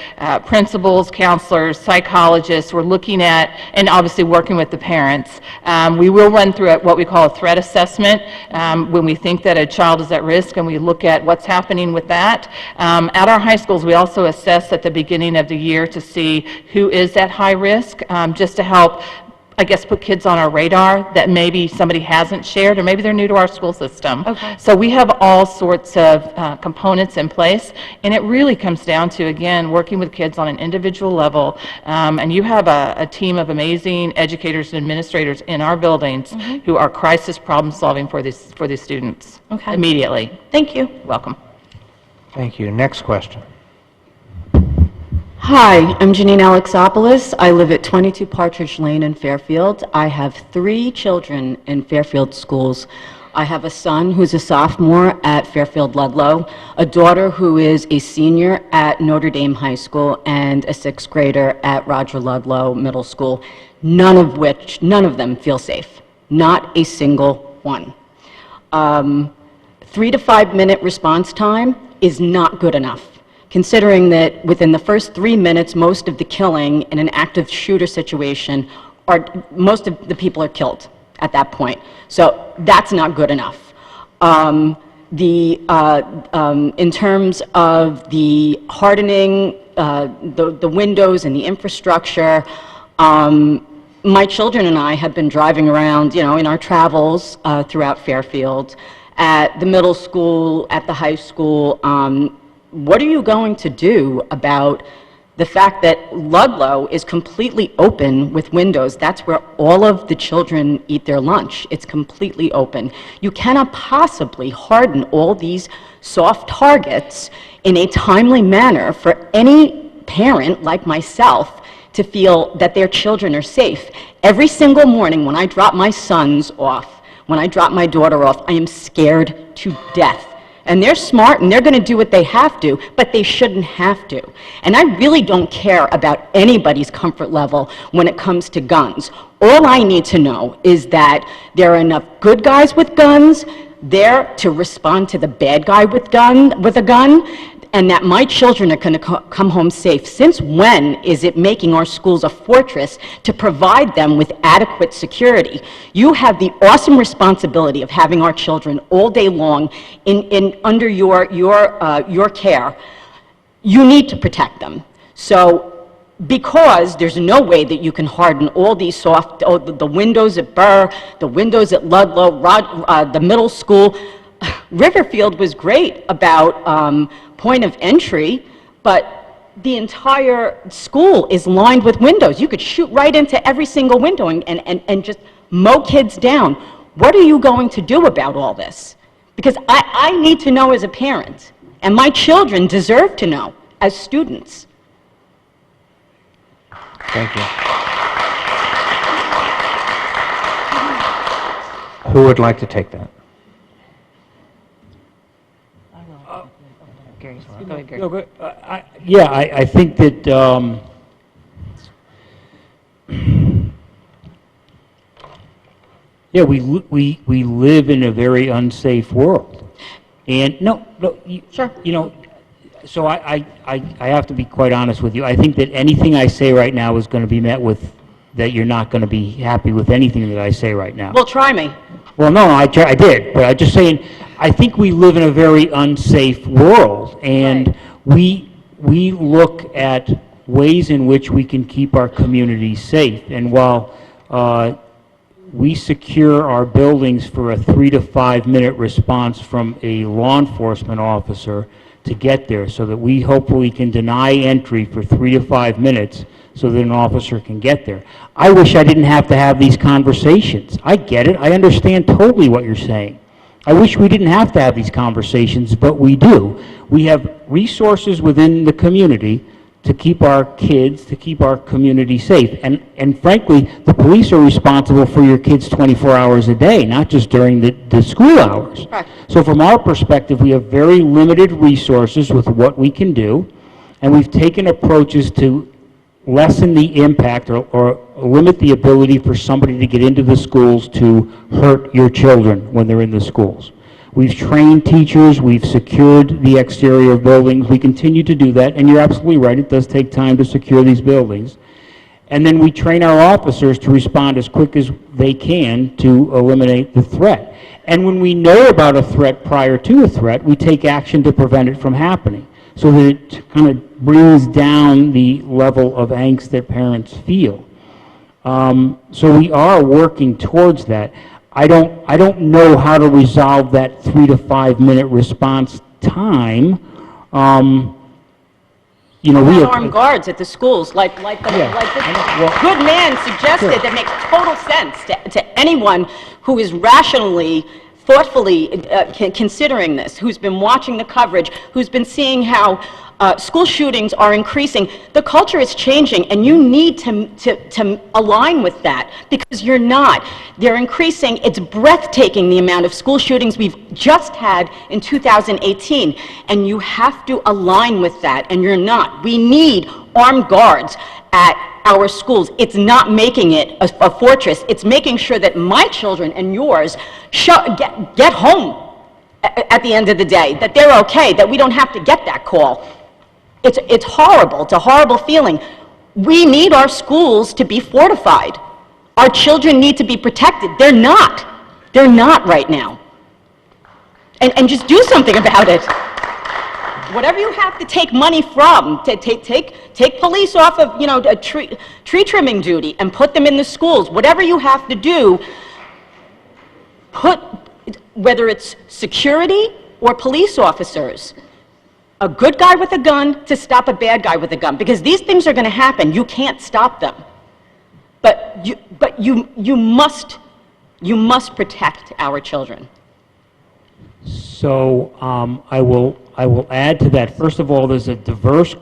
S3: principals, counselors, psychologists. We're looking at, and obviously working with the parents. We will run through what we call a threat assessment when we think that a child is at risk, and we look at what's happening with that. At our high schools, we also assess at the beginning of the year to see who is at high risk, just to help, I guess, put kids on our radar that maybe somebody hasn't shared, or maybe they're new to our school system.
S12: Okay.
S3: So we have all sorts of components in place, and it really comes down to, again, working with kids on an individual level. And you have a team of amazing educators and administrators in our buildings who are crisis problem solving for these students immediately.
S12: Thank you.
S3: Welcome.
S2: Thank you. Next question.
S1: Hi, I'm Janine Alexopoulos. I live at 22 Partridge Lane in Fairfield. I have 3 children in Fairfield schools. I have a son who's a sophomore at Fairfield Ludlow, a daughter who is a senior at Notre Dame High School, and a 6th grader at Roger Ludlow Middle School, none of them feel safe. Not a single one. 3 to 5 minute response time is not good enough, considering that within the first 3 minutes, most of the killing in an active shooter situation, most of the people are killed at that point. So that's not good enough. In terms of the hardening, the windows and the infrastructure, my children and I have been driving around, in our travels throughout Fairfield, at the middle school, at the high school. What are you going to do about the fact that Ludlow is completely open with windows? That's where all of the children eat their lunch. It's completely open. You cannot possibly harden all these soft targets in a timely manner for any parent like myself to feel that their children are safe. Every single morning when I drop my sons off, when I drop my daughter off, I am scared to death. And they're smart, and they're going to do what they have to, but they shouldn't have to. And I really don't care about anybody's comfort level when it comes to guns. All I need to know is that there are enough good guys with guns there to respond to the bad guy with a gun, and that my children are going to come home safe. Since when is it making our schools a fortress to provide them with adequate security? You have the awesome responsibility of having our children all day long under your care. You need to protect them. So, because there's no way that you can harden all these the windows at Burr, the windows at Ludlow, the middle school. Riverfield was great about point of entry, but the entire school is lined with windows. You could shoot right into every single window and just mow kids down. What are you going to do about all this? Because I need to know as a parent, and my children deserve to know as students.
S2: Thank you. Who would like to take that?
S3: Go ahead, Gary.
S4: No, but, I think that we live in a very unsafe world, and
S12: Sure.
S4: So I have to be quite honest with you. I think that anything I say right now is going to be met with that you're not going to be happy with anything that I say right now.
S1: Well, try me.
S4: Well, no, I did, but I'm just saying, I think we live in a very unsafe world, and we look at ways in which we can keep our communities safe. And while we secure our buildings for a 3 to 5 minute response from a law enforcement officer to get there, so that we hopefully can deny entry for 3 to 5 minutes so that an officer can get there. I wish I didn't have to have these conversations. I get it. I understand totally what you're saying. I wish we didn't have to have these conversations, but we do. We have resources within the community to keep our kids, to keep our community safe. And frankly, the police are responsible for your kids 24 hours a day, not just during the school hours.
S1: Right.
S4: So from our perspective, we have very limited resources with what we can do, and we've taken approaches to lessen the impact or limit the ability for somebody to get into the schools to hurt your children when they're in the schools. We've trained teachers, we've secured the exterior of buildings, we continue to do that, and you're absolutely right, it does take time to secure these buildings. And then we train our officers to respond as quick as they can to eliminate the threat. And when we know about a threat prior to a threat, we take action to prevent it from happening, so that it kind of brings down the level of angst that parents feel. So we are working towards that. I don't know how to resolve that 3 to 5 minute response time. You know, we have
S1: armed guards at the schools, like the good man suggested,
S4: Sure.
S1: that makes total sense to anyone who is rationally, thoughtfully considering this, who's been watching the coverage, who's been seeing how school shootings are increasing. The culture is changing, and you need to align with that, because you're not. They're increasing. It's breathtaking, the amount of school shootings we've just had in 2018, and you have to align with that, and you're not. We need armed guards at our schools. It's not making it a fortress. It's making sure that my children and yours get home at the end of the day, that they're okay, that we don't have to get that call. It's horrible. It's a horrible feeling. We need our schools to be fortified. Our children need to be protected. They're not. They're not right now. And just do something about it. Whatever you have to take money from, take police off of, you know, a tree trimming duty and put them in the schools. Whatever you have to do, whether it's security or police officers, a good guy with a gun to stop a bad guy with a gun, because these things are going to happen. You can't stop them. But you must protect our children.
S4: So I will add to that. First of all, there's a diverse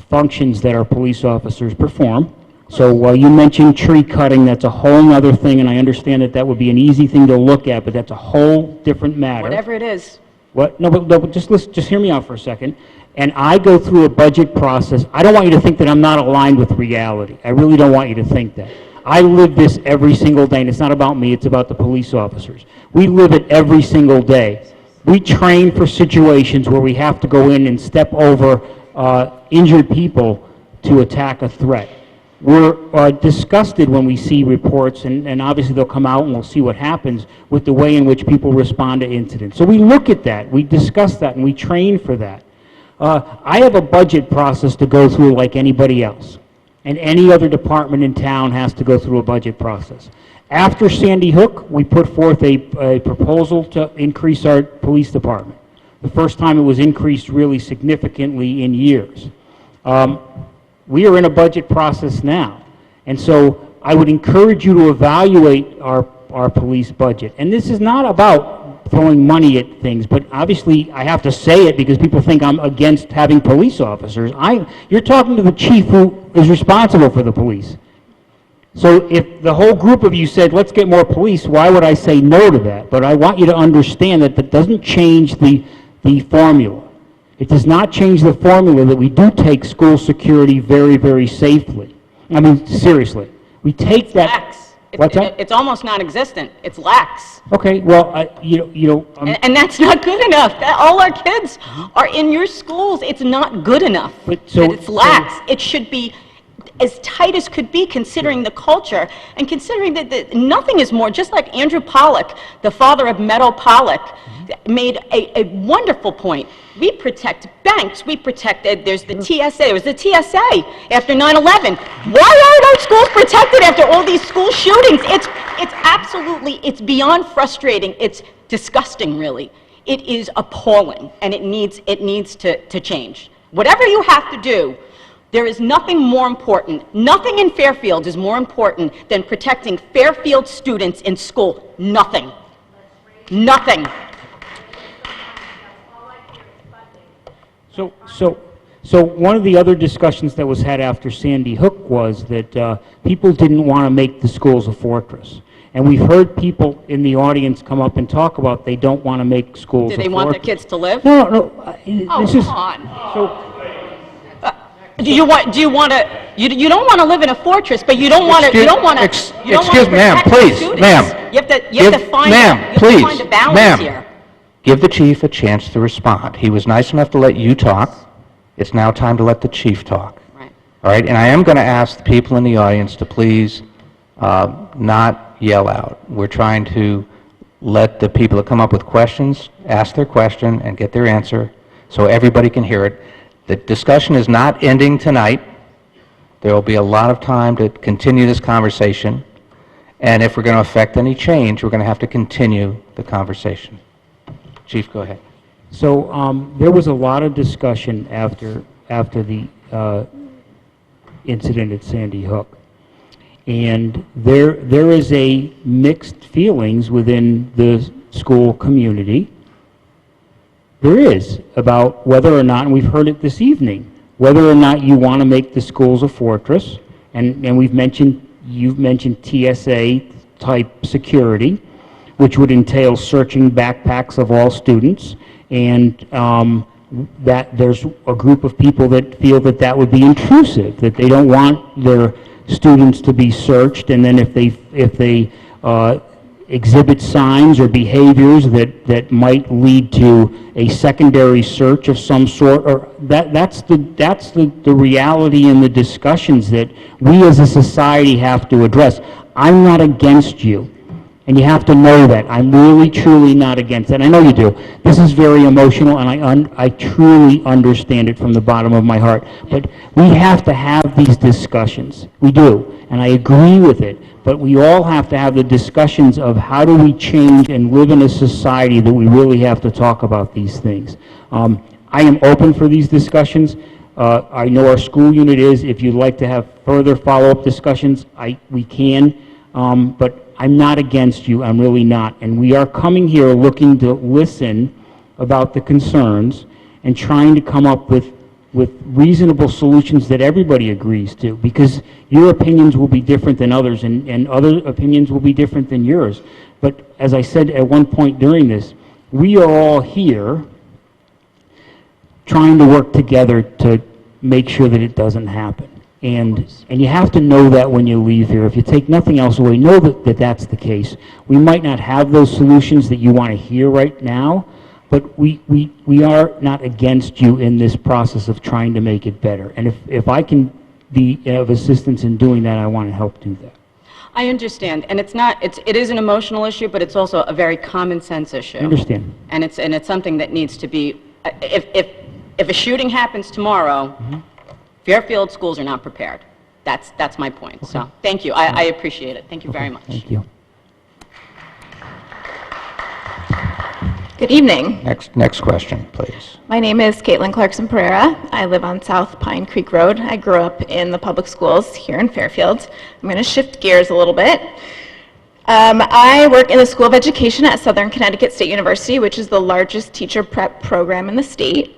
S4: functions that our police officers perform. So while you mentioned tree cutting, that's a whole other thing, and I understand that would be an easy thing to look at, but that's a whole different matter.
S1: Whatever it is.
S4: What? No, but just listen, just hear me out for a second. And I go through a budget process. I don't want you to think that I'm not aligned with reality. I really don't want you to think that. I live this every single day, and it's not about me, it's about the police officers. We live it every single day. We train for situations where we have to go in and step over injured people to attack a threat. We're disgusted when we see reports, and obviously they'll come out and we'll see what happens with the way in which people respond to incidents. So we look at that, we discuss that, and we train for that. I have a budget process to go through like anybody else, and any other department in town has to go through a budget process. After Sandy Hook, we put forth a proposal to increase our police department. The first time it was increased really significantly in years. We are in a budget process now, and so I would encourage you to evaluate our police budget. And this is not about throwing money at things, but obviously I have to say it because people think I'm against having police officers. You're talking to the chief who is responsible for the police. So if the whole group of you said, let's get more police, why would I say no to that? But I want you to understand that that doesn't change the formula. It does not change the formula that we do take school security very, very safely. I mean, seriously. We take that...
S1: Lax.
S4: What's that?
S1: It's almost non-existent. It's lax.
S4: Okay, well,
S1: and that's not good enough. All our kids are in your schools. It's not good enough. It's lax. It should be as tight as could be, considering the culture, and considering that nothing is more, just like Andrew Pollock, the father of Meadow Pollock, made a wonderful point. We protect banks, we protect, there's the TSA, it was the TSA after 9/11. Why aren't our schools protected after all these school shootings? It's absolutely, it's beyond frustrating, it's disgusting, really. It is appalling, and it needs to change. Whatever you have to do, there is nothing more important, nothing in Fairfield is more important than protecting Fairfield students in school. Nothing. Nothing.
S4: So one of the other discussions that was had after Sandy Hook was that people didn't want to make the schools a fortress. And we've heard people in the audience come up and talk about they don't want to make schools a fortress.
S1: Do they want their kids to live?
S4: No.
S1: Oh, come on. Do you want to? You don't want to live in a fortress, but you don't want to. You don't want to.
S2: Excuse, ma'am, please, ma'am.
S1: You have to find a balance here.
S2: Give the chief a chance to respond. He was nice enough to let you talk. It's now time to let the chief talk.
S1: Right.
S2: All right, and I am going to ask the people in the audience to please not yell out. We're trying to let the people that come up with questions ask their question and get their answer so everybody can hear it. The discussion is not ending tonight. There will be a lot of time to continue this conversation, and if we're going to affect any change, we're going to have to continue the conversation. Chief, go ahead.
S4: So there was a lot of discussion after the incident at Sandy Hook, and there is a mixed feelings within the school community. There is, about whether or not, and we've heard it this evening, whether or not you want to make the schools a fortress, and you've mentioned TSA-type security, which would entail searching backpacks of all students, and that there's a group of people that feel that that would be intrusive, that they don't want their students to be searched, and then if they exhibit signs or behaviors that might lead to a secondary search of some sort, or that's the reality in the discussions that we as a society have to address. I'm not against you, and you have to know that. I'm really, truly not against it. I know you do. This is very emotional, and I truly understand it from the bottom of my heart. But we have to have these discussions. We do, and I agree with it. But we all have to have the discussions of how do we change and live in a society that we really have to talk about these things. I am open for these discussions. I know our school unit is. If you'd like to have further follow-up discussions, we can. But I'm not against you. I'm really not. And we are coming here looking to listen about the concerns and trying to come up with reasonable solutions that everybody agrees to, because your opinions will be different than others, and other opinions will be different than yours. But as I said at one point during this, we are all here trying to work together to make sure that it doesn't happen. And you have to know that when you leave here. If you take nothing else away, know that that's the case. We might not have those solutions that you want to hear right now, but we are not against you in this process of trying to make it better. And if I can be of assistance in doing that, I want to help do that.
S1: I understand, and it is an emotional issue, but it's also a very common sense issue.
S4: I understand.
S1: And it's something that needs to be, if a shooting happens tomorrow, Fairfield schools are not prepared. That's my point. Okay. So thank you. I appreciate it. Thank you very much.
S4: Thank you.
S13: Good evening.
S2: Next question, please.
S13: My name is Caitlin Clarkson Pereira. I live on South Pine Creek Road. I grew up in the public schools here in Fairfield. I'm going to shift gears a little bit. I work in the School of Education at Southern Connecticut State University, which is the largest teacher prep program in the state.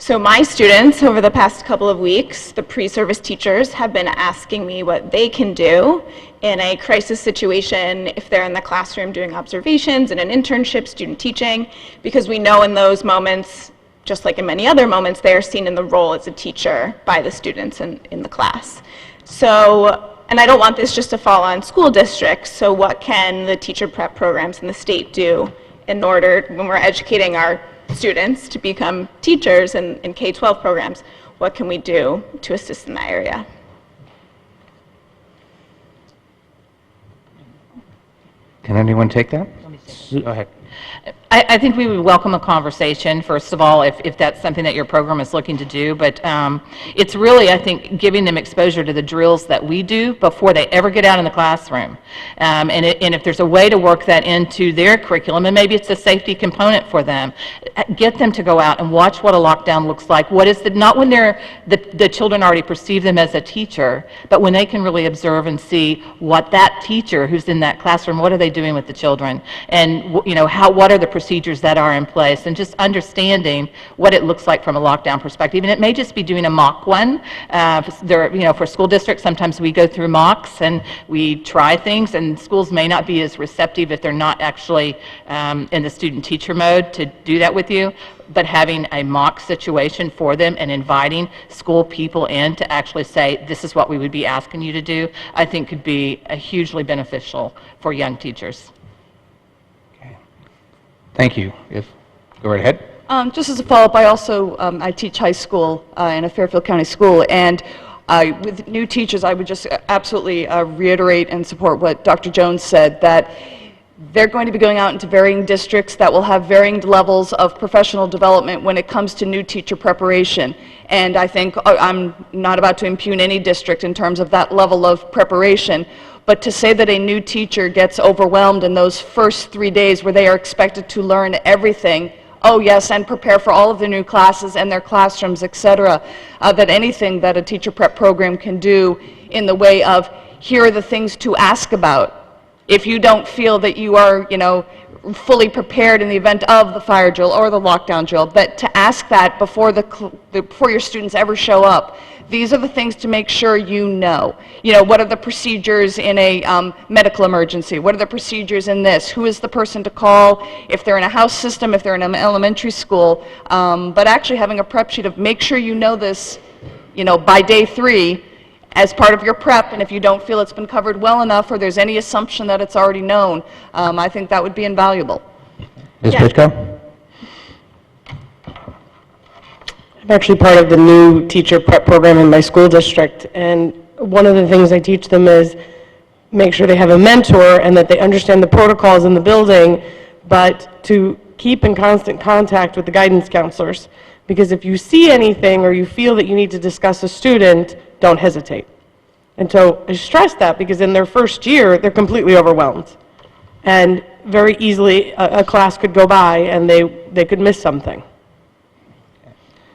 S13: So my students, over the past couple of weeks, the pre-service teachers, have been asking me what they can do in a crisis situation if they're in the classroom doing observations and an internship, student teaching, because we know in those moments, just like in many other moments, they are seen in the role as a teacher by the students in the class. So, and I don't want this just to fall on school districts, so what can the teacher prep programs in the state do in order, when we're educating our students to become teachers in K-12 programs, what can we do to assist in that area?
S2: Can anyone take that? Go ahead.
S3: I think we would welcome a conversation, first of all, if that's something that your program is looking to do. But it's really, I think, giving them exposure to the drills that we do before they ever get out in the classroom. And if there's a way to work that into their curriculum, and maybe it's a safety component for them, get them to go out and watch what a lockdown looks like. What is not when the children already perceive them as a teacher, but when they can really observe and see what that teacher who's in that classroom, what are they doing with the children, and what are the procedures that are in place, and just understanding what it looks like from a lockdown perspective. And it may just be doing a mock one. For school districts, sometimes we go through mocks and we try things, and schools may not be as receptive if they're not actually in the student-teacher mode to do that with you. But having a mock situation for them and inviting school people in to actually say, this is what we would be asking you to do, I think could be hugely beneficial for young teachers.
S2: Thank you. Go right ahead.
S24: Just as a follow-up, I also I teach high school in a Fairfield County school, and with new teachers, I would just absolutely reiterate and support what Dr. Jones said, that they're going to be going out into varying districts that will have varying levels of professional development when it comes to new teacher preparation. And I think I'm not about to impugn any district in terms of that level of preparation, but to say that a new teacher gets overwhelmed in those first 3 days where they are expected to learn everything, oh yes, and prepare for all of the new classes and their classrooms, etc., that anything that a teacher prep program can do in the way of, here are the things to ask about. If you don't feel that you are, fully prepared in the event of the fire drill or the lockdown drill, but to ask that before before your students ever show up. These are the things to make sure you know. What are the procedures in a medical emergency? What are the procedures in this? Who is the person to call if they're in a house system, if they're in an elementary school? But actually having a prep sheet of make sure you know this, by day 3 as part of your prep, and if you don't feel it's been covered well enough or there's any assumption that it's already known, I think that would be invaluable.
S2: Ms. Pitko?
S15: I'm actually part of the new teacher prep program in my school district, and one of the things I teach them is make sure they have a mentor and that they understand the protocols in the building, but to keep in constant contact with the guidance counselors. Because if you see anything or you feel that you need to discuss a student, don't hesitate. And so I stress that because in their first year, they're completely overwhelmed. And very easily, a class could go by and they could miss something.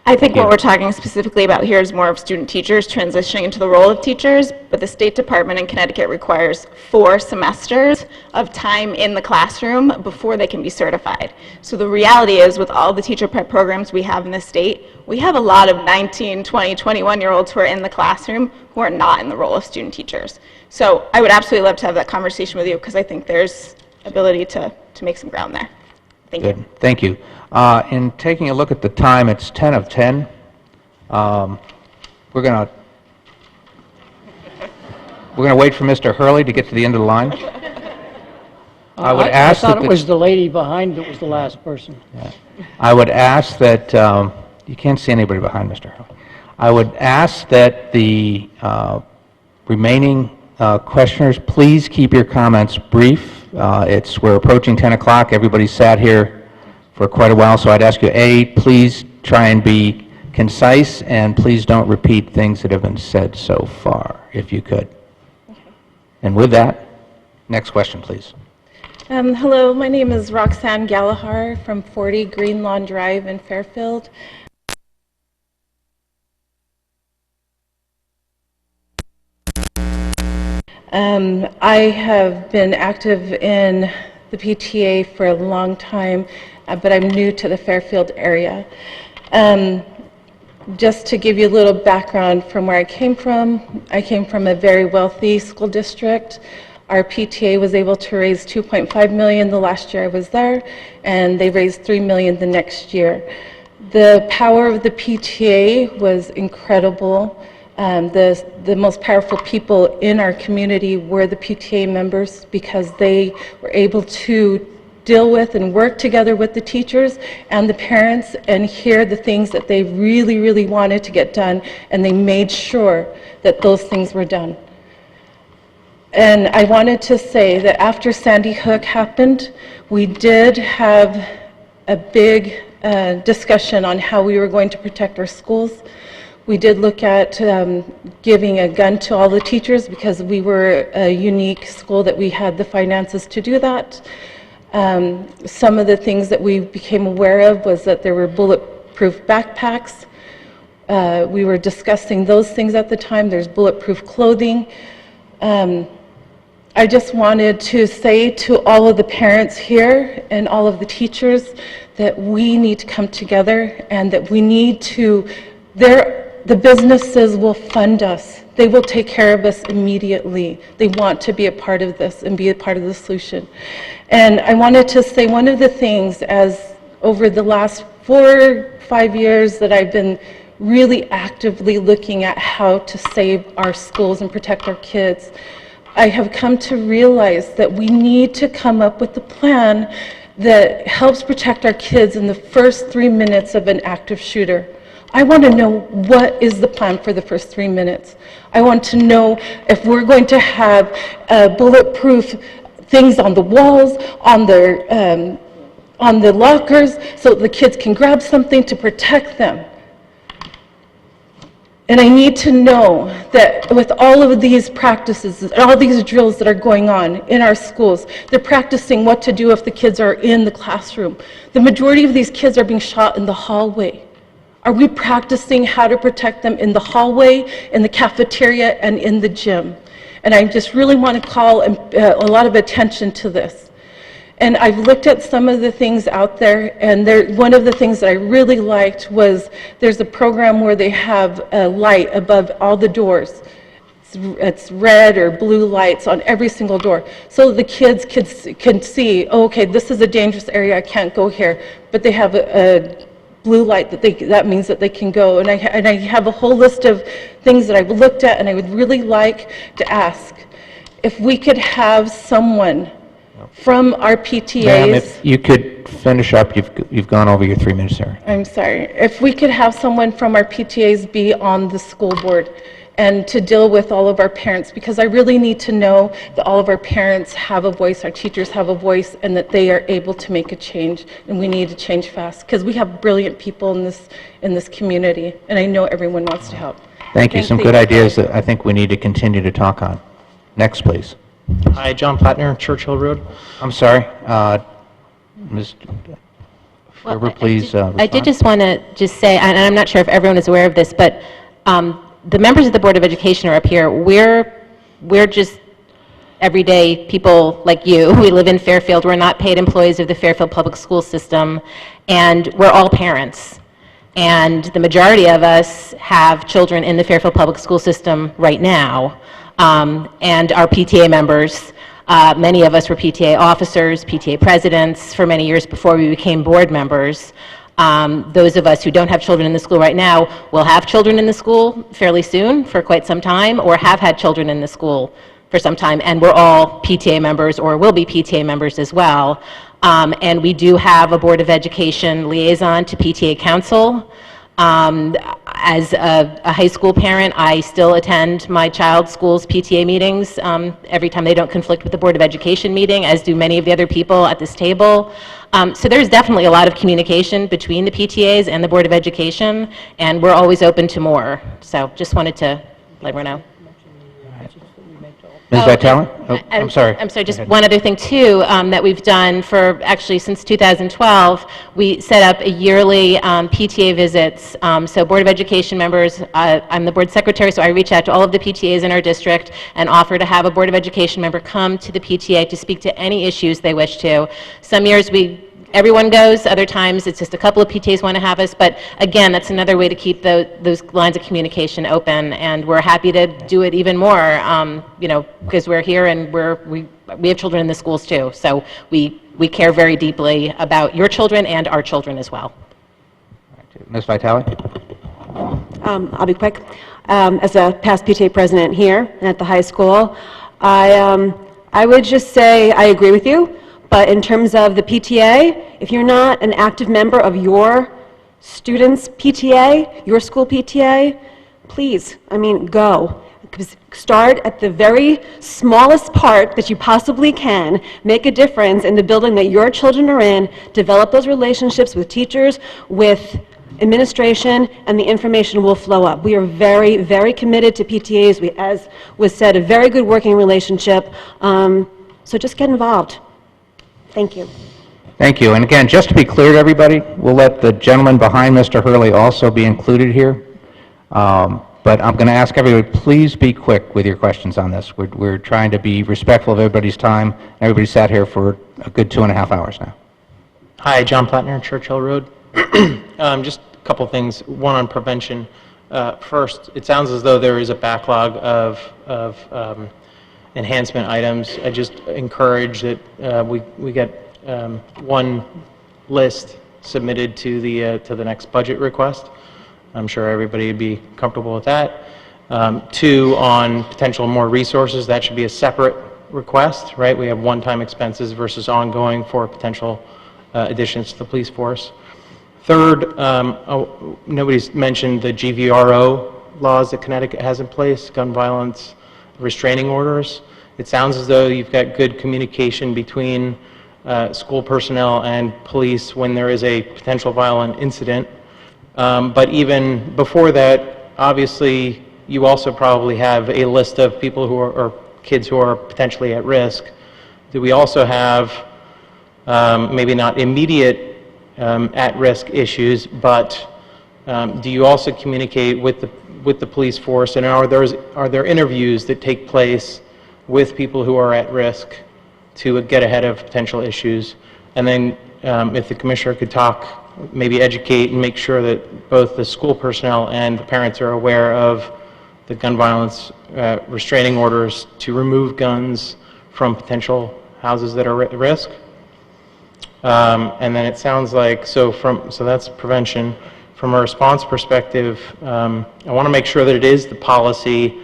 S13: I think what we're talking specifically about here is more of student teachers transitioning into the role of teachers, but the State Department in Connecticut requires 4 semesters of time in the classroom before they can be certified. So the reality is, with all the teacher prep programs we have in the state, we have a lot of 19, 20, 21-year-olds who are in the classroom who are not in the role of student teachers. So I would absolutely love to have that conversation with you because I think there's ability to make some ground there. Thank you.
S2: Thank you. In taking a look at the time, it's 10 of 10. We're going to wait for Mr. Hurley to get to the end of the line. I would ask
S16: I thought
S2: that
S16: it was the lady behind that was the last person.
S2: I would ask that you can't see anybody behind Mr. Hurley. I would ask that the remaining questioners please keep your comments brief. We're approaching 10 o'clock. Everybody's sat here for quite a while, so I'd ask you, A, please try and be concise, and please don't repeat things that have been said so far, if you could. Okay. And with that, next question, please.
S17: Hello, my name is Roxanne Gallagher from 40 Green Lawn Drive in Fairfield. I have been active in the PTA for a long time, but I'm new to the Fairfield area. Just to give you a little background from where I came from a very wealthy school district. Our PTA was able to raise $2.5 million the last year I was there, and they raised $3 million the next year. The power of the PTA was incredible. The most powerful people in our community were the PTA members because they were able to deal with and work together with the teachers and the parents and hear the things that they really, really wanted to get done, and they made sure that those things were done. And I wanted to say that after Sandy Hook happened, we did have a big discussion on how we were going to protect our schools. We did look at giving a gun to all the teachers because we were a unique school that we had the finances to do that. Some of the things that we became aware of was that there were bulletproof backpacks. We were discussing those things at the time. There's bulletproof clothing. I just wanted to say to all of the parents here and all of the teachers that we need to come together and that we need to, the businesses will fund us. They will take care of us immediately. They want to be a part of this and be a part of the solution. And I wanted to say one of the things as over the last 4 or 5 years that I've been really actively looking at how to save our schools and protect our kids, I have come to realize that we need to come up with a plan that helps protect our kids in the first 3 minutes of an active shooter. I want to know what is the plan for the first 3 minutes. I want to know if we're going to have bulletproof things on the walls, on the lockers, so the kids can grab something to protect them. And I need to know that with all of these practices, all these drills that are going on in our schools, they're practicing what to do if the kids are in the classroom. The majority of these kids are being shot in the hallway. Are we practicing how to protect them in the hallway, in the cafeteria, and in the gym? And I just really want to call a lot of attention to this. And I've looked at some of the things out there, and one of the things that I really liked was there's a program where they have a light above all the doors. It's red or blue lights on every single door. So the kids can see, oh, okay, this is a dangerous area, I can't go here. But they have a blue light that means that they can go. And I have a whole list of things that I've looked at, and I would really like to ask if we could have someone from our PTAs.
S2: Ma'am, if you could finish up, you've gone over your 3 minutes there.
S17: I'm sorry. If we could have someone from our PTAs be on the school board and to deal with all of our parents, because I really need to know that all of our parents have a voice, our teachers have a voice, and that they are able to make a change, and we need to change fast, because we have brilliant people in this community, and I know everyone wants to help.
S2: Thank you. Some good ideas that I think we need to continue to talk on. Next, please.
S18: Hi, John Plattner, Churchill Road.
S2: I'm sorry, Ms. Ferber, please
S14: I did just want to just say, and I'm not sure if everyone is aware of this, but the members of the Board of Education are up here. We're just everyday people like you. We live in Fairfield. We're not paid employees of the Fairfield Public School System, and we're all parents. And the majority of us have children in the Fairfield Public School System right now, and our PTA members. Many of us were PTA officers, PTA presidents for many years before we became board members. Those of us who don't have children in the school right now will have children in the school fairly soon for quite some time, or have had children in the school for some time, and we're all PTA members or will be PTA members as well. And we do have a Board of Education liaison to PTA Council. As a high school parent, I still attend my child's school's PTA meetings every time they don't conflict with the Board of Education meeting, as do many of the other people at this table. So there's definitely a lot of communication between the PTAs and the Board of Education, and we're always open to more. So just wanted to let everyone know.
S2: Ms. Vitale? Oh, I'm sorry.
S14: I'm sorry, just one other thing too, that we've done for actually since 2012, we set up a yearly PTA visits. So Board of Education members, I'm the board secretary, so I reach out to all of the PTAs in our district and offer to have a Board of Education member come to the PTA to speak to any issues they wish to. Some years everyone goes, other times it's just a couple of PTAs want to have us, but again, that's another way to keep those lines of communication open, and we're happy to do it even more, because we're here and we have children in the schools too, so we care very deeply about your children and our children as well.
S2: Ms. Vitale?
S19: I'll be quick. As a past PTA president here at the high school, I would just say I agree with you. But in terms of the PTA, if you're not an active member of your student's PTA, your school PTA, please, go. Start at the very smallest part that you possibly can, make a difference in the building that your children are in, develop those relationships with teachers, with administration, and the information will flow up. We are very, very committed to PTAs. We, as was said, a very good working relationship. So just get involved. Thank you.
S2: Thank you. And again, just to be clear to everybody, we'll let the gentleman behind Mr. Hurley also be included here. But I'm going to ask everybody, please be quick with your questions on this. We're trying to be respectful of everybody's time. Everybody sat here for a good 2.5 hours now.
S18: Hi, John Plattner, Churchill Road. Just a couple things. One on prevention. First, it sounds as though there is a backlog of enhancement items. I just encourage that we get one list submitted to the next budget request. I'm sure everybody would be comfortable with that. Two, on potential more resources, that should be a separate request, right? We have one-time expenses versus ongoing for potential additions to the police force. Third, nobody's mentioned the GVRO laws that Connecticut has in place, gun violence restraining orders. It sounds as though you've got good communication between school personnel and police when there is a potential violent incident. But even before that, obviously, you also probably have a list of people who are, or kids who are potentially at risk. Do we also have maybe not immediate at-risk issues, but do you also communicate with the police force, and are there interviews that take place with people who are at risk to get ahead of potential issues? And then if the commissioner could talk, maybe educate and make sure that both the school personnel and the parents are aware of the gun violence restraining orders to remove guns from potential houses that are at risk. And then it sounds like, so that's prevention. From a response perspective, I want to make sure that it is the policy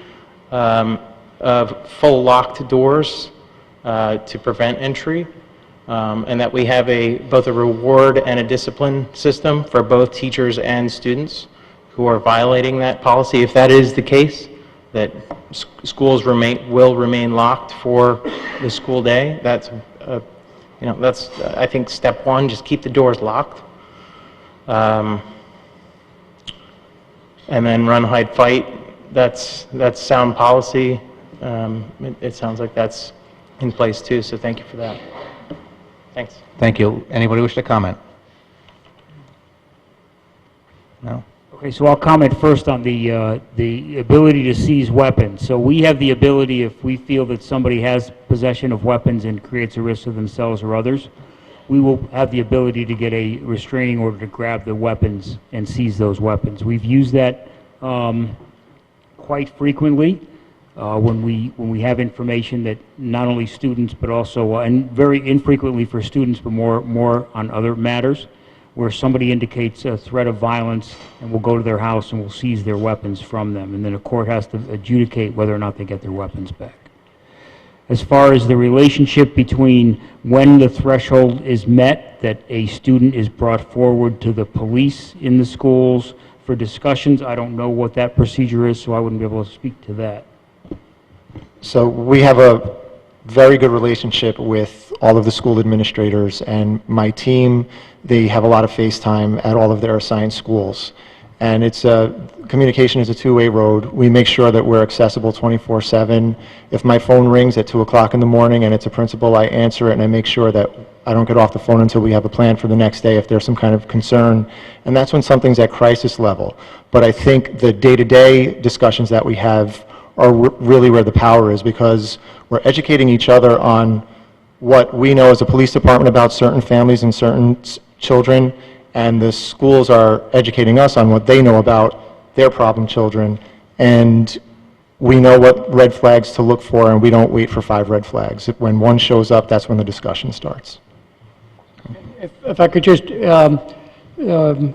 S18: of full locked doors to prevent entry, and that we have both a reward and a discipline system for both teachers and students who are violating that policy. If that is the case, that schools will remain locked for the school day, that's I think step one, just keep the doors locked. And then run, hide, fight, that's sound policy. It sounds like that's in place too, so thank you for that. Thanks.
S2: Thank you. Anybody wish to comment? No?
S4: Okay, so I'll comment first on the ability to seize weapons. So we have the ability, if we feel that somebody has possession of weapons and creates a risk to themselves or others, we will have the ability to get a restraining order to grab the weapons and seize those weapons. We've used that quite frequently when we have information that not only students but also, and very infrequently for students, but more on other matters, where somebody indicates a threat of violence, and we'll go to their house and we'll seize their weapons from them, and then a court has to adjudicate whether or not they get their weapons back. As far as the relationship between when the threshold is met, that a student is brought forward to the police in the schools for discussions, I don't know what that procedure is, so I wouldn't be able to speak to that.
S7: So we have a very good relationship with all of the school administrators, and my team, they have a lot of FaceTime at all of their assigned schools. And communication is a two-way road. We make sure that we're accessible 24/7. If my phone rings at 2 o'clock in the morning and it's a principal, I answer it, and I make sure that I don't get off the phone until we have a plan for the next day if there's some kind of concern. And that's when something's at crisis level. But I think the day-to-day discussions that we have are really where the power is, because we're educating each other on what we know as a police department about certain families and certain children, and the schools are educating us on what they know about their problem children, and we know what red flags to look for, and we don't wait for 5 red flags. When one shows up, that's when the discussion starts.
S16: If I could just, the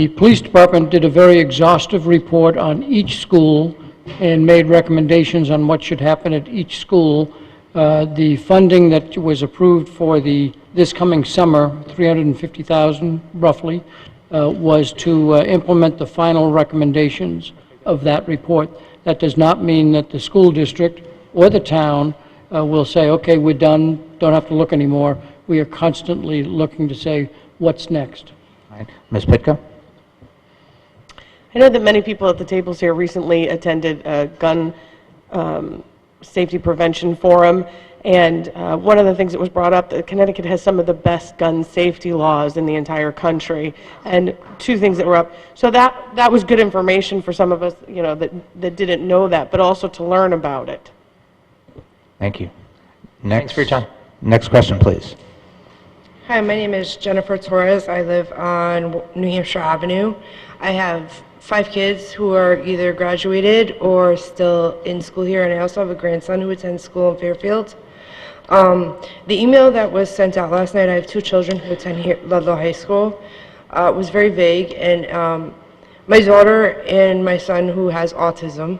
S16: police department did a very exhaustive report on each school and made recommendations on what should happen at each school. The funding that was approved for this coming summer, $350,000 roughly, was to implement the final recommendations of that report. That does not mean that the school district or the town will say, okay, we're done, don't have to look anymore. We are constantly looking to say, what's next?
S2: Ms. Pitka?
S15: I know that many people at the tables here recently attended a gun safety prevention forum, and one of the things that was brought up, that Connecticut has some of the best gun safety laws in the entire country, and two things that were up. So that was good information for some of us, you know, that didn't know that, but also to learn about it.
S2: Thank you.
S18: Thanks for your time.
S2: Next question, please.
S5: Hi, my name is Jennifer Torres. I live on New Hampshire Avenue. I have 5 kids who are either graduated or still in school here, and I also have a grandson who attends school in Fairfield. The email that was sent out last night, I have 2 children who attend here, Ludlow High School, was very vague, and my daughter and my son, who has autism,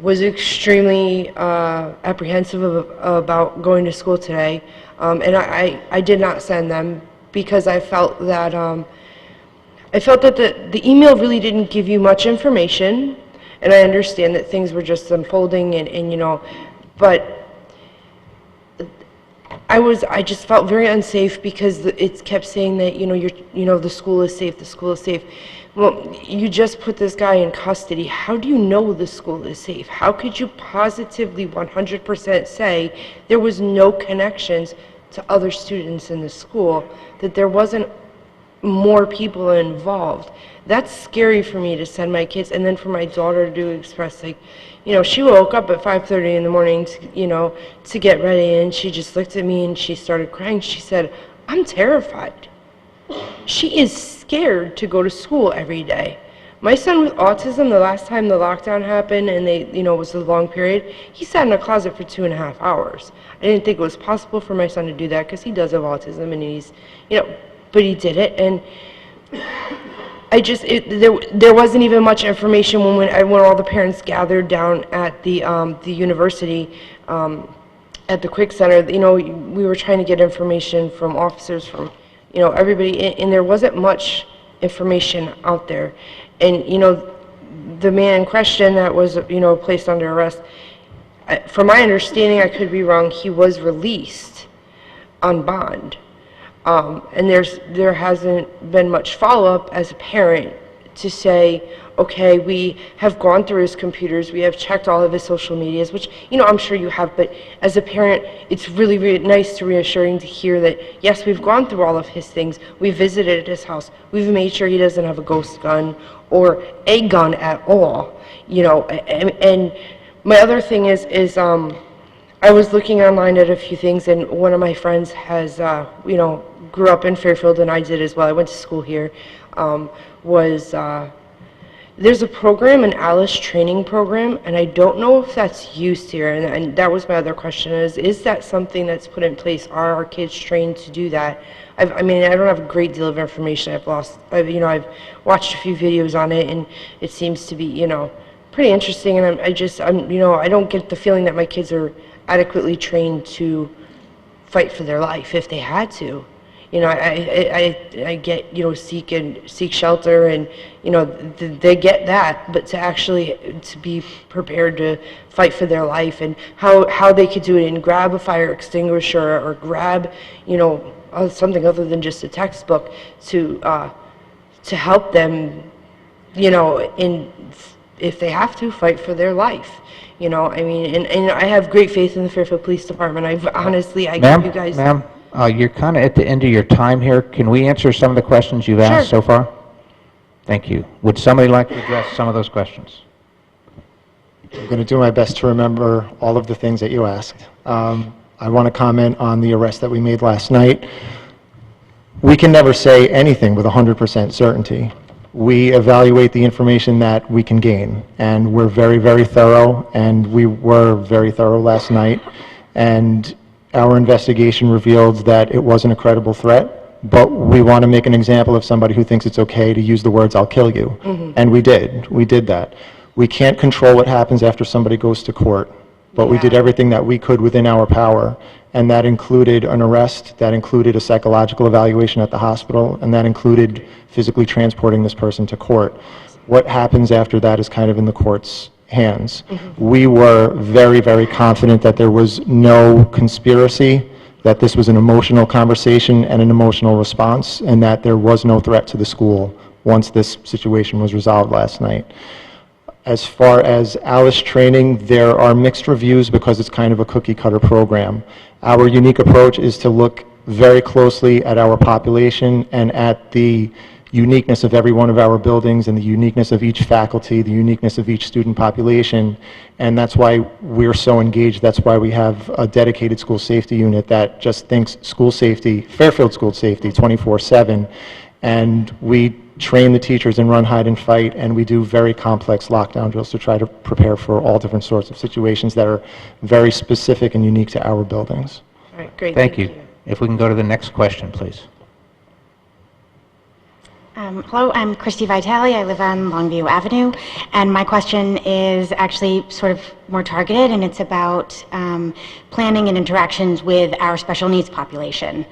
S5: was extremely apprehensive about going to school today, and I did not send them because I felt that the email really didn't give you much information, and I understand that things were just unfolding, and you know, but I just felt very unsafe because it kept saying that, you know, the school is safe, the school is safe. Well, you just put this guy in custody. How do you know the school is safe? How could you positively 100% say there was no connections to other students in the school, that there wasn't more people involved? That's scary for me to send my kids, and then for my daughter to express, like, you know, she woke up at 5:30 in the morning to get ready, and she just looked at me and she started crying. She said, "I'm terrified." She is scared to go to school every day. My son with autism, the last time the lockdown happened and it was a long period, he sat in a closet for 2.5 hours. I didn't think it was possible for my son to do that because he does have autism, and he's, but he did it. And there wasn't even much information when all the parents gathered down at the university, at the Quick Center. We were trying to get information from officers, from everybody, and there wasn't much information out there. And the man in question that was placed under arrest, from my understanding, I could be wrong, he was released on bond. And there hasn't been much follow-up as a parent to say, okay, we have gone through his computers, we have checked all of his social medias, which, I'm sure you have, but as a parent, it's really, really nice to reassuring to hear that, yes, we've gone through all of his things, we've visited his house, we've made sure he doesn't have a ghost gun or a gun at all, and my other thing is I was looking online at a few things, and one of my friends has, grew up in Fairfield, and I did as well, I went to school here, there's a program, an Alice training program, and I don't know if that's used here, and that was my other question, is that something that's put in place? Are our kids trained to do that? I don't have a great deal of information. I've watched a few videos on it, and it seems to be, pretty interesting, and I don't get the feeling that my kids are adequately trained to fight for their life if they had to. I get, seek shelter, and, they get that, but to be prepared to fight for their life, and how they could do it and grab a fire extinguisher or grab, something other than just a textbook to help them, if they have to, fight for their life. And I have great faith in the Fairfield Police Department. I give you guys...
S2: Ma'am, you're kind of at the end of your time here. Can we answer some of the questions you've asked so far? Thank you. Would somebody like to address some of those questions?
S7: I'm going to do my best to remember all of the things that you asked. I want to comment on the arrest that we made last night. We can never say anything with 100% certainty. We evaluate the information that we can gain, and we're very, very thorough, and we were very thorough last night, and our investigation revealed that it wasn't a credible threat, but we want to make an example of somebody who thinks it's okay to use the words, "I'll kill you." Mm-hmm. And we did that. We can't control what happens after somebody goes to court, but we did everything that we could within our power, and that included an arrest, that included a psychological evaluation at the hospital, and that included physically transporting this person to court. What happens after that is kind of in the court's hands. We were very, very confident that there was no conspiracy, that this was an emotional conversation and an emotional response, and that there was no threat to the school once this situation was resolved last night. As far as Alice training, there are mixed reviews because it's kind of a cookie-cutter program. Our unique approach is to look very closely at our population and at the uniqueness of every one of our buildings and the uniqueness of each faculty, the uniqueness of each student population, and that's why we're so engaged. That's why we have a dedicated school safety unit that just thinks school safety, Fairfield school safety, 24/7, and we train the teachers and run hide and fight, and we do very complex lockdown drills to try to prepare for all different sorts of situations that are very specific and unique to our buildings.
S12: All right, great.
S2: Thank you. If we can go to the next question, please.
S10: Hello, I'm Christy Vitale. I live on Longview Avenue, and my question is actually sort of more targeted, and it's about planning and interactions with our special needs population.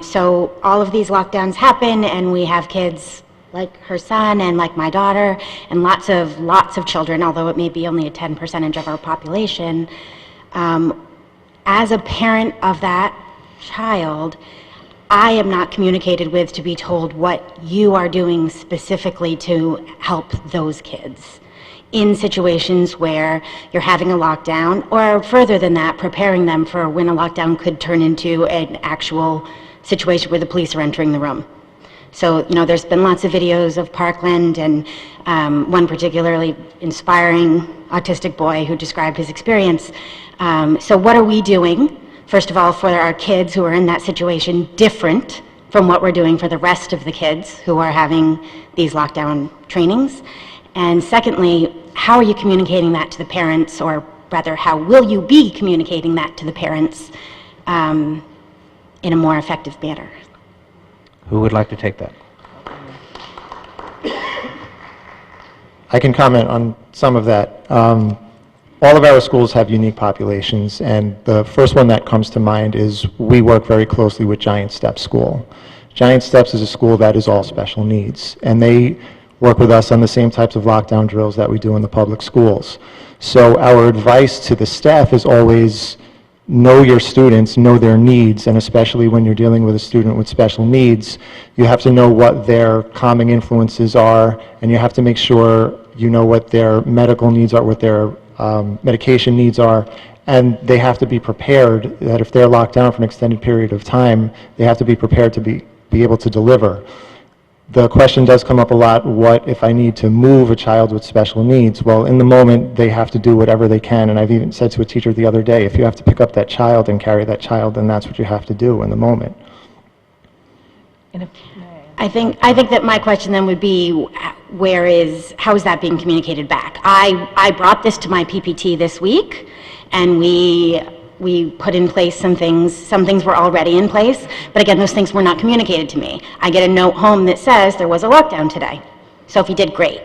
S10: So all of these lockdowns happen, and we have kids like her son and like my daughter, and lots of children, although it may be only a 10% of our population. As a parent of that child, I am not communicated with to be told what you are doing specifically to help those kids in situations where you're having a lockdown, or further than that, preparing them for when a lockdown could turn into an actual situation where the police are entering the room. So, you know, there's been lots of videos of Parkland, and one particularly inspiring autistic boy who described his experience. So what are we doing, first of all, for our kids who are in that situation, different from what we're doing for the rest of the kids who are having these lockdown trainings? And secondly, how are you communicating that to the parents, or rather, how will you be communicating that to the parents in a more effective manner?
S2: Who would like to take that?
S7: I can comment on some of that. All of our schools have unique populations, and the first one that comes to mind is we work very closely with Giant Steps School. Giant Steps is a school that is all special needs, and they work with us on the same types of lockdown drills that we do in the public schools. So our advice to the staff is always know your students, know their needs, and especially when you're dealing with a student with special needs, you have to know what their calming influences are, and you have to make sure you know what their medical needs are, what their medication needs are, and they have to be prepared that if they're locked down for an extended period of time, they have to be prepared to be able to deliver. The question does come up a lot, what if I need to move a child with special needs? Well, in the moment, they have to do whatever they can, and I've even said to a teacher the other day, if you have to pick up that child and carry that child, then that's what you have to do in the moment.
S10: I think that my question then would be, how is that being communicated back? I brought this to my PPT this week, and we put in place some things were already in place, but again, those things were not communicated to me. I get a note home that says there was a lockdown today. Sophie did great.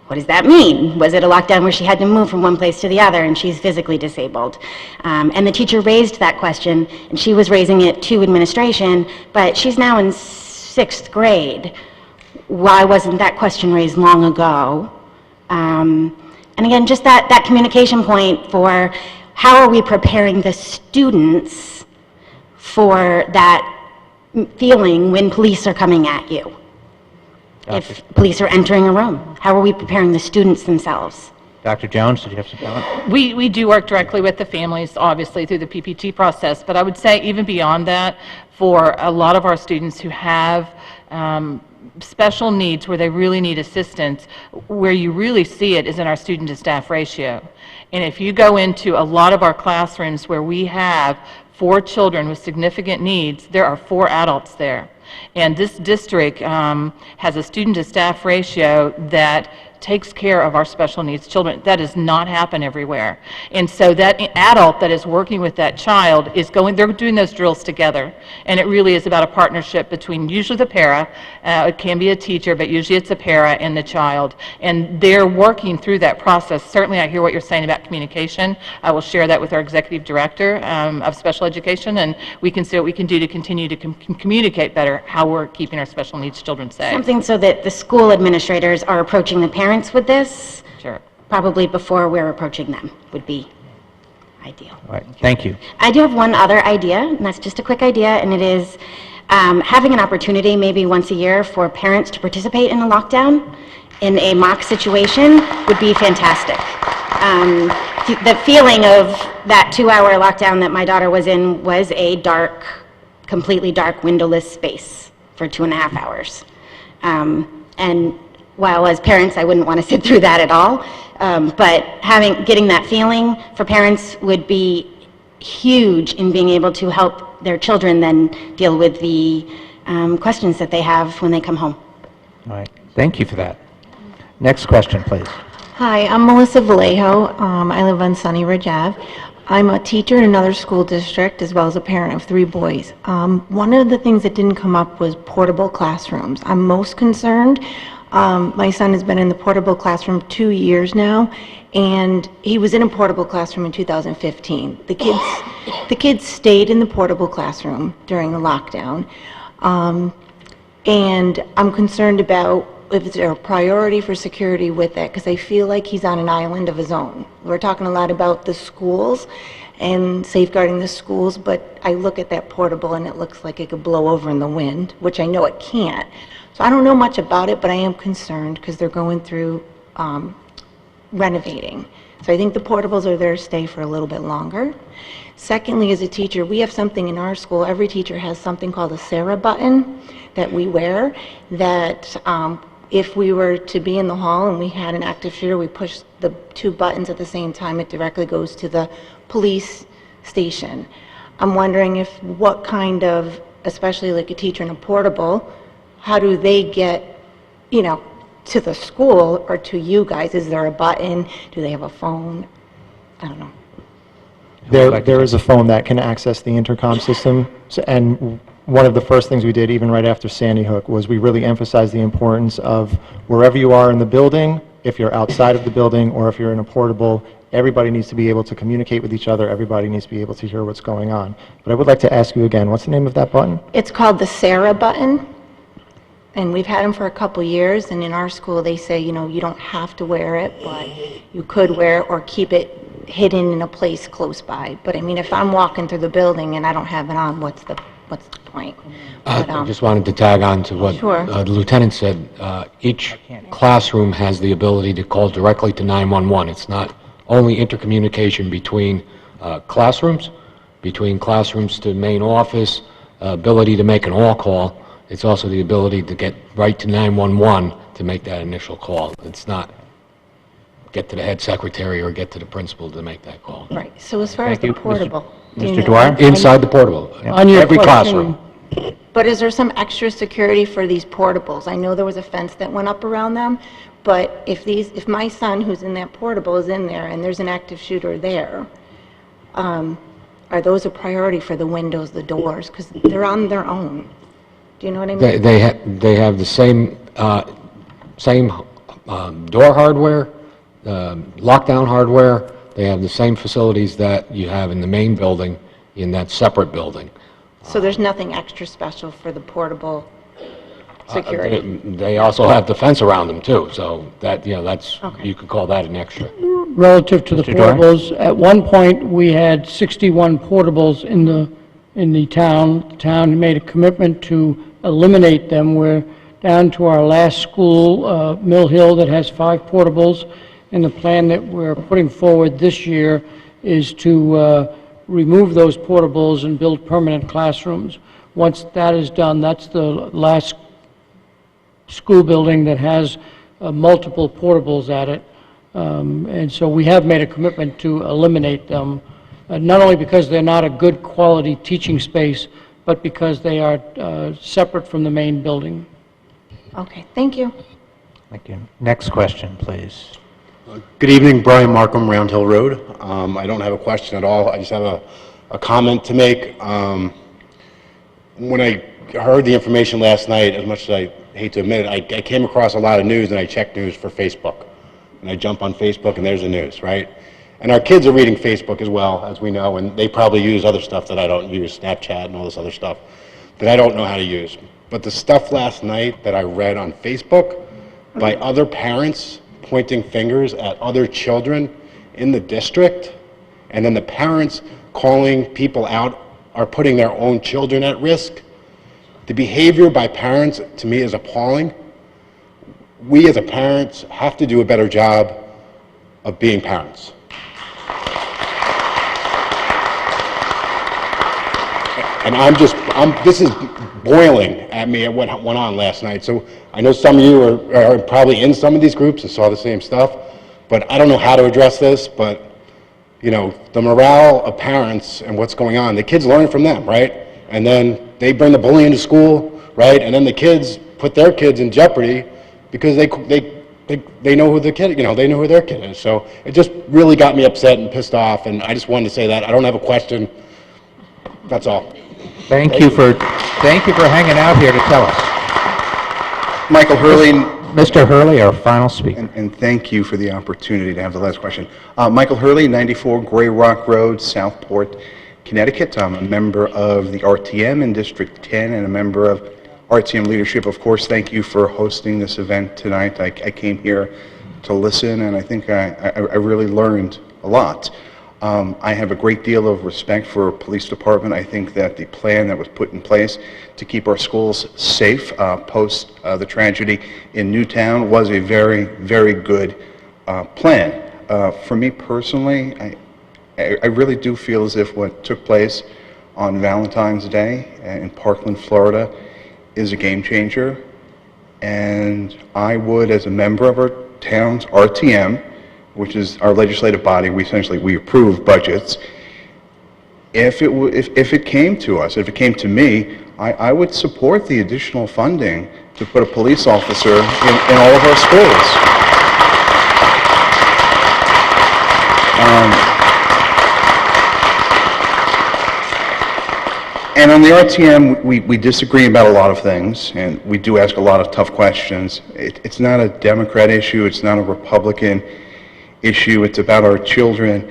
S10: What does that mean? Was it a lockdown where she had to move from one place to the other and she's physically disabled? And the teacher raised that question, and she was raising it to administration, but she's now in 6th grade. Why wasn't that question raised long ago? And again, just that communication point for how are we preparing the students for that feeling when police are coming at you? If police are entering a room, how are we preparing the students themselves?
S2: Dr. Jones, did you have some comment?
S3: We do work directly with the families, obviously, through the PPT process, but I would say even beyond that, for a lot of our students who have special needs where they really need assistance, where you really see it is in our student to staff ratio. And if you go into a lot of our classrooms where we have 4 children with significant needs, there are 4 adults there. And this district has a student to staff ratio that takes care of our special needs children. That does not happen everywhere. And so that adult that is working with that child is they're doing those drills together. And it really is about a partnership between usually the para, it can be a teacher, but usually it's a para and the child. And they're working through that process. Certainly I hear what you're saying about communication. I will share that with our executive director of special education, and we can see what we can do to continue to communicate better how we're keeping our special needs children safe.
S10: Something so that the school administrators are approaching the parents parents with this,
S2: Sure.
S10: probably before we're approaching them, would be ideal.
S2: All right, thank you.
S10: I do have one other idea, and that's just a quick idea, and it is having an opportunity maybe once a year for parents to participate in a lockdown in a mock situation would be fantastic. The feeling of that 2-hour lockdown that my daughter was in was a dark, completely dark, windowless space for 2.5 hours. And while as parents, I wouldn't want to sit through that at all, but getting that feeling for parents would be huge in being able to help their children then deal with the questions that they have when they come home.
S2: All right, thank you for that. Next question, please.
S8: Hi, I'm Melissa Vallejo. I live on Sunny Ridge Ave. I'm a teacher in another school district as well as a parent of 3 boys. One of the things that didn't come up was portable classrooms. I'm most concerned. My son has been in the portable classroom 2 years now, and he was in a portable classroom in 2015. The kids stayed in the portable classroom during the lockdown, and I'm concerned about if there a priority for security with it, because I feel like he's on an island of his own. We're talking a lot about the schools and safeguarding the schools, but I look at that portable and it looks like it could blow over in the wind, which I know it can't. So I don't know much about it, but I am concerned because they're going through renovating. So I think the portables are there to stay for a little bit longer. Secondly, as a teacher, we have something in our school. Every teacher has something called a Sarah button that we wear that if we were to be in the hall and we had an active shooter, we push the 2 buttons at the same time, it directly goes to the police station. I'm wondering if what kind of, especially like a teacher in a portable, how do they get, to the school or to you guys? Is there a button? Do they have a phone? I don't know.
S7: There is a phone that can access the intercom system, and one of the first things we did, even right after Sandy Hook, was we really emphasized the importance of wherever you are in the building, if you're outside of the building, or if you're in a portable, everybody needs to be able to communicate with each other, everybody needs to be able to hear what's going on. But I would like to ask you again, what's the name of that button?
S8: It's called the Sarah button, and we've had them for a couple years, and in our school they say, you don't have to wear it, but you could wear it or keep it hidden in a place close by. But I mean, if I'm walking through the building and I don't have it on, what's the point? But,
S20: I just wanted to tag on to what
S8: Sure.
S20: The lieutenant said. Each classroom has the ability to call directly to 911. It's not only intercommunication between classrooms to main office, ability to make an all call. It's also the ability to get right to 911 to make that initial call. It's not get to the head secretary or get to the principal to make that call.
S8: Right, so as far as the portable.
S20: Mr. Dwyer? Inside the portable.
S16: On your
S20: Every
S16: question-
S20: classroom.
S8: But is there some extra security for these portables? I know there was a fence that went up around them, but if my son who's in that portable is in there and there's an active shooter there, are those a priority for the windows, the doors? Because they're on their own. Do you know what I mean?
S20: They have the same door hardware, lockdown hardware. They have the same facilities that you have in the main building in that separate building.
S8: So there's nothing extra special for the portable security?
S20: They also have the fence around them too, so that, that's, you could call that an extra.
S16: Relative to the
S20: Mr. Dwyer?
S16: portables, at one point, we had 61 portables in the town. The town made a commitment to eliminate them. We're down to our last school, Mill Hill, that has 5 portables, and the plan that we're putting forward this year is to remove those portables and build permanent classrooms. Once that is done, that's the last school building that has multiple portables at it. And so we have made a commitment to eliminate them, not only because they're not a good quality teaching space, but because they are separate from the main building.
S8: Okay, thank you.
S2: Thank you. Next question, please.
S21: Good evening, Brian Markham, Round Hill Road. I don't have a question at all. I just have a comment to make. When I heard the information last night, as much as I hate to admit it, I came across a lot of news, and I checked news for Facebook. And I jump on Facebook, and there's the news, right? And our kids are reading Facebook as well, as we know, and they probably use other stuff that I don't use, Snapchat and all this other stuff that I don't know how to use. But the stuff last night that I read on Facebook by other parents pointing fingers at other children in the district, and then the parents calling people out are putting their own children at risk. The behavior by parents, to me, is appalling. We as a parents have to do a better job of being parents. And this is boiling at me at what went on last night. So I know some of you are probably in some of these groups and saw the same stuff, but I don't know how to address this, but you know, the morale of parents and what's going on, the kids learn from them, right? And then they bring the bullying to school, right? And then the kids put their kids in jeopardy because they know who the kid, you know, they know who their kid is. So it just really got me upset and pissed off, and I just wanted to say that. I don't have a question. That's all.
S2: Thank you for hanging out here to tell us.
S6: Michael Hurley.
S2: Mr. Hurley, our final speaker.
S6: And thank you for the opportunity to have the last question. Michael Hurley, 94 Gray Rock Road, Southport, Connecticut. I'm a member of the RTM in District 10 and a member of RTM leadership. Of course, thank you for hosting this event tonight. I came here to listen, and I think I really learned a lot. I have a great deal of respect for our police department. I think that the plan that was put in place to keep our schools safe post the tragedy in Newtown was a very, very good plan. For me personally, I really do feel as if what took place on Valentine's Day in Parkland, Florida, is a game changer. And I would, as a member of our town's RTM, which is our legislative body, we approve budgets. If it came to us, if it came to me, I would support the additional funding to put a police officer in all of our schools. And on the RTM, we disagree about a lot of things, and we do ask a lot of tough questions. It's not a Democrat issue, it's not a Republican issue, it's about our children.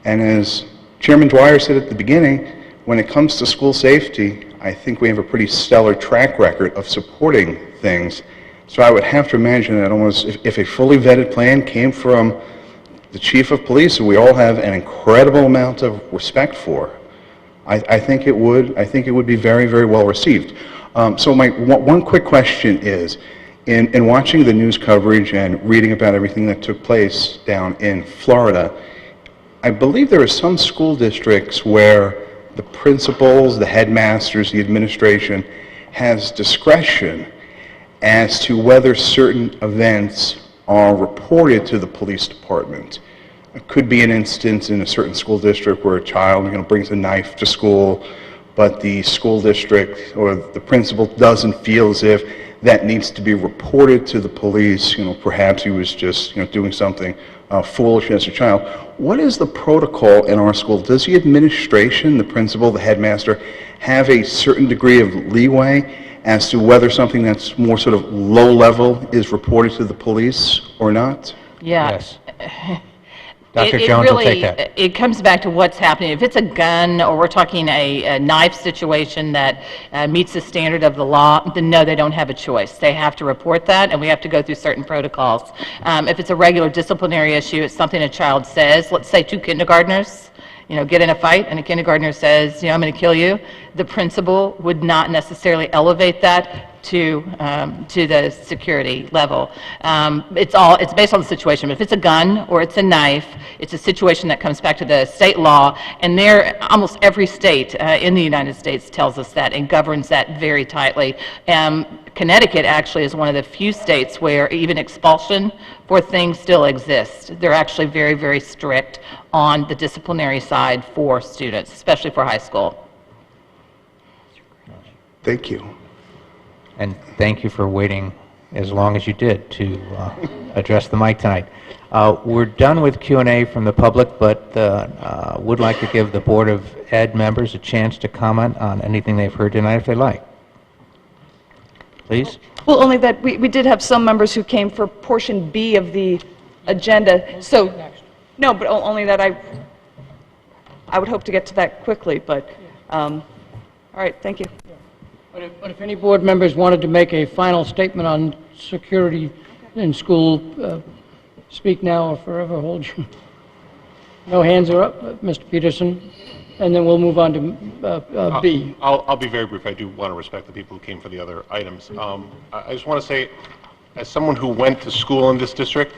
S6: And as Chairman Dwyer said at the beginning, when it comes to school safety, I think we have a pretty stellar track record of supporting things. So I would have to imagine that almost if a fully vetted plan came from the chief of police, who we all have an incredible amount of respect for, I think it would be very, very well received. So my one quick question is, in watching the news coverage and reading about everything that took place down in Florida, I believe there are some school districts where the principals, the headmasters, the administration has discretion as to whether certain events are reported to the police department. It could be an instance in a certain school district where a child, brings a knife to school, but the school district or the principal doesn't feel as if that needs to be reported to the police. Perhaps he was just, doing something foolish as a child. What is the protocol in our school? Does the administration, the principal, the headmaster, have a certain degree of leeway as to whether something that's more sort of low level is reported to the police or not?
S3: Yeah.
S2: Yes. Dr. Jones will take that.
S3: It comes back to what's happening. If it's a gun or we're talking a knife situation that meets the standard of the law, then no, they don't have a choice. They have to report that, and we have to go through certain protocols. If it's a regular disciplinary issue, it's something a child says, let's say two kindergartners, get in a fight, and a kindergartner says, I'm going to kill you, the principal would not necessarily elevate that to the security level. It's based on the situation. But if it's a gun or it's a knife, it's a situation that comes back to the state law, and almost every state in the United States tells us that and governs that very tightly. Connecticut actually is one of the few states where even expulsion for things still exists. They're actually very, very strict on the disciplinary side for students, especially for high school.
S6: Thank you.
S2: And thank you for waiting as long as you did to address the mic tonight. We're done with Q&A from the public, but would like to give the Board of Ed members a chance to comment on anything they've heard tonight if they like. Please.
S24: Well, only that we did have some members who came for portion B of the agenda. So, no, but only that I would hope to get to that quickly, but, all right, thank you.
S16: But if any board members wanted to make a final statement on security in school, speak now or forever hold your... No hands are up, Mr. Peterson, and then we'll move on to B.
S9: I'll be very brief. I do want to respect the people who came for the other items. I just want to say, as someone who went to school in this district,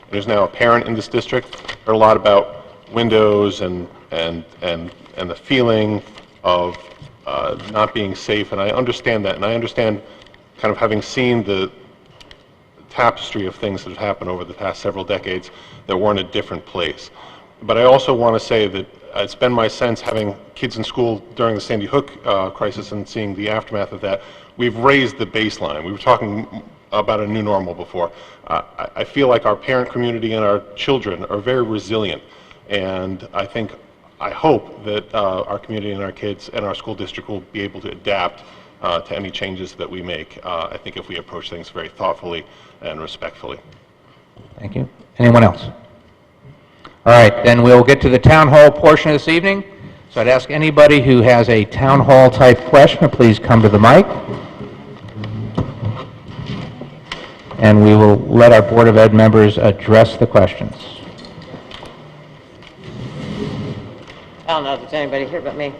S9: and is now a parent in this district, heard a lot about windows and the feeling of not being safe, and I understand that, and I understand kind of having seen the tapestry of things that have happened over the past several decades that we're in a different place. But I also want to say that it's been my sense, having kids in school during the Sandy Hook crisis and seeing the aftermath of that, we've raised the baseline. We were talking about a new normal before. I feel like our parent community and our children are very resilient, and I hope that our community and our kids and our school district will be able to adapt to any changes that we make. I think if we approach things very thoughtfully and respectfully.
S2: Thank you. Anyone else? All right, then we'll get to the town hall portion of this evening. So I'd ask anybody who has a town hall type question, please come to the mic. And we will let our Board of Ed members address the questions.
S11: I don't know if there's anybody here but me.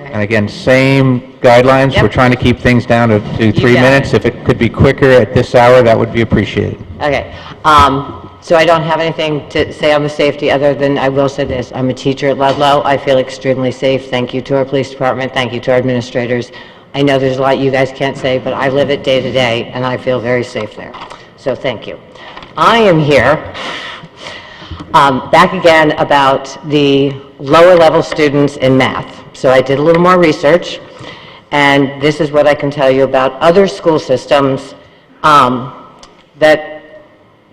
S2: And again, same guidelines.
S11: Yep.
S2: We're trying to keep things down to 3
S11: got
S2: minutes. If it could be quicker at this hour, that would be appreciated.
S11: Okay. So I don't have anything to say on the safety other than I will say this. I'm a teacher at Ludlow. I feel extremely safe. Thank you to our police department. Thank you to our administrators. I know there's a lot you guys can't say, but I live it day to day, and I feel very safe there. So thank you. I am here back again about the lower level students in math. So I did a little more research, and this is what I can tell you about other school systems that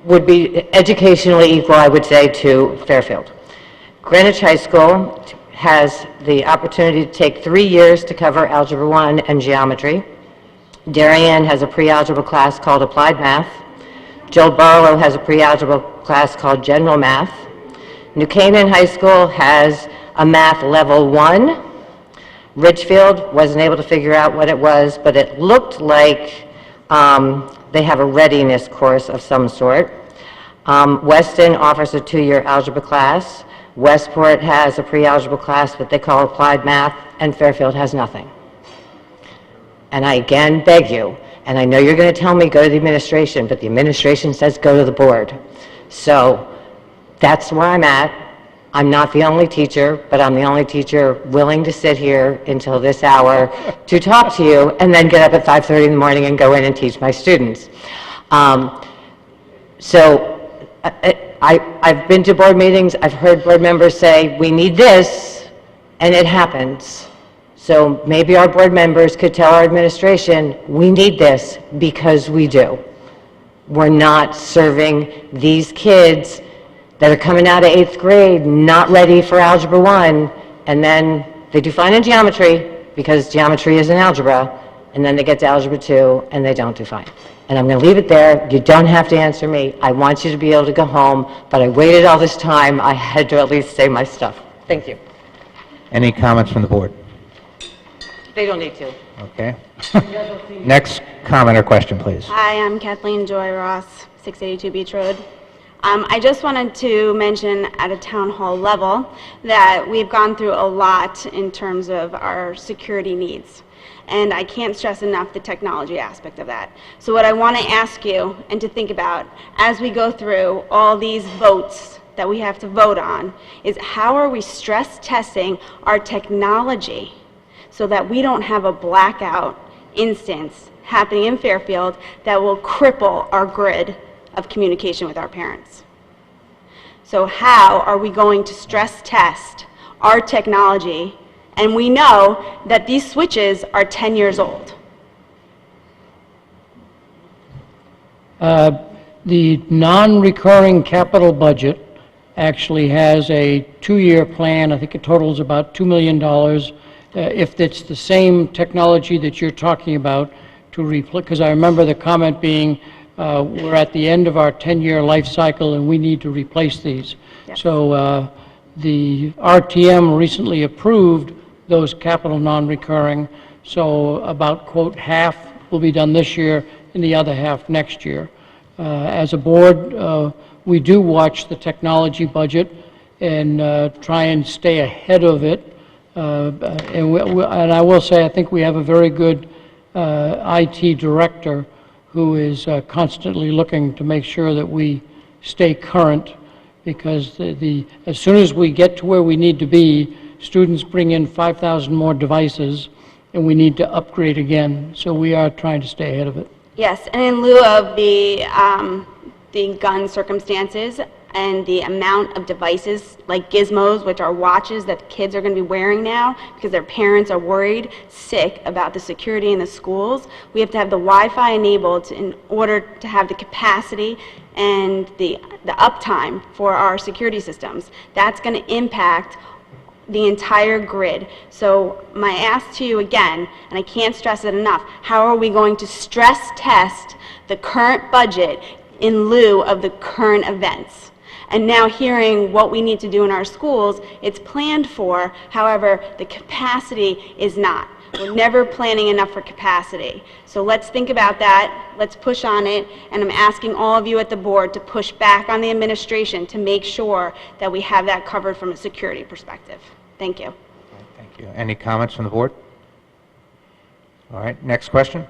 S11: would be educationally equal, I would say, to Fairfield. Greenwich High School has the opportunity to take 3 years to cover Algebra 1 and Geometry. Darien has a pre-algebra class called Applied Math. Joel Barlow has a pre-algebra class called General Math. New Canaan High School has a Math Level 1. Ridgefield wasn't able to figure out what it was, but it looked like they have a readiness course of some sort. Weston offers a 2-year algebra class. Westport has a pre-algebra class that they call Applied Math, and Fairfield has nothing. And I again beg you, and I know you're going to tell me go to the administration, but the administration says go to the board. So that's where I'm at. I'm not the only teacher, but I'm the only teacher willing to sit here until this hour to talk to you and then get up at 5:30 in the morning and go in and teach my students. I've been to board meetings, I've heard board members say, we need this, and it happens. So maybe our board members could tell our administration, we need this, because we do. We're not serving these kids that are coming out of 8th grade, not ready for Algebra 1, and then they do fine in geometry, because geometry is in algebra, and then they get to Algebra 2, and they don't do fine. And I'm going to leave it there. You don't have to answer me. I want you to be able to go home, but I waited all this time. I had to at least say my stuff. Thank you.
S2: Any comments from the board?
S11: They don't need to.
S2: Okay. Next comment or question, please.
S22: Hi, I'm Kathleen Joy Ross, 682 Beach Road. I just wanted to mention at a town hall level that we've gone through a lot in terms of our security needs. And I can't stress enough the technology aspect of that. So what I want to ask you and to think about as we go through all these votes that we have to vote on is how are we stress testing our technology so that we don't have a blackout instance happening in Fairfield that will cripple our grid of communication with our parents. So how are we going to stress test our technology? And we know that these switches are 10 years old.
S16: The non-recurring capital budget actually has a 2-year plan. I think it totals about $2 million. If it's the same technology that you're talking about to replace, because I remember the comment being, we're at the end of our 10-year life cycle and we need to replace these. Yes. So the RTM recently approved those capital non-recurring, so about, quote, half will be done this year and the other half next year. As a board, we do watch the technology budget and try and stay ahead of it. And I will say, I think we have a very good IT director who is constantly looking to make sure that we stay current, because as soon as we get to where we need to be, students bring in 5,000 more devices, and we need to upgrade again. So we are trying to stay ahead of it.
S22: Yes, and in lieu of the gun circumstances and the amount of devices like gizmos, which are watches that kids are going to be wearing now because their parents are worried, sick about the security in the schools, we have to have the Wi-Fi enabled in order to have the capacity and the uptime for our security systems. That's going to impact the entire grid. So my ask to you again, and I can't stress it enough, how are we going to stress test the current budget in lieu of the current events? And now hearing what we need to do in our schools, it's planned for, however, the capacity is not. We're never planning enough for capacity. So let's think about that, let's push on it, and I'm asking all of you at the board to push back on the administration to make sure that we have that covered from a security perspective. Thank you.
S2: Thank you. Any comments from the board? All right, next question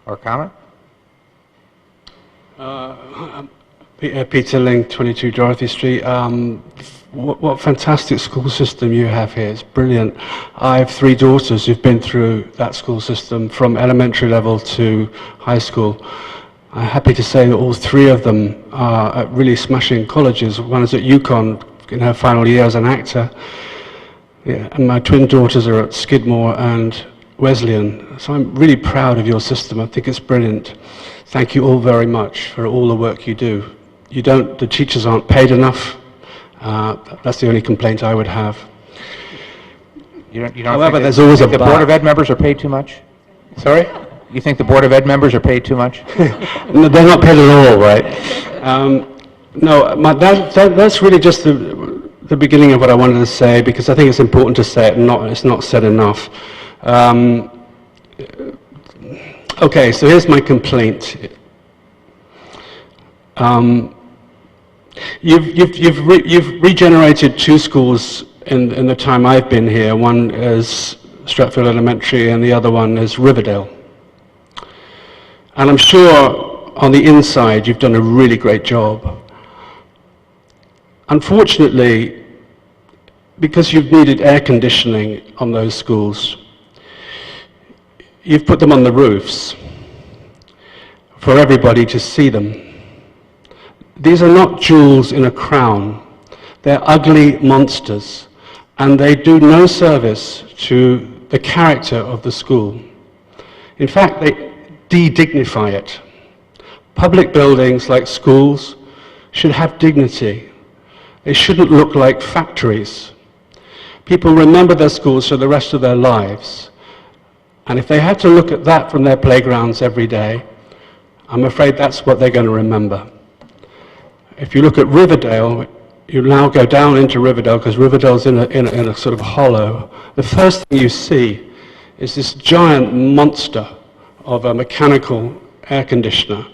S2: or comment?
S1: Peter Ling, 22 Dorothy Street. What fantastic school system you have here. It's brilliant. I have 3 daughters who've been through that school system from elementary level to high school. I'm happy to say that all 3 of them are at really smashing colleges. One is at UConn in her final year as an actor. Yeah, and my twin daughters are at Skidmore and Wesleyan. So I'm really proud of your system. I think it's brilliant. Thank you all very much for all the work you do. The teachers aren't paid enough. That's the only complaint I would have.
S2: You don't
S1: However,
S2: think
S1: there's always a
S2: the
S1: but.
S2: Board of Ed members are paid too much?
S1: Sorry?
S2: You think the Board of Ed members are paid too much?
S1: No, they're not paid at all, right? That's really just the beginning of what I wanted to say, because I think it's important to say it, and it's not said enough. Okay, so here's my complaint. You've regenerated 2 schools in the time I've been here. One is Stratfield Elementary, and the other one is Riverdale. And I'm sure on the inside you've done a really great job. Unfortunately, because you've needed air conditioning on those schools, you've put them on the roofs for everybody to see them. These are not jewels in a crown. They're ugly monsters, and they do no service to the character of the school. In fact, they de-dignify it. Public buildings like schools should have dignity. They shouldn't look like factories. People remember their schools for the rest of their lives. And if they had to look at that from their playgrounds every day, I'm afraid that's what they're going to remember. If you look at Riverdale, you now go down into Riverdale, because Riverdale's in a sort of hollow. The first thing you see is this giant monster of a mechanical air conditioner.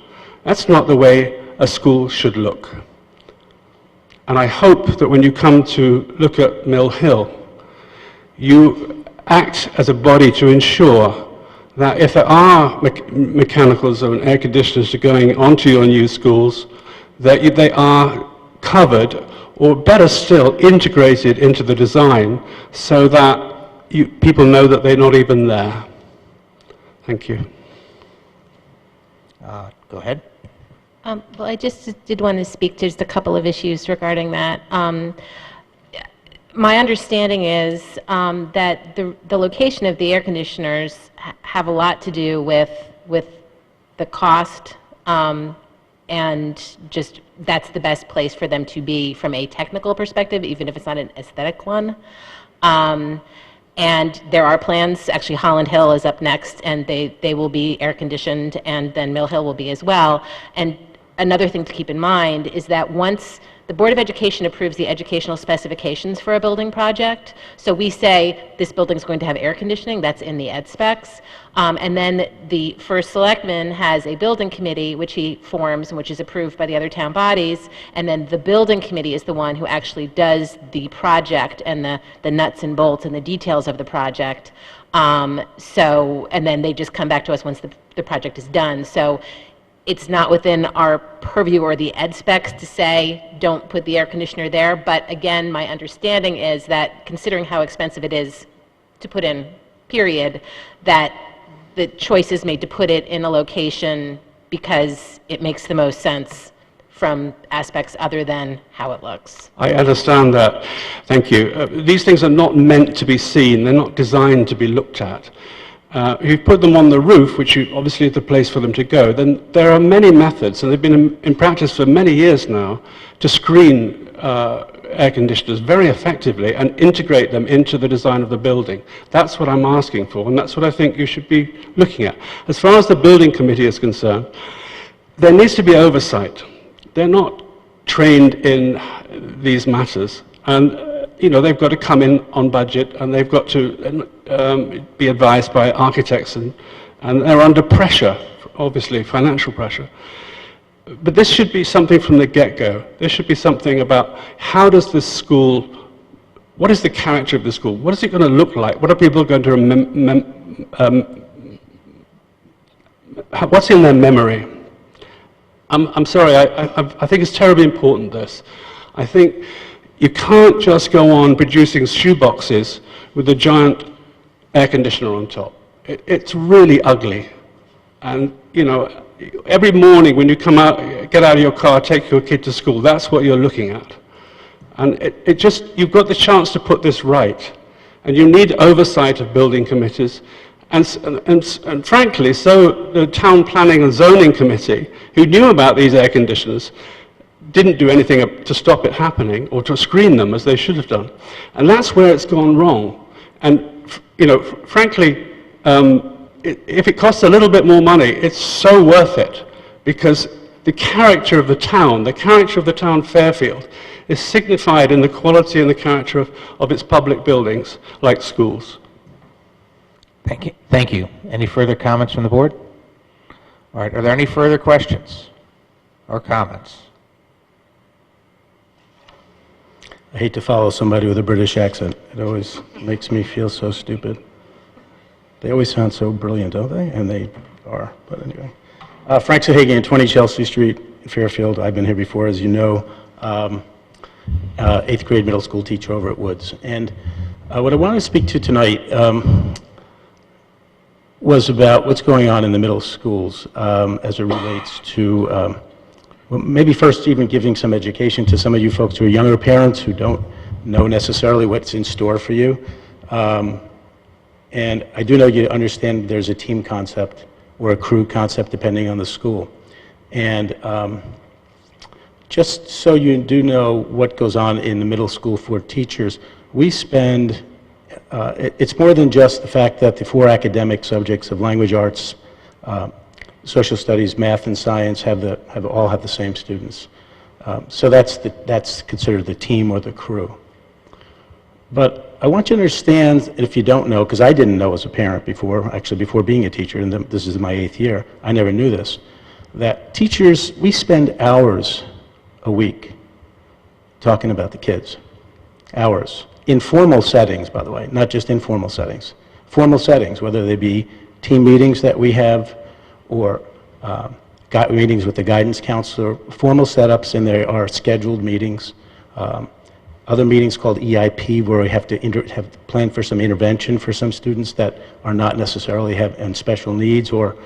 S1: That's not the way a school should look. And I hope that when you come to look at Mill Hill, you act as a body to ensure that if there are mechanicals and air conditioners going onto your new schools, that they are covered, or better still, integrated into the design, so that people know that they're not even there. Thank you.
S2: Go ahead.
S14: Well, I just did want to speak to just a couple of issues regarding that. My understanding is that the location of the air conditioners have a lot to do with the cost, and just that's the best place for them to be from a technical perspective, even if it's not an aesthetic one. And there are plans, actually Holland Hill is up next, and they will be air conditioned, and then Mill Hill will be as well. And another thing to keep in mind is that once the Board of Education approves the educational specifications for a building project. So we say this building is going to have air conditioning, that's in the ed specs. And then the first selectman has a building committee, which he forms and which is approved by the other town bodies. And then the building committee is the one who actually does the project and the nuts and bolts and the details of the project. And then they just come back to us once the project is done. So it's not within our purview or the ed specs to say, don't put the air conditioner there. But again, my understanding is that considering how expensive it is to put in, period, that the choice is made to put it in a location because it makes the most sense from aspects other than how it looks.
S1: I understand that. Thank you. These things are not meant to be seen. They're not designed to be looked at. If you put them on the roof, which obviously is the place for them to go, then there are many methods, and they've been in practice for many years now, to screen air conditioners very effectively and integrate them into the design of the building. That's what I'm asking for, and that's what I think you should be looking at. As far as the building committee is concerned, there needs to be oversight. They're not trained in these matters, and they've got to come in on budget, and they've got to be advised by architects, and they're under pressure, obviously financial pressure. But this should be something from the get-go. There should be something about how does this school, what is the character of the school? What is it going to look like? What are people going to what's in their memory? I'm sorry, I think it's terribly important, this. I think you can't just go on producing shoeboxes with a giant air conditioner on top. It's really ugly. And, every morning when you come out, get out of your car, take your kid to school, that's what you're looking at. And you've got the chance to put this right. And you need oversight of building committees. And frankly, so the Town Planning and Zoning Committee, who knew about these air conditioners, didn't do anything to stop it happening or to screen them as they should have done. And that's where it's gone wrong. And, frankly, if it costs a little bit more money, it's so worth it, because the character of the town Fairfield, is signified in the quality and the character of its public buildings, like schools.
S2: Thank you. Thank you. Any further comments from the board? All right, are there any further questions or comments?
S13: I hate to follow somebody with a British accent. It always makes me feel so stupid. They always sound so brilliant, don't they? And they are, but anyway. Frank Sahagian, 20 Chelsea Street, Fairfield. I've been here before, as you know. 8th grade middle school teacher over at Woods. And what I wanted to speak to tonight was about what's going on in the middle schools as it relates to, well, maybe first even giving some education to some of you folks who are younger parents who don't know necessarily what's in store for you. And I do know you understand there's a team concept or a crew concept depending on the school. And just so you do know what goes on in the middle school for teachers, we spend, it's more than just the fact that the 4 academic subjects of language arts, social studies, math, and science all have the same students. So that's considered the team or the crew. But I want you to understand, if you don't know, because I didn't know as a parent before, actually before being a teacher, and this is my 8th year, I never knew this, that teachers, we spend hours a week talking about the kids. Hours. In formal settings, by the way, not just informal settings. Formal settings, whether they be team meetings that we have or meetings with the guidance counselor, formal setups, and there are scheduled meetings. Other meetings called EIP, where we have to plan for some intervention for some students that are not necessarily in special needs, or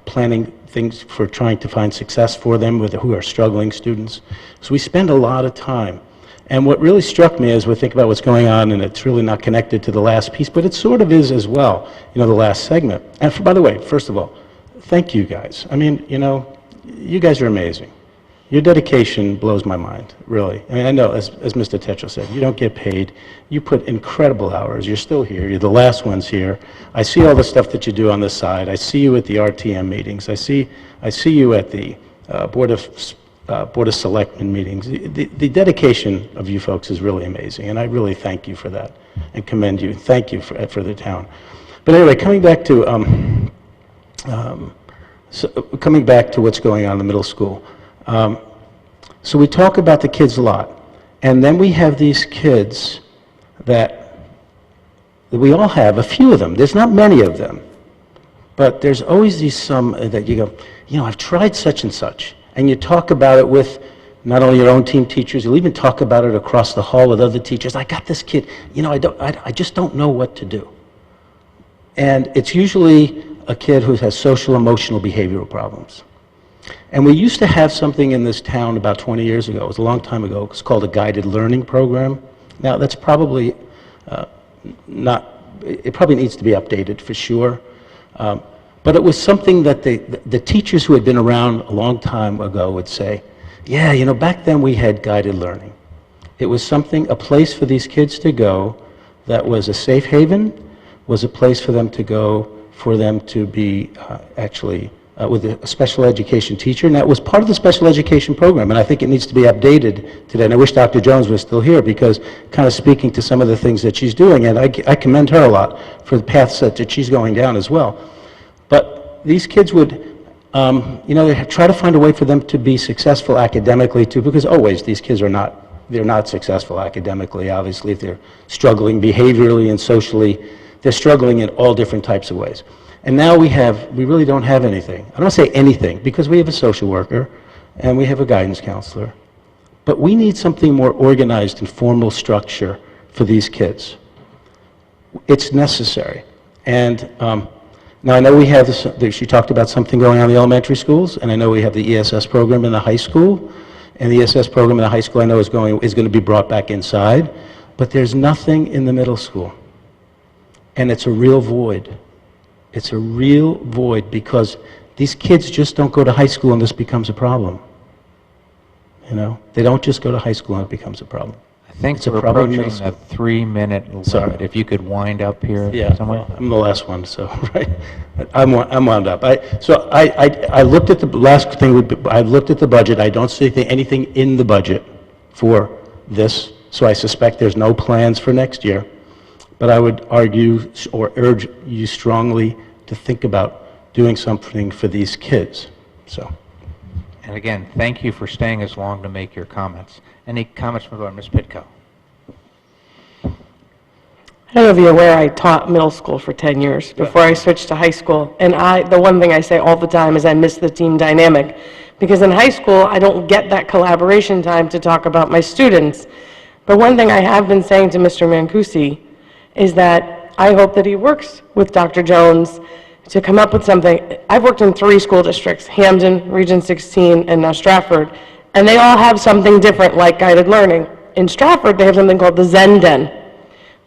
S13: planning things for trying to find success for them who are struggling students. So we spend a lot of time. And what really struck me as we think about what's going on, and it's really not connected to the last piece, but it sort of is as well, the last segment. And by the way, first of all, thank you guys. I mean, you guys are amazing. Your dedication blows my mind, really. I mean, I know, as Mr. Tetra said, you don't get paid. You put incredible hours. You're still here. You're the last ones here. I see all the stuff that you do on the side. I see you at the RTM meetings. I see you at the Board of Board of Selectmen meetings. The dedication of you folks is really amazing, and I really thank you for that and commend you. Thank you for the town. But anyway, coming back to what's going on in the middle school. So we talk about the kids a lot, and then we have these kids that we all have, a few of them. There's not many of them, but there's always these some that you go, you know, I've tried such and such. And you talk about it with not only your own team teachers, you'll even talk about it across the hall with other teachers. I got this kid, you know, I just don't know what to do. And it's usually a kid who has social, emotional, behavioral problems. And we used to have something in this town about 20 years ago. It was a long time ago. It's called a guided learning program. Now, that's probably it probably needs to be updated for sure. But it was something that the teachers who had been around a long time ago would say, yeah, you know, back then we had guided learning. It was something, a place for these kids to go that was a safe haven, was a place for them to go, for them to be with a special education teacher, and that was part of the special education program, and I think it needs to be updated today, and I wish Dr. Jones was still here, because kind of speaking to some of the things that she's doing, and I commend her a lot for the paths that she's going down as well. But these kids would, you know, they try to find a way for them to be successful academically too, because always these kids they're not successful academically, obviously, if they're struggling behaviorally and socially, they're struggling in all different types of ways. And now we really don't have anything. I don't say anything, because we have a social worker and we have a guidance counselor. But we need something more organized and formal structure for these kids. It's necessary. And now I know we have this, she talked about something going on in the elementary schools, and I know we have the ESS program in the high school, and the ESS program in the high school I know is going to be brought back inside, but there's nothing in the middle school. And it's a real void. It's a real void, because these kids just don't go to high school and this becomes a problem. You know, they don't just go to high school and it becomes a problem.
S4: I think we're approaching the 3-minute limit.
S13: Sorry.
S4: If you could wind up here somewhere.
S13: Well, I'm the last one, so, right. I'm wound up. I looked at the last thing, I looked at the budget. I don't see anything in the budget for this, so I suspect there's no plans for next year. But I would argue or urge you strongly to think about doing something for these kids. So.
S4: And again, thank you for staying as long to make your comments. Any comments from the board? Ms. Pitko.
S15: I don't know if you're aware, I taught middle school for 10 years before I switched to high school. And the one thing I say all the time is I miss the team dynamic. Because in high school, I don't get that collaboration time to talk about my students. But one thing I have been saying to Mr. Mancusi is that I hope that he works with Dr. Jones to come up with something. I've worked in 3 school districts, Hamden, Region 16, and now Stratford, and they all have something different like guided learning. In Stratford, they have something called the Zen Den,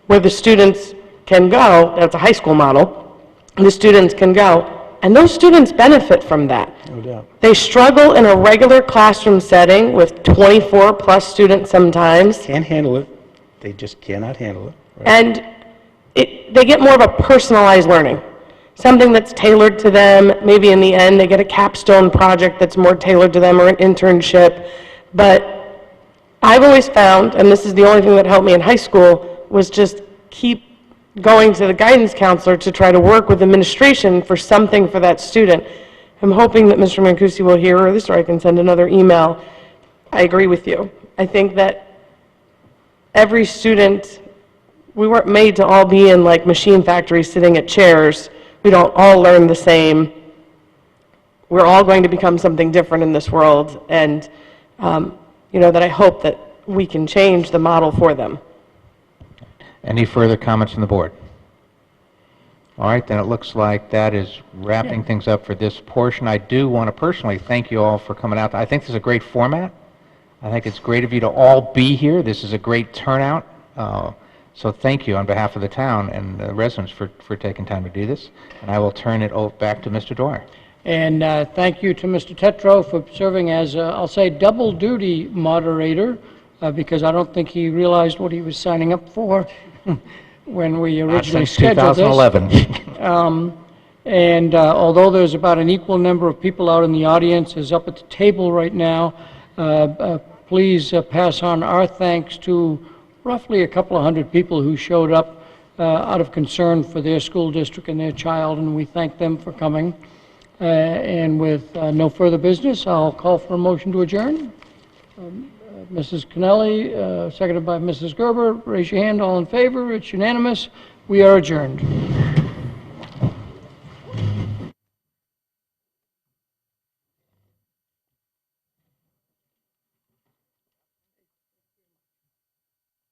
S15: where the students can go, that's a high school model, and the students can go, and those students benefit from that.
S13: No doubt.
S15: They struggle in a regular classroom setting with 24 plus students sometimes.
S13: Can't handle it. They just cannot handle it. Right.
S15: And they get more of a personalized learning, something that's tailored to them. Maybe in the end they get a capstone project that's more tailored to them, or an internship. But I've always found, and this is the only thing that helped me in high school, was just keep going to the guidance counselor to try to work with administration for something for that student. I'm hoping that Mr. Mancusi will hear this, or I can send another email. I agree with you. I think that every student, we weren't made to all be in like machine factories sitting at chairs. We don't all learn the same. We're all going to become something different in this world, and you know, that I hope that we can change the model for them.
S4: Any further comments from the board? All right, then it looks like that is wrapping things up for this portion. I do want to personally thank you all for coming out. I think this is a great format. I think it's great of you to all be here. This is a great turnout. So thank you on behalf of the town and the residents for taking time to do this. And I will turn it back to Mr. Dwyer.
S16: And thank you to Mr. Tetro for serving as, I'll say, double duty moderator, because I don't think he realized what he was signing up for when we originally scheduled this.
S4: 2011.
S16: And although there's about an equal number of people out in the audience as up at the table right now, Please pass on our thanks to roughly a couple of hundred people who showed up out of concern for their school district and their child, and we thank them for coming. And with no further business, I'll call for a motion to adjourn. Mrs. Connelly, seconded by Mrs. Gerber. Raise your hand, all in favor. It's unanimous. We are adjourned.